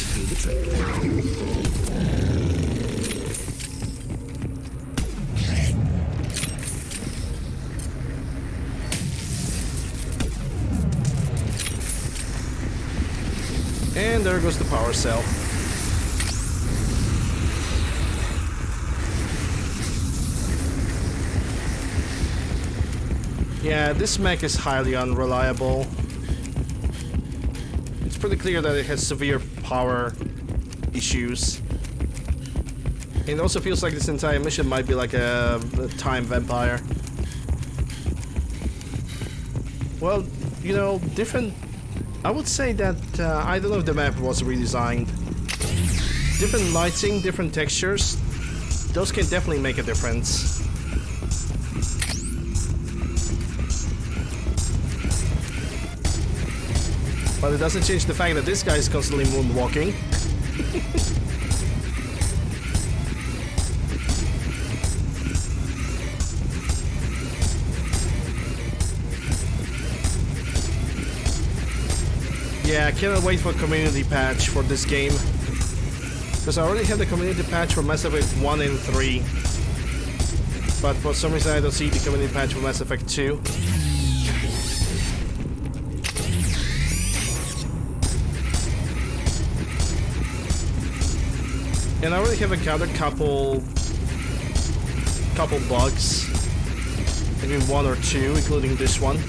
And there goes the power cell. Yeah, this mech is highly unreliable. It's pretty clear that it has severe power issues. It also feels like this entire mission might be like a time vampire. Well, you know, different... I would say that, I don't know if the map was redesigned. Different lighting, different textures, those can definitely make a difference. But it doesn't change the fact that this guy is constantly moonwalking. Yeah, I cannot wait for a community patch for this game. Because I already have the community patch for Mass Effect 1 and 3. But for some reason I don't see the community patch for Mass Effect 2. And I already have encountered a couple bugs. Maybe 1 or 2, including this one.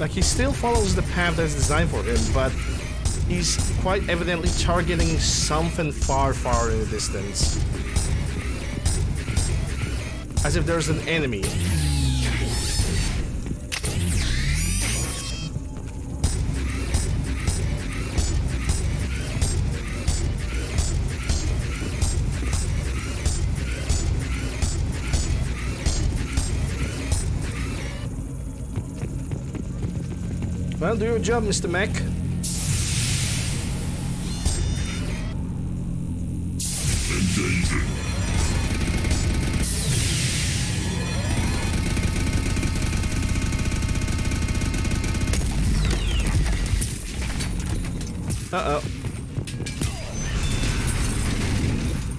Like, he still follows the path that's designed for him, but he's quite evidently targeting something far, far in the distance. As if there's an enemy. Well, do your job, Mr. Mac. Uh-oh.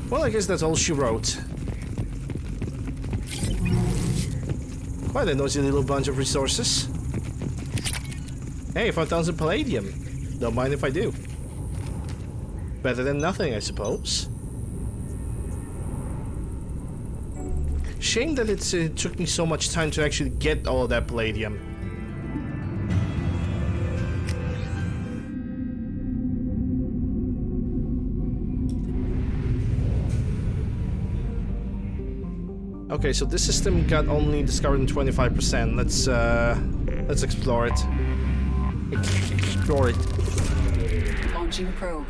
Well, I guess that's all she wrote. Quite a noisy little bunch of resources. Hey, 5,000 palladium. Don't mind if I do. Better than nothing, I suppose. Shame that it took me so much time to actually get all of that palladium. Okay, so this system got only discovered in 25%. Let's explore it. Explore it. Launching probe.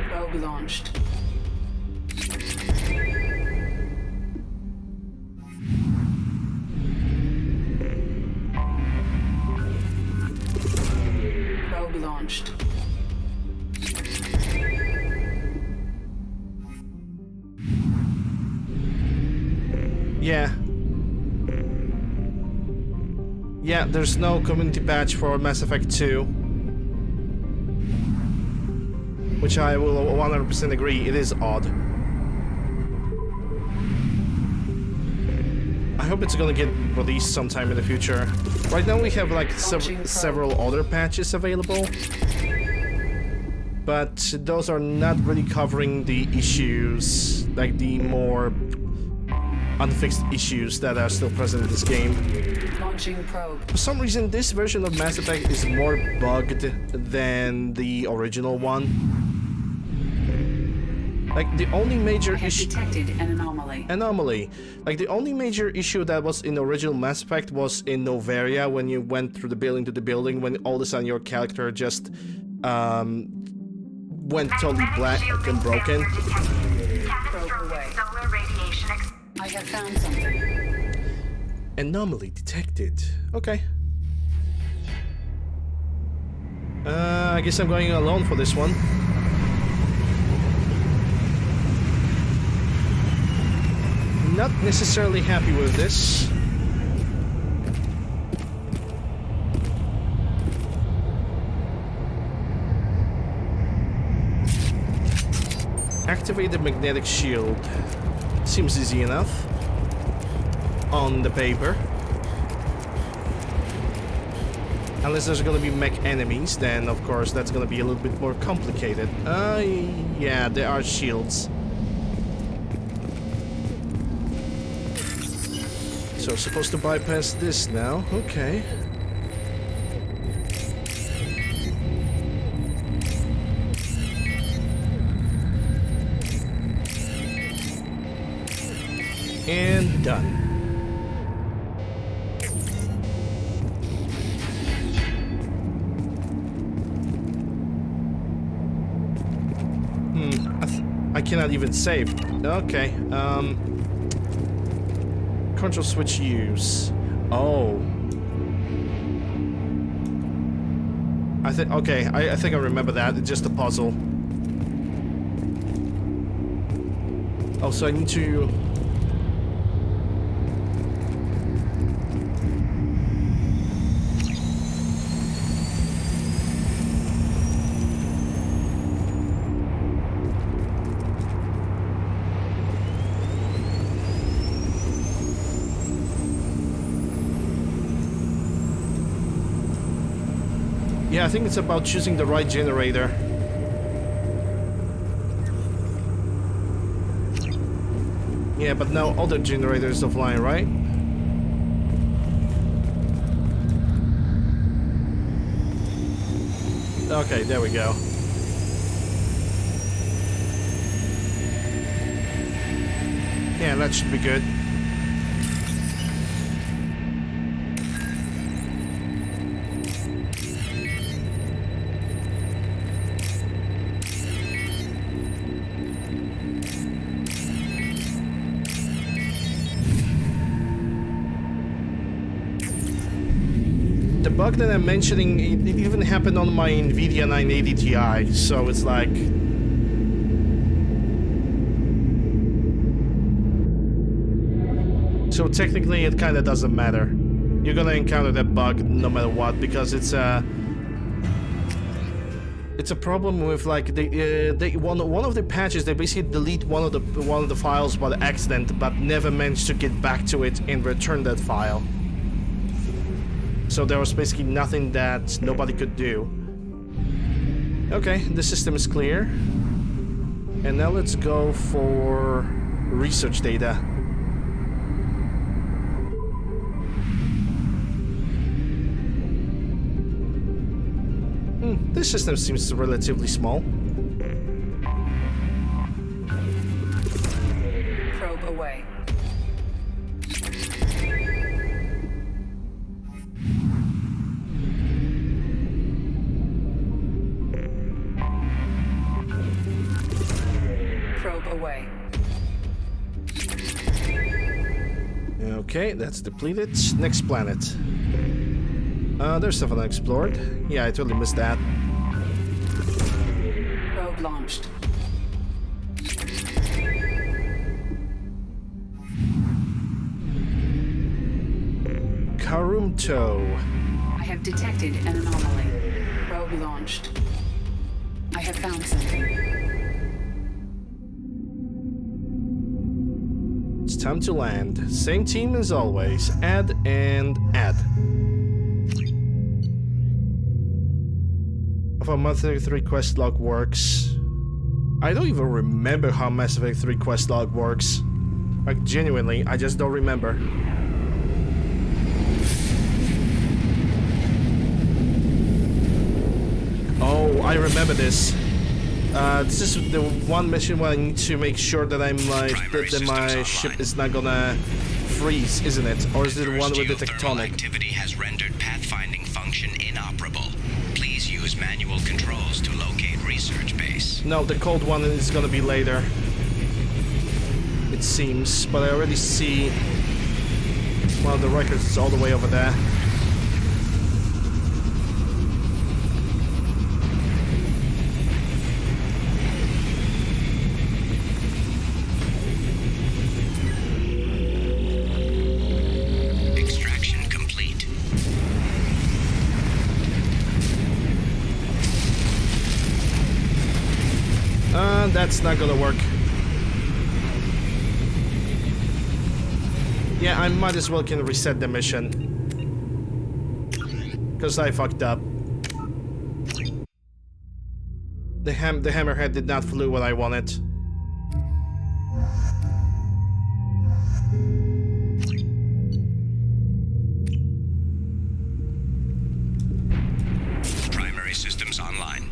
Probe launched. Probe launched. Yeah, there's no community patch for Mass Effect 2. Which I will 100% agree, it is odd. I hope it's gonna get released sometime in the future. Right now we have like several other patches available. But those are not really covering the issues, like the more unfixed issues that are still present in this game. Launching probe. For some reason, this version of Mass Effect is more bugged than the original one. Like, the only major issue... detected an anomaly. Like, the only major issue that was in the original Mass Effect was in Novaria, when you went through the building to the building, when all of a sudden your character just, went totally black and broken. I have found something. Anomaly detected. Okay. I guess I'm going alone for this one. Not necessarily happy with this. Activate the magnetic shield. Seems easy enough. On the paper. Unless there's gonna be mech enemies, then of course that's gonna be a little bit more complicated. Yeah, there are shields. So supposed to bypass this now, okay. And done. I cannot even save. Okay, control switch use. Oh. I think, okay, I think I remember that. It's just a puzzle. Oh, so I need to... Yeah, I think it's about choosing the right generator. Yeah, but now other generators offline, right? Okay, there we go. Yeah, that should be good. The bug that I'm mentioning, it even happened on my NVIDIA 980 Ti, so it's like... So technically it kinda doesn't matter. You're gonna encounter that bug no matter what, because it's a problem with like one of the patches. They basically delete one of the files by accident, but never managed to get back to it and return that file. So there was basically nothing that nobody could do. Okay, the system is clear. And now let's go for research data. This system seems relatively small. Probe away. Probe away. Okay, that's depleted. Next planet. There's stuff unexplored. Yeah, I totally missed that. Probe launched. Karumto. I have detected an anomaly. Probe launched. I have found something. It's time to land. Same team as always. Add and add. How Mass Effect 3 quest log works. I don't even remember how Mass Effect 3 quest log works. Like, genuinely, I just don't remember. Oh, I remember this. This is the one mission where I need to make sure that I'm like that my ship is not gonna freeze, isn't it? Or is it the one with the tectonic? Activity has rendered pathfinding function inoperable. Please use manual controls to locate research base. No, the cold one is gonna be later. It seems, but I already see one of the records is all the way over there. That's not gonna work. Yeah, I might as well can reset the mission. Because I fucked up. The hammerhead did not flew what I wanted. Primary systems online.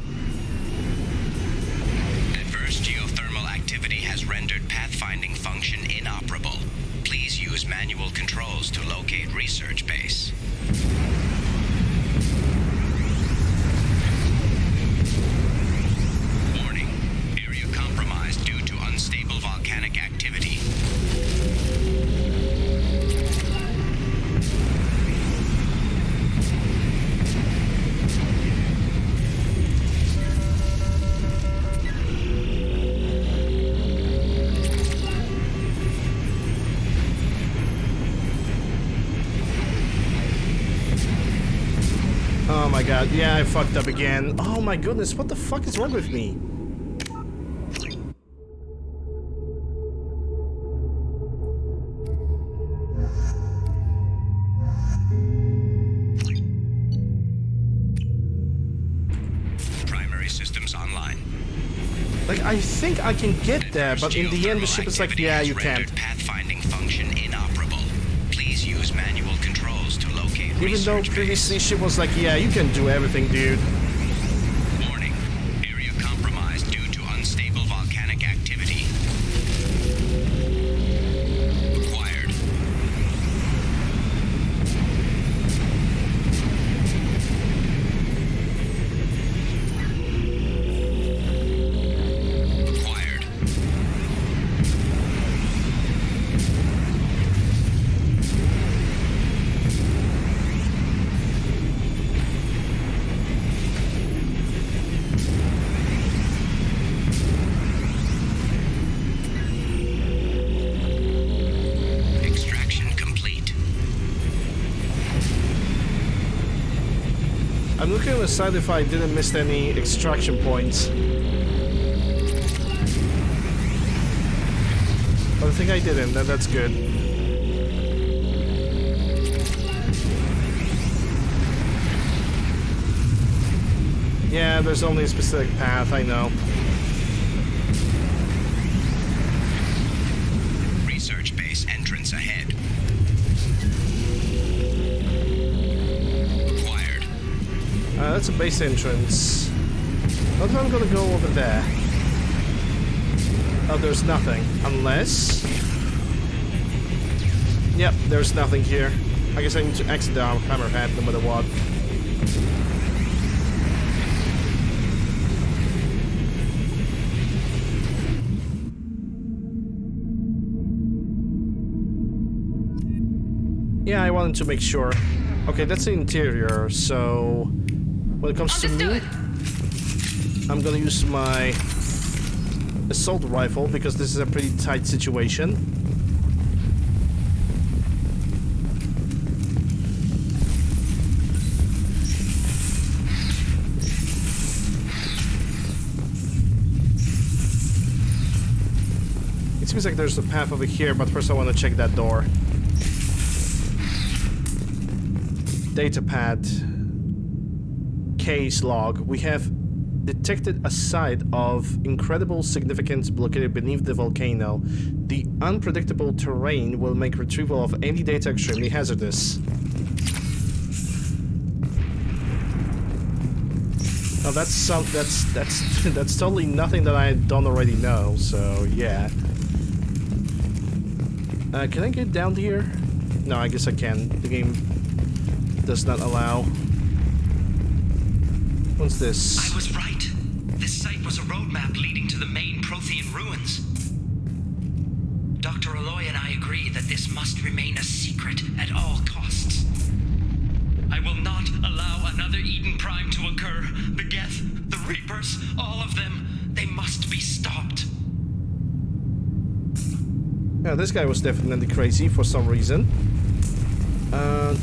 Adverse geothermal activity has rendered pathfinding function inoperable. Please use manual controls to locate research base. Warning. Area compromised due to unstable volcanic activity. Oh my god, yeah, I fucked up again. Oh my goodness, what the fuck is wrong with me? Primary systems online. Like, I think I can get there, but in the end the ship is like, yeah, you can't. Pathfinding function inoperable. Please use manual controls to locate Even though previously ship was like, yeah, you can do everything, dude. Warning. Area compromised due to unstable volcanic activity. Acquired. Acquired. Extraction complete. I'm looking on the side if I didn't miss any extraction points. But I think I didn't, that's good. Yeah, there's only a specific path, I know. Research base entrance ahead. Acquired. That's a base entrance. What if I'm gonna go over there? Oh, there's nothing. Unless... Yep, there's nothing here. I guess I need to exit the hammerhead no matter what. Yeah, I wanted to make sure. Okay, that's the interior, so... When it comes to me... I'm gonna use my... assault rifle, because this is a pretty tight situation. It seems like there's a path over here, but first I want to check that door. Datapad. Case log. We have detected a site of incredible significance located beneath the volcano. The unpredictable terrain will make retrieval of any data extremely hazardous. Now that's totally nothing that I don't already know, so yeah. Can I get down here? No, I guess I can. The game does not allow. What's this? I was right. This site was a roadmap leading to the main Prothean ruins. Dr. Aloy and I agree that this must remain a secret at all costs. I will not allow another Eden Prime to occur. The Geth, the Reapers, all of them, they must be stopped. Yeah, this guy was definitely crazy for some reason.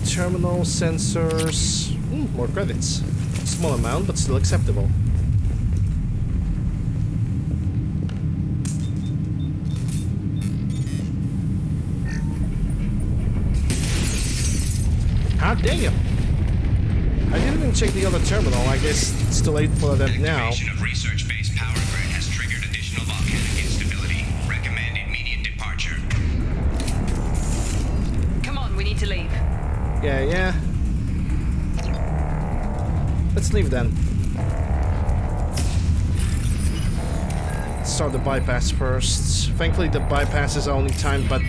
Terminal sensors. More credits. Small amount, but still acceptable. Hot damn! I didn't even check the other terminal. I guess it's too late for that now. Activation of research-based power grid has triggered additional volcanic instability. Recommend immediate departure. Come on, we need to leave. Yeah. Let's leave then. Let's start the bypass first. Thankfully the bypass is only timed, but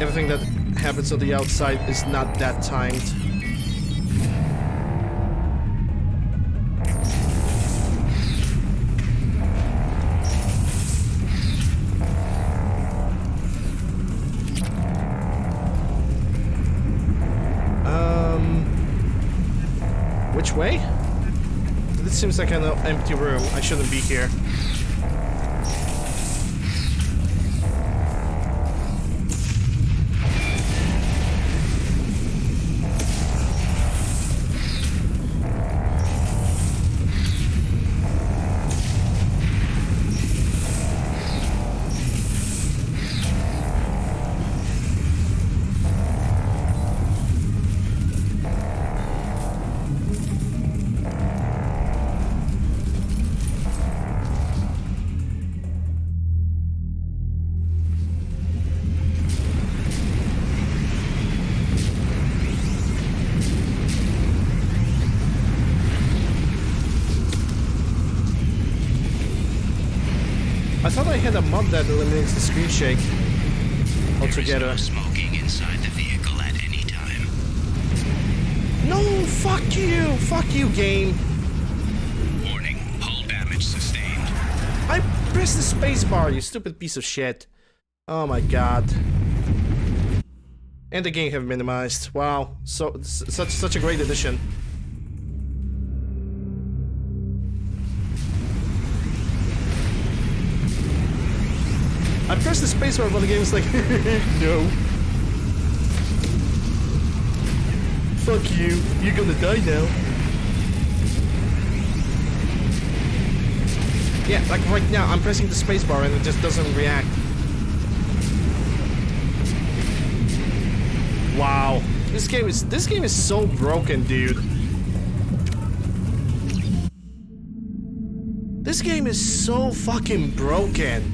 everything that happens on the outside is not that timed. Which way? This seems like an empty room. I shouldn't be here. I thought I had a mod that eliminates the screen shake altogether. There is no smoking inside the vehicle at any time. No, fuck you! Fuck you, game! Warning, hull damage sustained. I pressed the space bar, you stupid piece of shit. Oh my god. And the game have minimized. Wow, such a great addition. I pressed the spacebar, but the game is like, no. Fuck you, you're gonna die now. Yeah, like right now, I'm pressing the spacebar and it just doesn't react. Wow, this game is so broken, dude. This game is so fucking broken.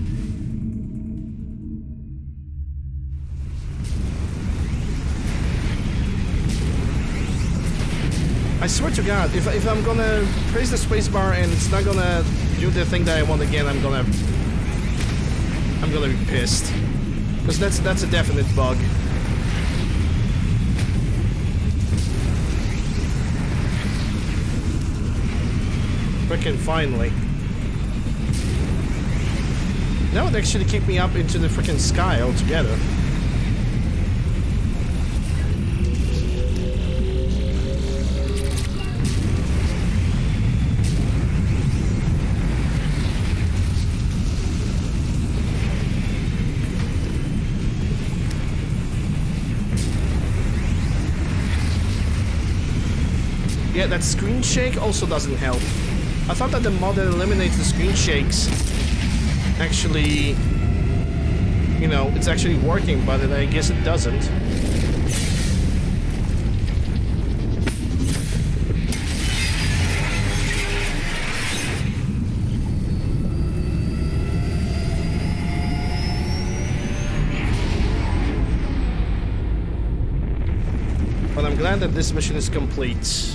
I swear to God, if I'm gonna press the spacebar and it's not gonna do the thing that I want again, I'm gonna be pissed, because that's a definite bug. Frickin' finally. That would actually kick me up into the frickin' sky altogether. Yeah, that screen shake also doesn't help. I thought that the mod that eliminates the screen shakes actually, you know, it's actually working, but I guess it doesn't. But I'm glad that this mission is complete.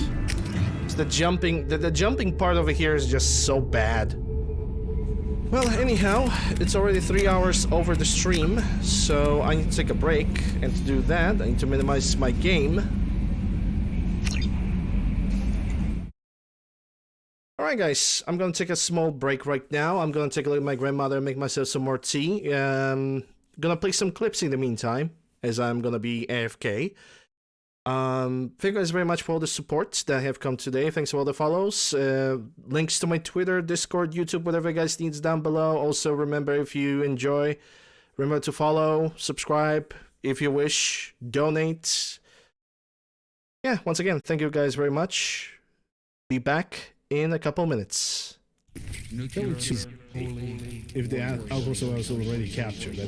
The jumping part over here is just so bad. Well, anyhow, it's already 3 hours over the stream, so I need to take a break, and to do that, I need to minimize my game. Alright guys, I'm gonna take a small break right now. I'm gonna take a look at my grandmother and make myself some more tea. Gonna play some clips in the meantime, as I'm gonna be AFK. Thank you guys very much for all the support that have come today. Thanks for all the follows. Links to my Twitter, Discord, YouTube, whatever you guys needs down below. Also, remember, if you enjoy, remember to follow, subscribe, if you wish, donate. Yeah, once again, thank you guys very much. Be back in a couple minutes. If the alcohol was already captured, that's all.